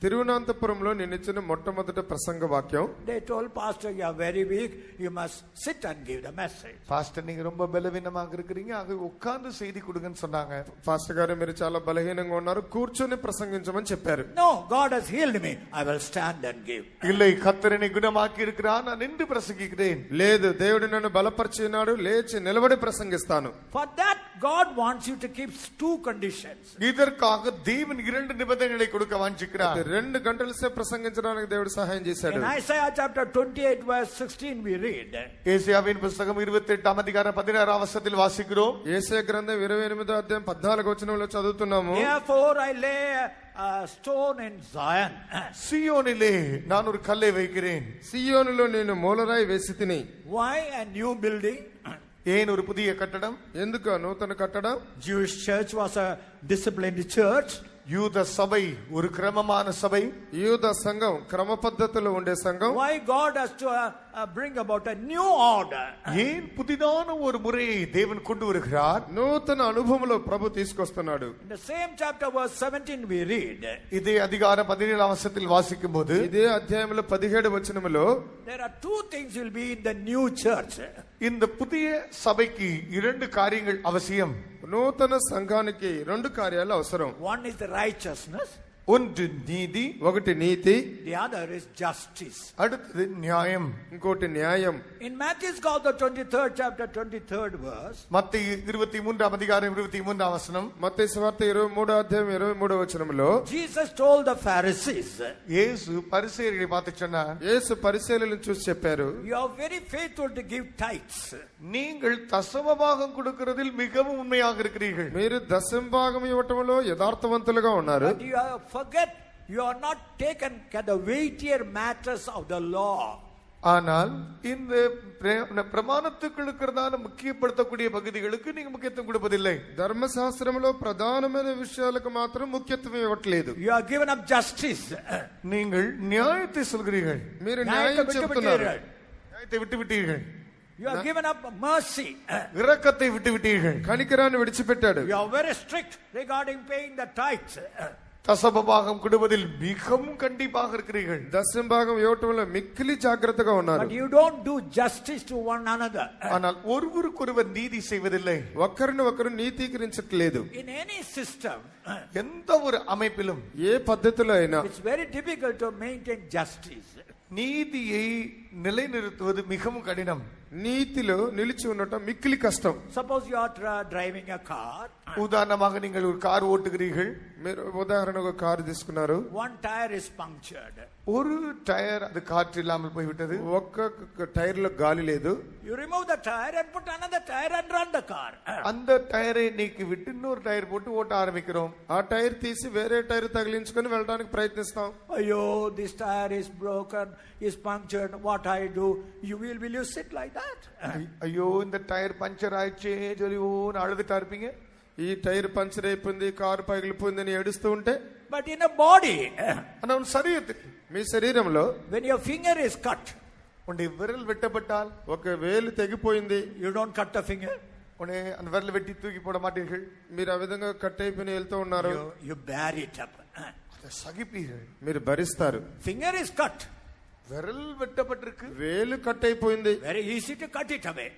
తిరువనంతపురంలో నేను ఇచ్చిన మొట్టమొదటి ప్రసంగ వాక్యం, They told Pastor, you are very weak, you must sit and give the message. Pastor நீங்க ரொம்ப பலவீனமாக இருக்கிறீங்க, ஆக உட்கார்ந்து செய்தி கொடுங்கன்னு சொன்னாங்க. పాస్టర్ గారు మీరు చాలా బలహీనంగా ఉన్నారు, కూర్చొని ప్రసంగించమని చెప్పారు. No, God has healed me, I will stand and give. இல்லை, கர்த்தர் என்னை குணமாக்கி இருக்கிறார், நான் நின்று பிரசங்கிக்கிறேன். లేదు, దేవుడు నన్ను బలపరిచినాడు, లేచి నిలబడి ప్రసంగిస్తాను. For that, God wants you to keep two conditions. இதற்காக தேவன் 2 நிபந்தனைகளை கொடுக்க வாஞ்சிக்கிறார். 2 గంటల సేపు ప్రసంగించడానికి దేవుడు సహాయం చేశాడు. In Isaiah chapter 28 verse 16 we read, ஏசாயாவின் புத்தகம் 28ஆம் அதிகாரம் 16ஆம் வசனத்தில் வாசிக்கிறோம். యేసయ్య గ్రంథం 28వ అధ్యాయం 14వ వచనంలో చదువుతున్నాము. Therefore I lay a stone in Zion. சீயோனிலே நான் ஒரு கல்லை வைக்கிறேன். సియోనులో నేను మూలరాయి వేసి తిని. Why a new building? ஏன் ஒரு புதிய கட்டடம்? ఎందుకు నూతన కట్టడం? Jewish church was a disciplined church. யூத சபை ஒரு கிரமமான சபை. యూద సంఘం క్రమ పద్ధతిలో ఉండే సంఘం. Why God has to bring about a new order? ஏன் புதிதான ஒரு முறையை தேவன் கொண்டு வருகிறார்? నూతన అనుభవంలో ప్రభు తీసుకొస్తున్నాడు. In the same chapter verse 17 we read, இதே அதிகாரம் 17ஆம் வசனத்தில் வாசிக்கும்போது ఇదే అధ్యాయంలో 17 వచనములో there are two things will be in the new church. இந்த புதிய சபைக்கு 2 காரியங்கள் அவசியம். నూతన సంఘానికి 2 కార్యాలు అవసరం. One is the righteousness, ஒன்று நீதி, ఒకటి నీతి, the other is justice. அடுத்தது நியாயம். ఇంకోటి న్యాయం. In Matthew's Gospel 23rd chapter 23rd verse, மத்தேயு 23ஆம் அதிகாரம் 23ஆம் வசனம், మత్తయి సువార్త 23వ అధ్యాయం 23వ వచనములో Jesus told the Pharisees, இயேசு பரிசேயர்களை பார்த்து சொன்னார், యేసు పరిశీలనను చూసి చెప్పారు, you are very faithful to give tithes, நீங்கள் தசமபாகம் கொடுக்கிறதில் மிகவும் உண்மையாக இருக்கிறீர்கள். మీరు దశంభాగం ఇవ్వటంలో యథార్థవంతులుగా ఉన్నారు. but you forget you are not taken at the weightier matters of the law. ஆனால் இந்த பிரமாணத்துக்கு இருக்கிறதான முக்கியப்படுத்தக்கூடிய பகுதிகளுக்கு நீங்க முக்கியத்துவம் கொடுப்பதில்லை. ధర్మశాస్త్రంలో ప్రధానమైన విషయాలకు మాత్రం ముఖ్యత్వం ఇవ్వట్లేదు. You are given up justice. நீங்கள் நியாயத்தை சொல்கிறீர்கள், మీరు న్యాయం చెప్తున్నారు. நியாயத்தை விட்டு விட்டீர்கள். You are given up mercy. இரக்கத்தை விட்டு விட்டீர்கள். కనికరాన్ని విడిచిపెట్టాడు. You are very strict regarding paying the tithes. தசமபாகம் கொடுப்பதில் மிகவும் கண்டிப்பாக இருக்கிறீர்கள். దశంభాగం ఇవ్వటంలో మిక్కిలి జాగ్రత్తగా ఉన్నారు. But you don't do justice to one another. ஆனால் ஒருவருக்கொருவர் நீதி செய்வதில்லை. ఒకరిని ఒకరు నీతీకరించట్లేదు. In any system, எந்த ஒரு அமைப்பிலும் ఏ పద్ధతిలో అయినా it's very difficult to maintain justice. நீதியை நிலைநிறுத்துவது மிகவும் கடினம். నీతిలో నిలిచి ఉండటం మిక్కిలి కష్టం. Suppose you are driving a car. உதாரணமாக நீங்கள் ஒரு கார் ஓட்டுகிறீர்கள். మీరు ఉదాహరణకు కారు తీసుకున్నారు. One tire is punctured. ஒரு டயர் அது காற்று இல்லாமல் போய்விட்டது. ఒక్క టైర్ లో గాలి లేదు. You remove the tire and put another tire and run the car. அந்த டயரை நீக்கி விட்டு இன்னொரு டயர் போட்டு ஓட்ட ஆரம்பிக்கிறோம். ఆ టైర్ తీసి వేరే టైర్ తగిలించుకొని వెళ్ళడానికి ప్రయత్నిస్తాం. Ayyo, this tire is broken, is punctured, what I do? Will you sit like that? ஐயோ இந்த டயர் பஞ்சர் ஆயிடுச்சே சொல்லி ஓன்னு அழுதுட்டா இருப்பீங்க. ఈ టైర్ పంచర్ అయిపోయింది, కారు పగిలిపోయిందని ఏడుస్తూ ఉంటే. But in a body, ஆனா உன் சரீரத்தில் మీ శరీరంలో when your finger is cut, உன்னுடைய விரல் வெட்டப்பட்டால் ఒక వేలు తెగిపోయింది, you don't cut the finger. உன்னை அந்த விரல் வெட்டி தூக்கி போட மாட்டீர்கள். మీరు ఆ విధంగా కట్ అయిపోయి వెళ్తూ ఉన్నారు. You bear it up. அதை சகிப்பீர்கள். మీరు భరిస్తారు. Finger is cut. விரல் வெட்டப்பட்டிருக்கு, వేలు కట్ అయిపోయింది, Very easy to cut it away.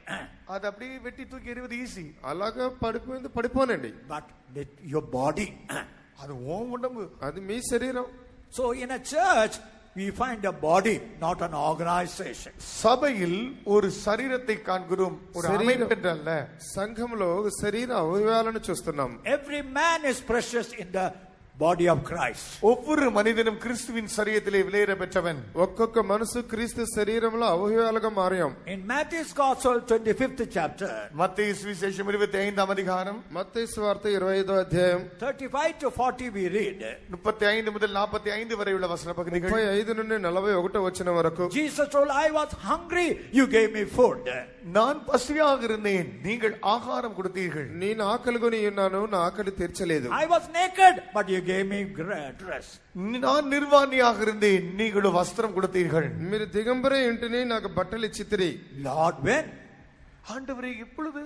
அது அப்படியே வெட்டி தூக்கி எறிவது ஈஸி. అలాగా పడిపోయింది, పడిపోనండి. But your body. அது உன் உடம்பு. అది మీ శరీరం. So in a church, we find a body, not an organization. சபையில் ஒரு சரீரத்தை காண்கிறோம், ஒரு அமைப்பு அல்ல. సంఘంలో శరీర అవయవాలను చూస్తున్నాం. Every man is precious in the body of Christ. ஒவ்வொரு மனிதனும் கிறிஸ்துவின் சரீரத்திலே விலையேற பெற்றவன். ఒక్కొక్క మనసు క్రీస్తు శరీరంలో అవయవాలుగా మారాం. In Matthew's Gospel 25th chapter, மத்தேயு சுவிசேஷம் 25ஆம் அதிகாரம் మత్తయి సువార్త 25వ అధ్యాయం 35 to 40 we read. 35 முதல் 45 வரை உள்ள வசன பகுதிகள். 35 నుండి 41 వచనం వరకు. Jesus told, I was hungry, you gave me food. நான் பசியாக இருந்தேன், நீங்கள் ஆகாரம் கொடுத்தீர்கள். నేను ఆకలిగొని ఉన్నాను, నా ఆకలి తీర్చలేదు. I was naked, but you gave me dress. நான் நிர்வாணியாக இருந்தேன், நீங்கள் வஸ்திரம் கொடுத்தீர்கள். మీరు దిగంబరే ఇంటిని నాకు బట్టలు ఇచ్చితిరి. Lord, when? ஆண்டவரே, எப்பொழுது?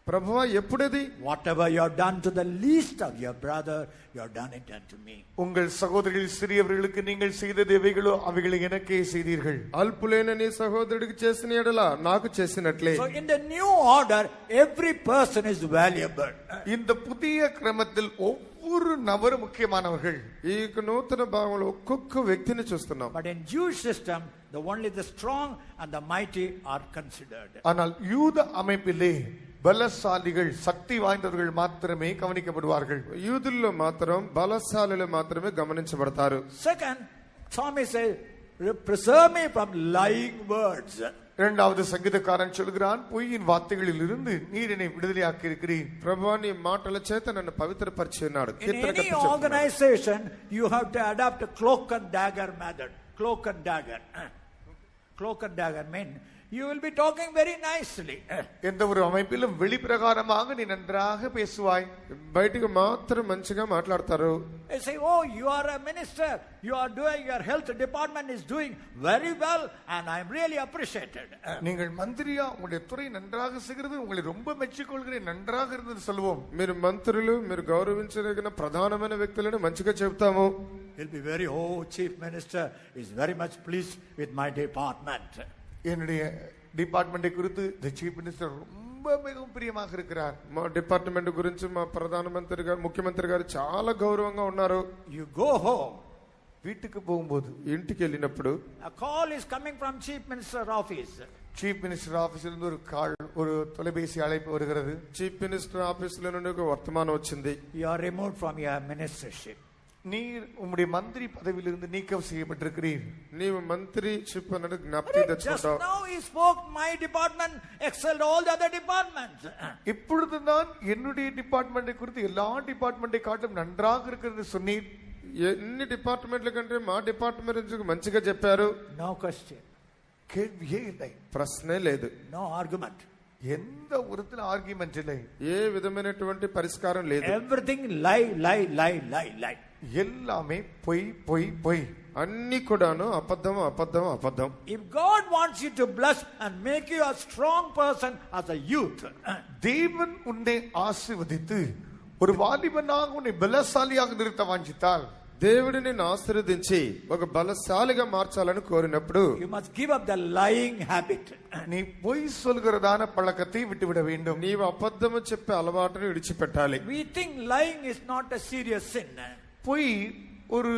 ప్రభువా, ఎప్పుడది? Whatever you have done to the least of your brother, you have done it unto me. உங்கள் சகோதரர்கள் சிறியவர்களுக்கு நீங்கள் செய்தது எவைகளோ அவைகளை எனக்கே செய்தீர்கள். అల్పులైన నీ సహోదరుడికి చేసిన ఎడల నాకు చేసినట్లే. So in the new order, every person is valuable. இந்த புதிய கிரமத்தில் ஒவ்வொரு நபரும் முக்கியமானவர்கள். ఈ నూతన భాగంలో ఒక్కొక్క వ్యక్తిని చూస్తున్నాం. But in Jewish system, only the strong and the mighty are considered. ஆனால் யூத அமைப்பிலே பலசாலிகள், சக்தி வாய்ந்தவர்கள் மாத்திரமே கவனிக்கப்படுவார்கள். యూదుల్లో మాత్రం బలశాలులు మాత్రమే గమనించబడతారు. Second, Psalmist says, preserve me from lying words. இரண்டாவது சங்கீதக்காரன் சொல்கிறான், பொய்யின் வார்த்தைகளில் இருந்து நீர் என்னை விடுதலையாக்கி இருக்கிறீர். ప్రభువా, నీ మాటల చేత నన్ను పవిత్రపరిచి ఉన్నాడు. In any organization, you have to adopt a cloak and dagger method. Cloak and dagger. Cloak and dagger mean you will be talking very nicely. எந்த ஒரு அமைப்பிலும் வெளிப்பிரகாரமாக நீ நன்றாக பேசுவாய், బయటికి మాత్రం మంచిగా మాట్లాడతారు. They say, oh, you are a minister, you are doing, your health department is doing very well and I am really appreciated. நீங்கள் மந்திரியா, உங்களுடைய துறை நன்றாக செய்கிறது, உங்களை ரொம்ப மெச்சிக்கொள்கிறேன், நன்றாக இருந்தது சொல்லுவோம். మీరు మంత్రులు, మీరు గౌరవించదగిన ప్రధానమైన వ్యక్తులను మంచిగా చెప్తాము. He'll be very, oh, chief minister is very much pleased with my department. என்னுடைய டிபார்ட்மெண்டை குறித்து தி சீஃப் மினிஸ்டர் ரொம்ப மிகவும் பிரியமாக இருக்கிறார். మా డిపార్ట్మెంట్ గురించి మా ప్రధానమంత్రి గారు, ముఖ్యమంత్రి గారు చాలా గౌరవంగా ఉన్నారు. You go home, வீட்டுக்கு போகும்போது, ఇంటికి వెళ్ళినప్పుడు a call is coming from chief minister office. Chief minister ஆபீஸ்ல இருந்து ஒரு தொலைபேசி அழைப்பு வருகிறது. చీఫ్ మినిస్టర్ ఆఫీసులో నుండి ఒక వర్తమానం వచ్చింది. You are removed from your ministership. நீர் உம்முடைய மந்திரி பதவியிலிருந்து நீக்கம் செய்யப்பட்டிருக்கிறீர். నీవు మంత్రి షిప్ అన్నది జ్ఞాపకం Just తెచ్చుకుంటావు. now he spoke, my department excelled all the other departments. இப்பொழுது நான் என்னுடைய டிபார்ட்மெண்டை குறித்து எல்லா டிபார்ட்மெண்டை காட்டும் நன்றாக இருக்கிறது சொன்னீர். ఎన్ని డిపార్ట్మెంట్ల కంటే మా డిపార్ట్మెంట్ గురించి మంచిగా చెప్పారు. No question. கேள்வியே இல்லை, ప్రశ్నే లేదు. No argument. எந்த ஒருத்துல ஆர்கியுமெண்ட் இல்லை, ఏ విధమైనటువంటి పరిష్కారం లేదు. Everything lie, lie, lie, lie, lie. எல்லாமே பொய் பொய் பொய். అన్ని కూడాను అబద్ధం అబద్ధం అబద్ధం. If God wants you to bless and make you a strong person as a youth, தேவன் உன்னை ஆசீர்வதித்து ஒரு வாலிபனாக உன்னை பலசாலியாக நிறுத்த வாஞ்சித்தால், దేవుడు నిన్ను ఆశీర్వదించి ఒక బలశాలిగా మార్చాలని కోరినప్పుడు you must give up the lying habit. நீ பொய் சொல்கிறதான பழக்கத்தை விட்டுவிட வேண்டும். నీవు అబద్ధము చెప్పే అలవాటును విడిచిపెట్టాలి. We think lying is not a serious sin. பொய் ஒரு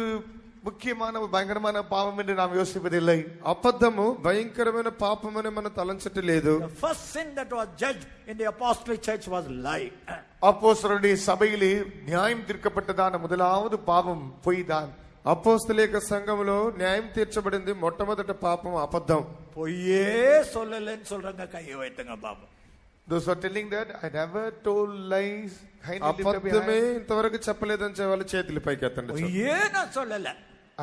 ముఖ్యమైన భయంకరమైన పాపం என்று நாம் யோசிப்பதில்லை. అబద్ధము భయంకరమైన పాపమని మనం తలంచట్లేదు. The first sin that was judged in the apostolic church was lying. அப்போஸ்தலருடைய சபையிலே நியாயம் தீர்க்கப்பட்டதான முதலாவது பாவம் பொய் தான். అపోస్తలీక సంఘములో న్యాయం తీర్చబడింది మొట్టమొదటి పాపం అబద్ధం. பொய்யே சொல்லலன்னு சொல்றாங்க, கையை வைத்துங்க பாப்போம். Those are telling that I never told lies. అబద్ధమే ఇంతవరకు చెప్పలేదని చెప్పాలి, చేతులు పైకెత్తండి. பொய்யே நான் சொல்லல.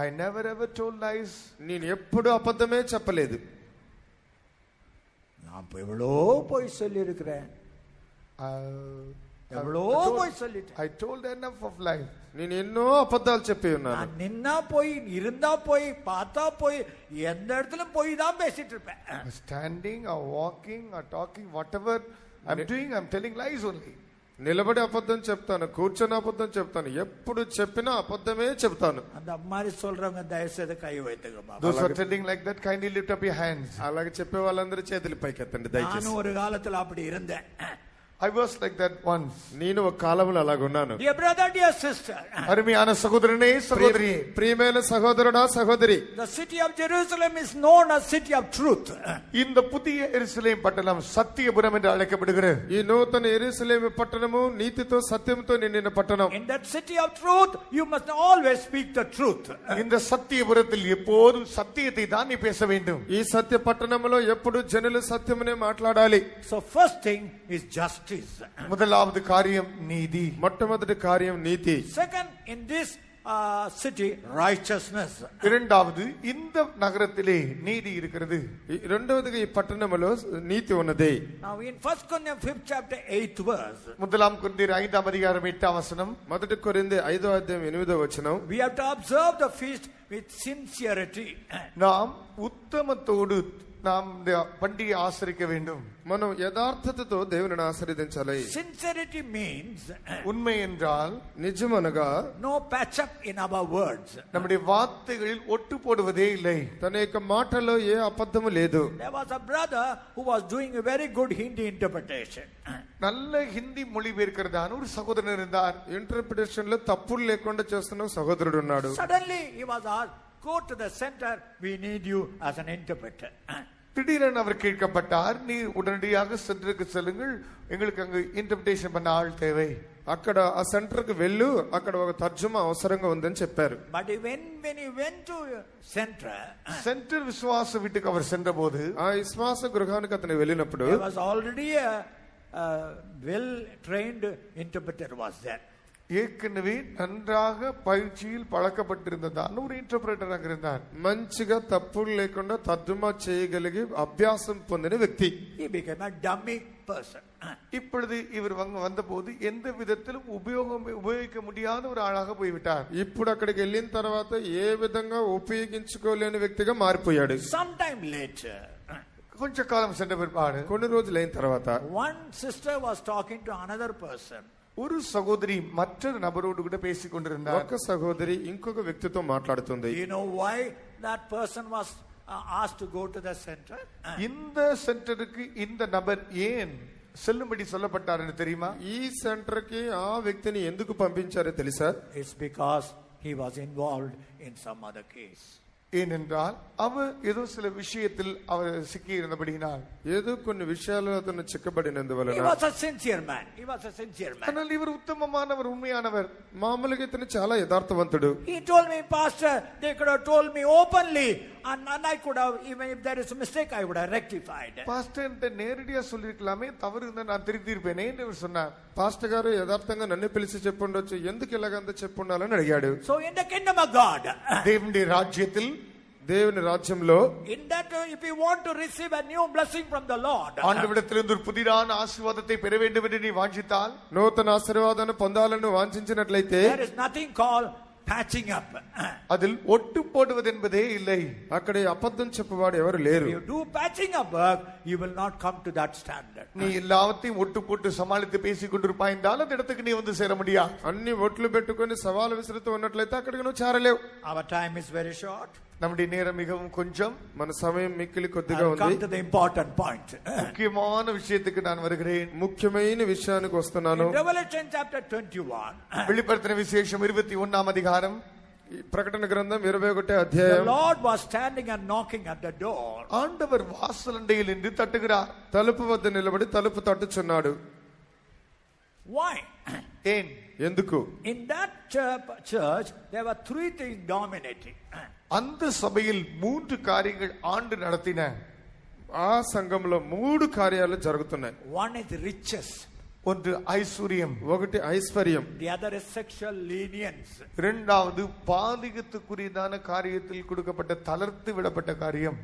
I never ever told lies. నేను ఎప్పుడు అబద్ధమే చెప్పలేదు. நான் எவ்வளோ பொய் சொல்லி இருக்கிறேன், எவ்வளோ பொய் சொல்லிட்டேன். I told enough of lies. నేను ఎన్నో అబద్ధాలు చెప్పి ఉన్నాను. நான் நின்னா போய், இருந்தா போய், பார்த்தா போய், எந்த இடத்துல போய் தான் பேசிட்டு இருப்பேன். Standing or walking or talking, whatever I'm doing, I'm telling lies only. నిలబడి అబద్ధం చెప్తాను, కూర్చొని అబద్ధం చెప్తాను, ఎప్పుడు చెప్పినా అబద్ధమే చెప్తాను. அந்த மாதிரி சொல்றவங்க தயவு செய்து கை வைத்துங்க பாப்போம். Those who are telling like that, kindly lift up your hands. అలాగే చెప్పే వాళ్ళందరూ చేతులు పైకెత్తండి దయచేసి. நான் ஒரு காலத்துல அப்படி இருந்தேன். I was like that once. నేను ఒక కాలంలో అలాగున్నాను. Dear brother, dear sister, அருமையான சகோதரனே சகோதரியே, ప్రియమైన సహోదరుడా సహోదరి, the city of Jerusalem is known as city of truth. இந்த புதிய எருசலேம் பட்டணம் சத்தியபுரம் என்று அழைக்கப்படுகிறது. ఈ నూతన యెరూషలేము పట్టణము నీతితో సత్యంతో నిండిన పట్టణం. In that city of truth, you must always speak the truth. இந்த சத்தியபுரத்தில் எப்போதும் சத்தியத்தை தான் நீ பேச வேண்டும். ఈ సత్య పట్టణంలో ఎప్పుడు జనులు సత్యమునే మాట్లాడాలి. So first thing is justice. முதலாவது காரியம் நீதி. మొట్టమొదటి కార్యం నీతి. Second, in this city, righteousness. இரண்டாவது இந்த நகரத்திலே நீதி இருக்கிறது. రెండవదిగా ఈ పట్టణంలో నీతి ఉన్నది. Now in 1 Corinthians 5th chapter 8th verse, முதலாம் கொரிந்தியர் 5ஆம் அதிகாரம் 8ஆம் வசனம், మొదటి కొరింథీ 5వ అధ్యాయం 8వ వచనం, we have to observe the feast with sincerity. நாம் உத்தமத்தோடு நாம் இந்த பண்டிகையை ஆசரிக்க வேண்டும். మనం యథార్థతతో దేవుని ఆశీర్వదించాలి. Sincerity means உண்மை என்றால் నిజమనగా no patch up in our words. நம்முடைய வார்த்தைகளில் ஒட்டு போடுவதே இல்லை. తన యొక్క మాటలో ఏ అబద్ధము లేదు. There was a brother who was doing a very good Hindi interpretation. நல்ல ஹிந்தி மொழிபெயர்க்கிறதான ஒரு சகோதரன் இருந்தார். ఇంటర్ప్రిటేషన్ లో తప్పులు లేకుండా చేస్తున్న సహోదరుడు ఉన్నాడు. Suddenly he was asked, go to the center, we need you as an interpreter. திடீரென அவர் கேட்கப்பட்டார், நீ உடனடியாக சென்டருக்கு செல்லுங்கள், எங்களுக்கு அங்கு இன்டர்பிரேஷன் பண்ண ஆள் தேவை. అక్కడ ఆ సెంటర్ కు వెళ్ళు, అక్కడ ఒక తర్జుమా అవసరంగా ఉందని చెప్పారు. But when he went to center, centre விசுவாச வீட்டுக்கு அவர் சென்றபோது, ఆ విశ్వాస గృహానికి అతను వెళ్ళినప్పుడు there was already a well trained interpreter was there. ஏற்கனவே நன்றாக பயிற்சியில் பழக்கப்பட்டிருந்ததான ஒரு இன்டர்பிரேட்டர் அங்க இருந்தார். మంచిగా తప్పులు లేకుండా తర్జుమా చేయగలిగి అభ్యాసం పొందిన వ్యక్తి. He became a dummy person. இப்பொழுது இவர் வந்தபோது எந்த விதத்திலும் உபயோகிக்க முடியாத ஒரு ஆளாக போய்விட்டார். ఇప్పుడు అక్కడికి వెళ్ళిన తర్వాత ఏ విధంగా ఉపయోగించుకోలేని వ్యక్తిగా మారిపోయాడు. Sometime later, கொஞ்ச காலம் சென்ற பிற்பாடு, కొన్ని రోజులైన తర్వాత one sister was talking to another person. ஒரு சகோதரி மற்றொரு நபரோடு கூட பேசிக் கொண்டிருந்தார். ఒక సహోదరి ఇంకొక వ్యక్తితో మాట్లాడుతుంది. Do you know why that person was asked to go to the center? இந்த சென்டருக்கு இந்த நபர் ஏன் செல்லும்படி சொல்லப்பட்டார் என்று தெரியுமா? ఈ సెంటర్ కి ఆ వ్యక్తిని ఎందుకు పంపించారో తెలుసా? It's because he was involved in some other case. ஏனென்றால் அவர் ஏதோ சில விஷயத்தில் அவர் சிக்கி இருந்தபடியினால், ఏదో కొన్ని విషయాల్లో అతను చిక్కబడినందువలన. He was a sincere man. He was a sincere man. ஆனால் இவர் உத்தமமானவர், உண்மையானவர். మామూలుగా ఇతను చాలా యథార్థవంతుడు. He told me, Pastor, they could have told me openly, and I could have, even if there is a mistake, I would have rectified. Pastor நேரடியா சொல்லிருக்கலாமே, தவறு இருந்தா நான் திருத்திருப்பேனே என்று அவர் சொன்னார். పాస్టర్ గారు యథార్థంగా నన్ను పిలిచి చెప్పుండొచ్చు, ఎందుకు ఇలాగంత చెప్పుండాలని అడిగాడు. So in the kingdom of God, தேவனுடைய ராஜ்யத்தில், దేవుని రాజ్యంలో, in that if you want to receive a new blessing from the Lord, ஆண்டவரிடத்திலிருந்து ஒரு புதிதான ஆசீர்வாதத்தை பெற வேண்டும் என்று நீ வாஞ்சித்தால், నూతన ఆశీర్వాదాన్ని పొందాలని వాంఛించినట్లయితే, there is nothing called patching up. அதில் ஒட்டு போடுவது என்பதே இல்லை. అక్కడ అబద్ధం చెప్పవాడు ఎవరు లేరు. If you do patching up work, you will not come to that standard. நீ எல்லாவற்றையும் ஒட்டு போட்டு சமாளித்து பேசிக் கொண்டிருப்பாய் என்றால் அந்த இடத்துக்கு நீ வந்து சேர முடியாது. అన్ని ఒట్లు పెట్టుకుని సవాలు విసురుతూ ఉన్నట్లయితే అక్కడికి నువ్వు చేరలేవు. Our time is very short. நம்முடைய நேரம் மிகவும் கொஞ்சம். మన సమయం మిక్కిలి కొద్దిగా I'll ఉంది. come to the important point. முக்கியமான விஷயத்துக்கு நான் வருகிறேன். ముఖ్యమైన విషయానికి వస్తున్నాను. In Revelation chapter 21, வெளிப்படுத்தின விசேஷம் 21ஆம் அதிகாரம், ప్రకటన గ్రంథం 21వ the అధ్యాయం. Lord was standing and knocking at the door. ஆண்டவர் வாசலண்டையில் நின்று தட்டுகிறார். తలుపు వద్ద నిలబడి తలుపు తట్టుచున్నాడు. Why? ஏன்? ఎందుకు? In that church, there were three things dominating. அந்த சபையில் 3 காரியங்கள் ஆண்டு நடத்தின. ఆ సంఘంలో 3 కార్యాలు జరుగుతున్నాయి. One is riches. ஒன்று ஐஸ்வர்யம், ఒకటి ఐశ్వర్యం, The other is sexual lenience. இரண்டாவது பாதிகத்துக்குரியதான காரியத்தில் கொடுக்கப்பட்ட தளர்த்து விடப்பட்ட காரியம்,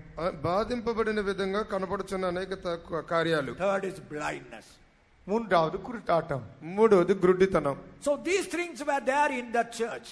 బాధింపబడిన విధంగా కనపడుచున్న అనేక కార్యాలు. Third is blindness. மூன்றாவது குருட்டாட்டம். మూడోది గ్రుడ్డితనం. So these things were there in that church.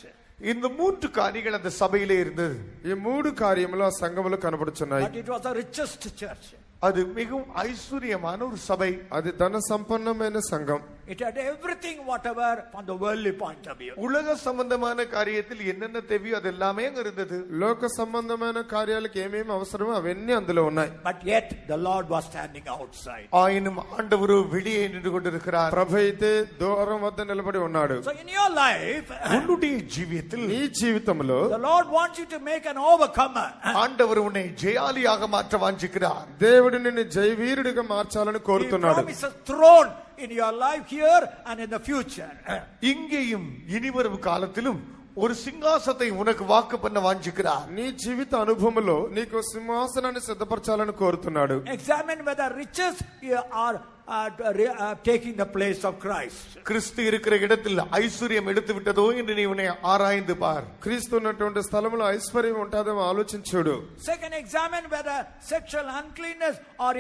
இந்த 3 காரியங்கள் அந்த சபையிலே இருந்தது. ఈ 3 కార్యములు ఆ సంఘములో కనపడుచున్నాయి. But it was the richest church. அது மிகவும் ஐஸ்வர்யமான ஒரு சபை. అది ధన సంపన్నమైన సంఘం. It had everything, whatever, from the worldly point of view. உலக சம்பந்தமான காரியத்தில் என்னென்ன தேவையோ அது எல்லாமே அங்க இருந்தது. లోక సంబంధమైన కార్యాలకు ఏమేమి అవసరమో అవన్నీ అందులో ఉన్నాయి. But yet the Lord was standing outside. ஆயினும் ஆண்டவரோ வெளியே நின்று கொண்டிருக்கிறார். ప్రభు అయితే దూరం వద్ద నిలబడి ఉన్నాడు. So in your life, உன்னுடைய ஜீவியத்தில் నీ జీవితంలో the Lord wants you to make an overcomer. ஆண்டவர் உன்னை ஜெயாலியாக மாற்ற வாஞ்சிக்கிறார். దేవుడు నిన్ను జయవీరుడిగా మార్చాలని He కోరుతున్నాడు. promises throne in your life here and in the future. இங்கேயும் இனிவரும் காலத்திலும் ஒரு சிங்காசத்தை உனக்கு வாக்கு பண்ண வாஞ்சிக்கிறார். నీ జీవిత అనుభవంలో నీకు సింహాసనాన్ని సిద్ధపరచాలని కోరుతున్నాడు. Examine whether riches are taking the place of Christ. கிறிஸ்து இருக்கிற இடத்தில் ஐஸ்வர்யம் எடுத்து விட்டதோ என்று நீ உன்னை ஆராய்ந்து பார். క్రీస్తు ఉన్నటువంటి స్థలంలో ఐశ్వర్యం ఉంటుందేమో ఆలోచించుడు. Second, examine whether sexual uncleanness are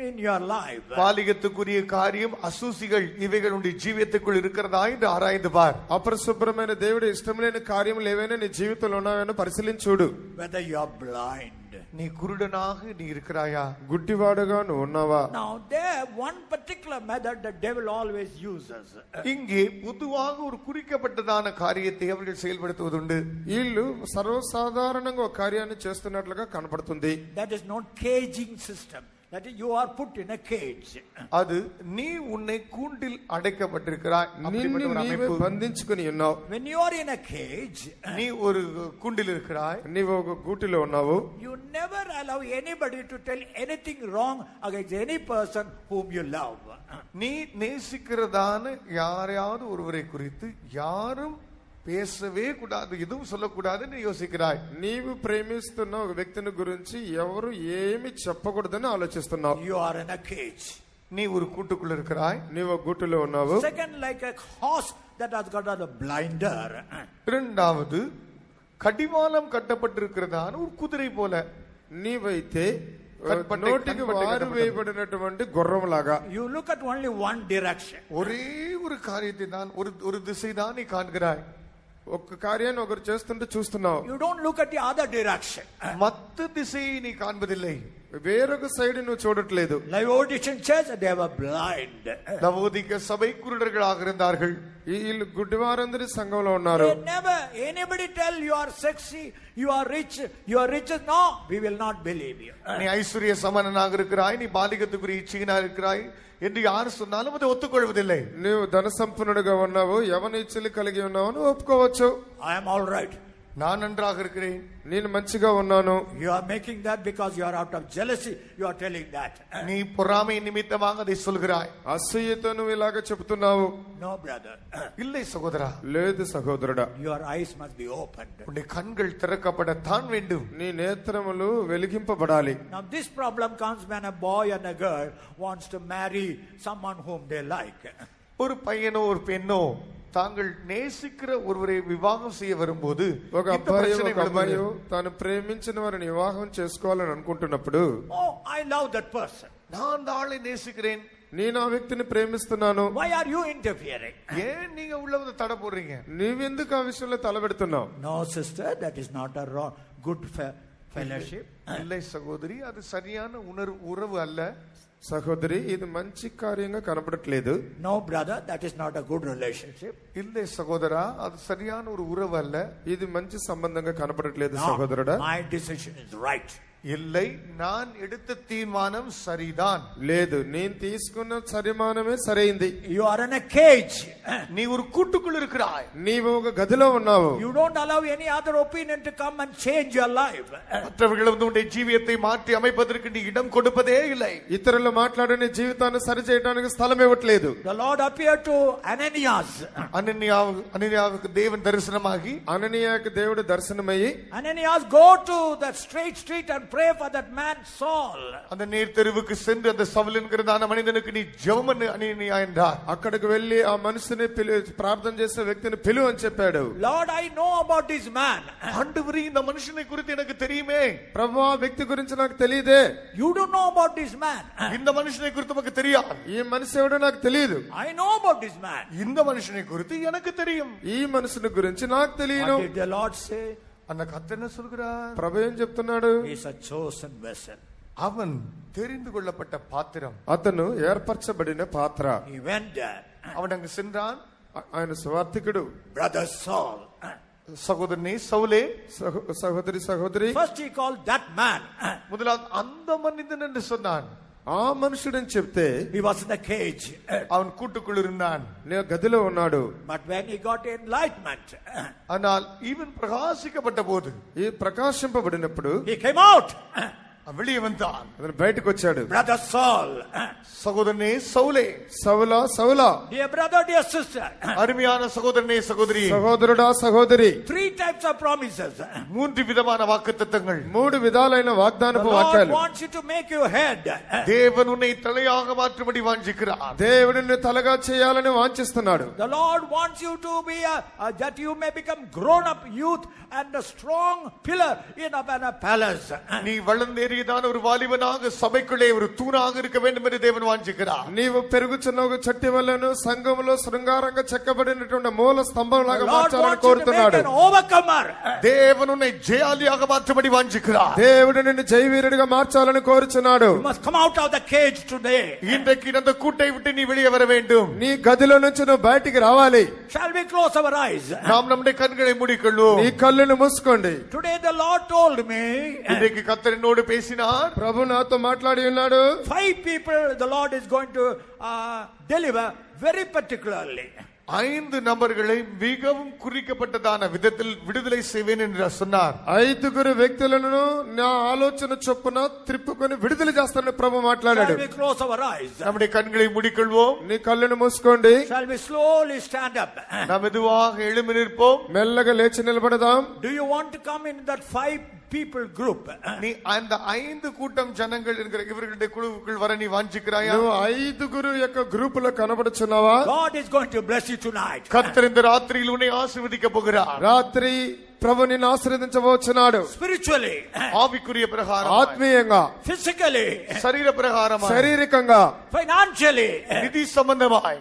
in your life. பாலிகத்துக்குரிய காரியம் அசூசிகள் இவைகள் உன்னுடைய ஜீவியத்துக்குள் இருக்கிறதா என்று ஆராய்ந்து பார். అపరిశుభ్రమైన దేవుడి ఇష్టం లేని కార్యములు ఏవైనా నీ జీవితంలో ఉన్నాయని పరిశీలించుడు. Whether you are blind. நீ குருடனாக நீ இருக்கிறாயா? గుడ్డివాడుగా నువ్వు ఉన్నావా? Now there one particular method the devil always uses. இங்கே பொதுவாக ஒரு குறிக்கப்பட்டதான காரியத்தை அவர்கள் செயல்படுத்துவதுண்டு. వీళ్ళు సర్వసాధారణంగా ఒక కార్యాన్ని చేస్తున్నట్లుగా కనపడుతుంది. That is not caging system. That is, you are put in a cage. அது நீ உன்னை கூண்டில் அடைக்கப்பட்டிருக்கிறாய். నిన్ను నీవే బంధించుకుని ఉన్నావు. When you are in a cage, நீ ஒரு கூண்டில் இருக்கிறாய். నీవు ఒక గూటిలో ఉన్నావు. you never allow anybody to tell anything wrong against any person whom you love. நீ நேசிக்கிறதான யாரையாவது ஒருவரை குறித்து யாரும் பேசவே கூடாது, எதுவும் சொல்லக்கூடாதுன்னு யோசிக்கிறாய். నీవు ప్రేమిస్తున్న ఒక వ్యక్తిని గురించి ఎవరు ఏమి చెప్పకూడదని ఆలోచిస్తున్నావు. You are in a cage. நீ ஒரு கூட்டுக்குள்ள இருக்கிறாய். నీవు ఒక గూటిలో ఉన్నావు. Second, like a horse that has got a blinder. இரண்டாவது கடிவாளம் கட்டப்பட்டிருக்கிறதான ஒரு குதிரை போல. నీవైతే నోటికి వారు వేయబడినటువంటి గుర్రం లాగా. You look at only one direction. ஒரே ஒரு காரியத்தை தான் ஒரு திசை தான் நீ காண்கிறாய். ఒక కార్యాన్ని ఒకరు చేస్తుంటే చూస్తున్నావు. You don't look at the other direction. மத்த திசையை நீ காண்பதில்லை. వేరొక సైడ్ నువ్వు చూడట్లేదు. Laodicean church, they were blind. லவோதிக்க சபை குருடர்களாக இருந்தார்கள். వీళ్ళు గుడ్డివారందరి సంఘంలో ఉన్నారు. They never anybody tell you are sexy, you are rich, no, we will not believe you. நீ ஐஸ்வர்ய சமனனாக இருக்கிறாய், நீ பாலிகத்துக்குரிய இச்சையினா இருக்கிறாய் என்று யார் சொன்னாலும் அதை ஒத்துக்கொள்வதில்லை. నువ్వు ధన సంపన్నుడిగా ఉన్నావు, యవన ఇచ్చలు కలిగి ఉన్నావు అని ఒప్పుకోవచ్చు. I am all right. நான் நன்றாக இருக்கிறேன். నేను మంచిగా ఉన్నాను. You are making that because you are out of jealousy. You are telling that. நீ பொறாமை நிமித்தமாக அதை சொல்கிறாய். అసూయతో నువ్వు ఇలాగ చెప్తున్నావు. No, brother. இல்லை சகோதரா. లేదు సహోదరుడా. Your eyes must be opened. உன்னுடைய கண்கள் திறக்கப்படத்தான் வேண்டும். నీ నేత్రములు వెలిగింపబడాలి. Now this problem comes when a boy and a girl wants to marry someone whom they like. ஒரு பையனோ ஒரு பெண்ணோ தாங்கள் நேசிக்கிற ஒருவரை விவாகம் செய்ய வரும்போது ఒక అబ్బాయి ఒక అమ్మాయి తాను ప్రేమించిన వారిని వివాహం చేసుకోవాలని అనుకుంటున్నప్పుడు, Oh, I love that person. நான் அந்த ஆளை நேசிக்கிறேன். నేను ఆ వ్యక్తిని ప్రేమిస్తున్నాను. Why are you interfering? ஏன் நீங்க உள்ள தடை போடுறீங்க? నీవెందుకు ఆ విషయంలో తలబెడుతున్నావు? No, sister, that is not a wrong, good fellowship. இல்லை சகோதரி, அது சரியான உறவு அல்ல. సహోదరి, ఇది మంచి కార్యంగా కనపడట్లేదు. No, brother, that is not a good relationship. இல்லை சகோதரா, அது சரியான ஒரு உறவு அல்ல. ఇది మంచి సంబంధంగా కనపడట్లేదు No, సహోదరుడా. my decision is right. இல்லை, நான் எடுத்த தீர்மானம் சரிதான். లేదు, నేను తీసుకున్న తీర్మానమే సరైంది. You are in a cage. நீ ஒரு கூட்டுக்குள் இருக்கிறாய். నీవు ఒక గదిలో ఉన్నావు. You don't allow any other opinion to come and change your life. மற்றவர்கள் உன்னுடைய ஜீவியத்தை மாற்றி அமைப்பதற்கு நீ இடம் கொடுப்பதே இல்லை. ఇతరులు మాట్లాడని జీవితాన్ని సరి చేయడానికి స్థలం ఇవ్వట్లేదు. The Lord appeared to Ananias. அனனியாவுக்கு தேவன் தரிசனமாகி, అననీయాకు దేవుడు దర్శనమయ్యి, Ananias, go to that straight street and pray for that man Saul. அந்த நேர் தெருவுக்கு சென்று அந்த சவுல் என்கிறதான மனிதனுக்கு நீ ஜெபம் பண்ணு அனனியா என்றார். అక్కడికి వెళ్లి ఆ మనిషిని ప్రార్థన చేసే వ్యక్తిని పిలువు అని చెప్పాడు. Lord, I know about this man. ஆண்டவரே, இந்த மனுஷனை குறித்து எனக்கு தெரியுமே. ప్రభువా, ఆ వ్యక్తి గురించి నాకు తెలియదే. You don't know about this man. இந்த மனுஷனை குறித்து நமக்கு தெரியாது. ఈ మనిషి ఎవడో నాకు తెలియదు. I know about this man. இந்த மனுஷனை குறித்து எனக்கு தெரியும். ఈ మనుషుని గురించి నాకు తెలియను. What did the Lord say? அந்த கர்த்தர் என்ன சொல்கிறார்? ప్రభు ఏం చెప్తున్నాడు? He is a chosen vessel. அவன் தெரிந்து கொள்ளப்பட்ட பாத்திரம். అతను ఏర్పరచబడిన పాత్ర. He went there. அவன் அங்கு சென்றான். ఆయన సువార్థికుడు. Brother Saul. சகோதரனே சவுலே, సహోదరి. First he called that man. முதலாவது அந்த மனிதன் என்று சொன்னான். ఆ మనుషుడని చెప్తే He was in a cage. அவன் கூட்டுக்குள் இருந்தான். గదిలో ఉన్నాడు. But when he got enlightenment, ஆனால் இவன் பிரகாசிக்கப்பட்ட போது, ఈ ప్రకాశింపబడినప్పుడు he came out. வெளியே வந்தான். అతను బయటకు వచ్చాడు. Brother Saul. சகோதரனே சவுலே, సౌలా, Dear brother, dear sister. அருமையான சகோதரனே சகோதரி, సహోదరుడా సహోదరి. 3 types of promises. 3 விதமான வாக்குத்தத்தங்கள். 3 విధాలైన The వాగ్దానపు Lord వాక్యాలు. wants you to make you head. தேவன் உன்னை தலையாக மாற்றும்படி வாஞ்சிக்கிறார். దేవుడిని తలగా చేయాలని వాంఛిస్తున్నాడు. The Lord wants you to be that you may become grown up youth and a strong pillar in a palace. நீ வளர்ந்தேறியதான ஒரு வாலிபனாக சபைக்குள்ளே ஒரு தூணாக இருக்க வேண்டும் என்று தேவன் வாஞ்சிக்கிறார். నీవు పెరుగుచున్న ఒక చెట్టు వలెను సంఘములో శృంగారంగా చెక్కబడినటువంటి మూల స్తంభంలాగా The Lord మార్చాలని wants you to make కోరుతున్నాడు. an overcomer. தேவன் உன்னை ஜெயாலியாக மாற்றும்படி வாஞ்சிக்கிறார். దేవుడు నిన్ను జయవీరుడిగా మార్చాలని కోరుచున్నాడు. You must come out of the cage today. இன்றைக்கு அந்த கூட்டை விட்டு நீ வெளியே வர வேண்டும். నీ గదిలో నుంచి నువ్వు బయటికి రావాలి. Shall we close our eyes? நாம் நம்முடைய கண்களை மூடிக்கொள்வோம். నీ కళ్ళను మూసుకోండి. Today the Lord told me இன்றைக்கு கர்த்தர் என்னோடு பேசினார். ప్రభు నాతో మాట్లాడి ఉన్నాడు. 5 people the Lord is going to deliver very particularly. 5 நபர்களை மிகவும் குறிக்கப்பட்டதான விதத்தில் விடுதலை செய்வேன் என்று சொன்னார். 5 వ్యక్తులను నా ఆలోచన చొప్పున త్రిప్పుకొని విడుదల చేస్తానని ప్రభు మాట్లాడాడు. Shall we close our eyes? நம்முடைய கண்களை மூடிக்கொள்வோம். నీ కళ్ళను మూసుకోండి. Shall we slowly stand up? நாம் மெதுவாக எழும்பி நிற்போம். మెల్లగా లేచి నిలబడదాం. Do you want to come in that 5 people group? நீ அந்த 5 கூட்டம் ஜனங்கள் என்கிற இவர்களுடைய குழுவுக்குள் வர நீ வாஞ்சிக்கிறாயா? నువ్వు 5 యొక్క గ్రూపులో కనబడుచున్నావా? God is going to bless you tonight. கர்த்தர் இந்த ராத்திரியில் உன்னை ஆசீர்வதிக்க போகிறார். రాత్రి ప్రభు నిన్ను ఆశీర్వదించబోచున్నాడు. Spiritually, ஆவிக்குரிய பிரகாரம், ఆత్మీయంగా, physically, சரீர பிரகாரமாய், శారీరకంగా, financially, நிதி சம்பந்தமாய்,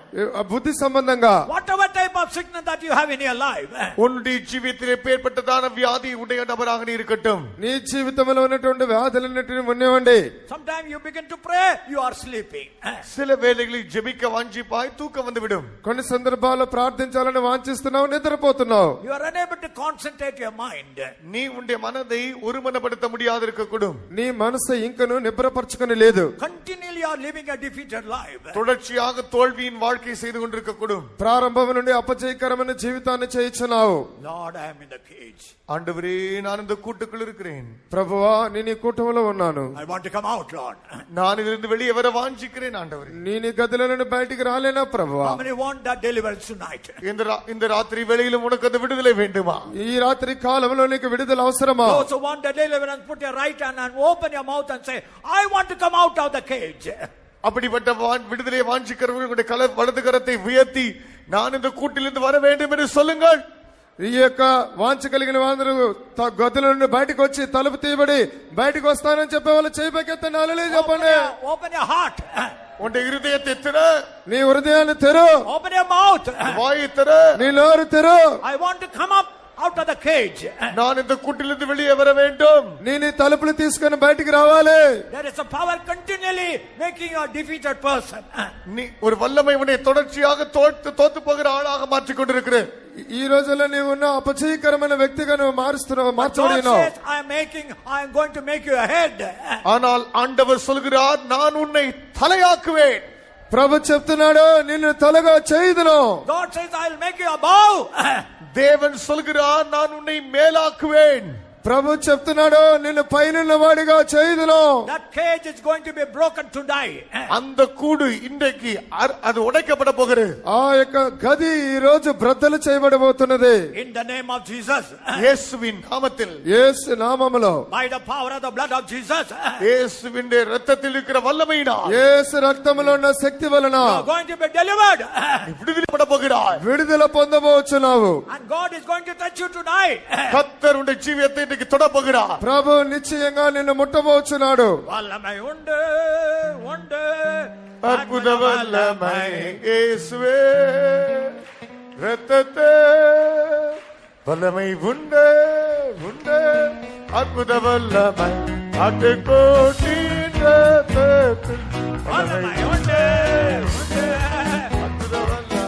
బుద్ధి సంబంధంగా, whatever type of sickness that you have in your life. உன்னுடைய ஜீவியத்திலே ஏற்பட்டதான வியாதி உடைய நபராக நீ இருக்கட்டும். నీ జీవితంలో ఉన్నటువంటి వ్యాధులన్నిటిని ఉన్నవండి. Sometimes you begin to pray, you are sleeping. சில வேளைகளில் ஜெபிக்க வாஞ்சிப்பாய், தூக்கம் வந்துவிடும். కొన్ని సందర్భాల్లో ప్రార్థించాలని వాంఛిస్తున్నావు, నిద్రపోతున్నావు. You are unable to concentrate your mind. நீ உன்னுடைய மனதை ஒருமனப்படுத்த முடியாது இருக்கக்கூடும். నీ మనసు ఇంకను నిబ్రపరచుకొని లేదు. Continually you are living a defeated life. தொடர்ச்சியாக தோல்வியின் வாழ்க்கை செய்து கொண்டிருக்கக்கூடும். ప్రారంభం నుండి అపజయకరమైన జీవితాన్ని చేయించున్నావు. Lord, I am in the cage. ஆண்டவரே, நான் இந்த கூட்டுக்குள் இருக்கிறேன். ప్రభువా, నేను ఈ కూటమిలో ఉన్నాను. I want to come out, Lord. நான் இதிலிருந்து வெளியே வர வாஞ்சிக்கிறேன் ஆண்டவரே. నేను ఈ గదిలో నుండి బయటికి రాలేనా ప్రభువా? How many want that deliverance tonight? இந்த ராத்திரி வேளையிலும் உனக்கு அந்த விடுதலை வேண்டுமா? ఈ రాత్రి కాలంలో నీకు విడుదల అవసరమా? Those who want the deliverance, put your right hand and open your mouth and say, I want to come out of the cage. அப்படிப்பட்ட விடுதலை வாஞ்சிக்கிறவர்களுடைய வலது கரத்தை உயர்த்தி நான் இந்த கூட்டிலிருந்து வர வேண்டும் என்று சொல்லுங்கள். ఈ యొక్క వాంఛ కలిగిన వారందరూ గదుల నుండి బయటకు వచ్చి తలుపు తీయబడి బయటకు వస్తానని చెప్పే వాళ్ళు చేయబెత్తండి. హల్లెలూయా చెప్పండి. Open your heart. உன்னுடைய இருதயத்தை திற, నీ హృదయాన్ని తెరు. Open your mouth. வாயை திற. నీ నోరు తెరు. I want to come up out of the cage. நான் இந்த கூட்டிலிருந்து வெளியே வர வேண்டும். నేను ఈ తలుపులు తీసుకొని బయటికి రావాలి. There is a power continually making you a defeated person. நீ ஒரு வல்லமை உன்னை தொடர்ச்சியாக தோத்து போகிற ஆளாக மாற்றிக் கொண்டிருக்கிறேன். ఈ రోజుల్లో నీవు ఉన్న అపజయకరమైన వ్యక్తిగా నువ్వు మార్చబడినావు. God says, I am going to make you a head. ஆனால் ஆண்டவர் சொல்கிறார், நான் உன்னை தலையாக்குவேன். ప్రభు చెప్తున్నాడు, నిన్ను తలగా చేయుదును. God says, I will make you above. தேவன் சொல்கிறார், நான் உன்னை மேலாக்குவேன். ప్రభు చెప్తున్నాడు, నిన్ను పైనున్న వాడిగా చేయుదును. That cage is going to be broken tonight. அந்த கூடு இன்றைக்கு அது உடைக்கப்பட போகிறது. ఆ యొక్క గది ఈ రోజు బ్రద్దలు చేయబడబోతున్నది. In the name of Jesus. இயேசுவின் நாமத்தில், యేసు నామములో, By the power of the blood of Jesus. இயேசுவின் இரத்தத்தில் இருக்கிற வல்லமையினால், యేసు రక్తములో ఉన్న శక్తి వలన You are going to be delivered. விடுதலைப்பட போகிறாய். విడుదల పొందబోచున్నావు. And God is going to touch you tonight. கர்த்தர் உன்னுடைய ஜீவியத்தை இன்றைக்கு தொட போகிறார். ప్రభు నిశ్చయంగా నిన్ను ముట్టబోచున్నాడు. வல்லமை உண்டு உண்டு அற்புத வல்லமை இயேசுவே, இரத்தத்தே வல்லமை உண்டு உண்டு, அற்புத வல்லமை ஆட்டுக்கோட்டின் இரத்தத்தில் வல்லமை உண்டு உண்டு அற்புத வல்லமை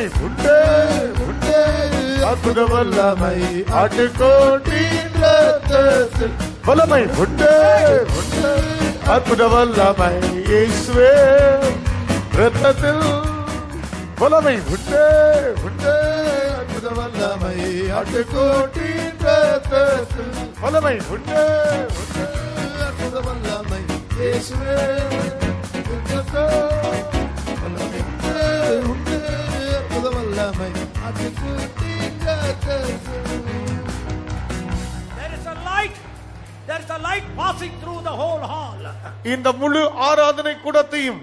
வல்லமை உண்டு உண்டு அற்புத வல்லமை ஆட்டுக்கோட்டின் ரத்தத்தில் வல்லமை உண்டு உண்டு அற்புத வல்லமை இயேசுவே ரத்தத்தில் வல்லமை உண்டு உண்டு அற்புத வல்லமை ஆட்டுக்கோட்டின் ரத்தத்தில் வல்லமை உண்டு உண்டு அற்புத வல்லமை இயேசுவே வல்லமை உண்டு அற்புத வல்லமை ஆட்டுக்கோட்டின் ரத்தத்தில். There is a light passing through the whole hall. இந்த முழு ஆராதனை கூடத்தையும்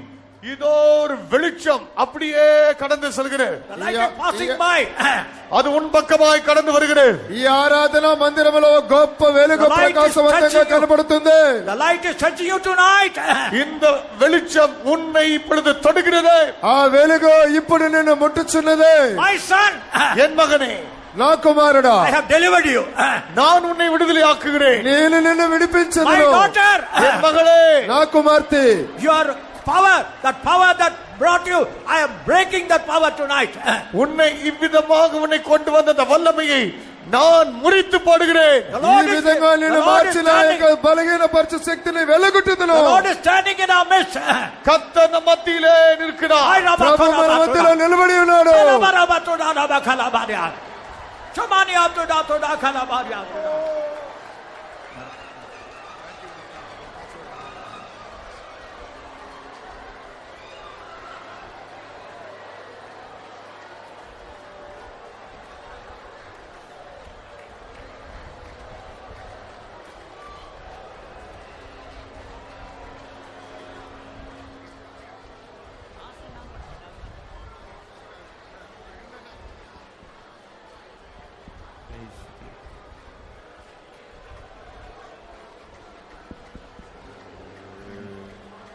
இதோ ஒரு வெளிச்சம் அப்படியே கடந்து செல்கிறது. The light is passing by. அது உன் பக்கமாய் கடந்து வருகிறது. ఈ ఆరాధన మందిరంలో గొప్ప వెలుగు ప్రకాశవంతంగా కనబడుతుంది. The light is touching you tonight. இந்த வெளிச்சம் உன்னை இப்பொழுது தொடுகிறது. ఆ వెలుగు ఇప్పుడు నిన్ను ముట్టుచున్నది. My son, என் மகனே, నా కుమారుడా, I have delivered you. நான் உன்னை விடுதலை ஆக்குகிறேன். నేను నిన్ను My విడిపించదును. daughter, என் மகளே, నా కుమార్తె, your power that brought you, I am breaking that power tonight. உன்னை இவ்விதமாக உன்னை கொண்டு வந்த அந்த வல்லமையை நான் முறித்து போடுகிறேன். ఈ విధంగా నిన్ను మార్చిన యొక్క బలహీన పరచు శక్తిని వెలగొట్టుదును. The Lord is standing in our midst. கர்த்தர் நம் மத்தியிலே நிற்கிறார். ప్రభు మన మధ్యలో నిలబడి ఉన్నాడు.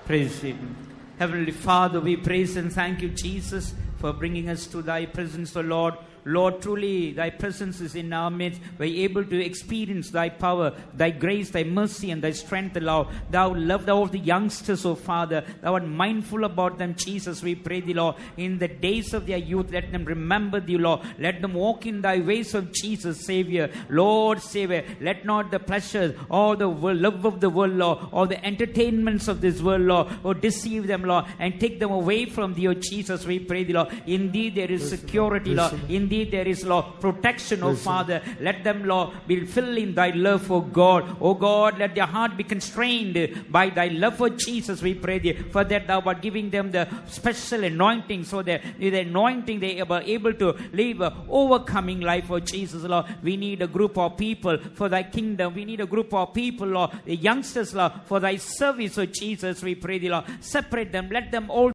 Praise Him. Heavenly Father, we praise and thank you, Jesus, for bringing us to thy presence, O Lord. Lord, truly thy presence is in our midst. We're able to experience thy power, thy grace, thy mercy, and thy strength, Lord. Thou loved all the youngsters, O Father. Thou art mindful about them, Jesus. We pray thee, Lord. In the days of their youth, let them remember thee, Lord. Let them walk in thy ways of Jesus, Savior. Lord, Savior, let not the pleasures or the love of the world, Lord, or the entertainments of this world, Lord, or deceive them, Lord, and take them away from thee, O Jesus. We pray thee, Lord. Indeed, there is security, Lord. Indeed, there is, Lord, protection, O Father. Let them, Lord, be filled in thy love for God. O God, let their heart be constrained by thy love for Jesus, we pray thee. For that thou art giving them the special anointing, so that with the anointing they are able to live an overcoming life for Jesus, Lord. We need a group of people for thy kingdom. We need a group of people, Lord, the youngsters, Lord, for thy service, O Jesus, we pray thee, Lord. Separate them, let them all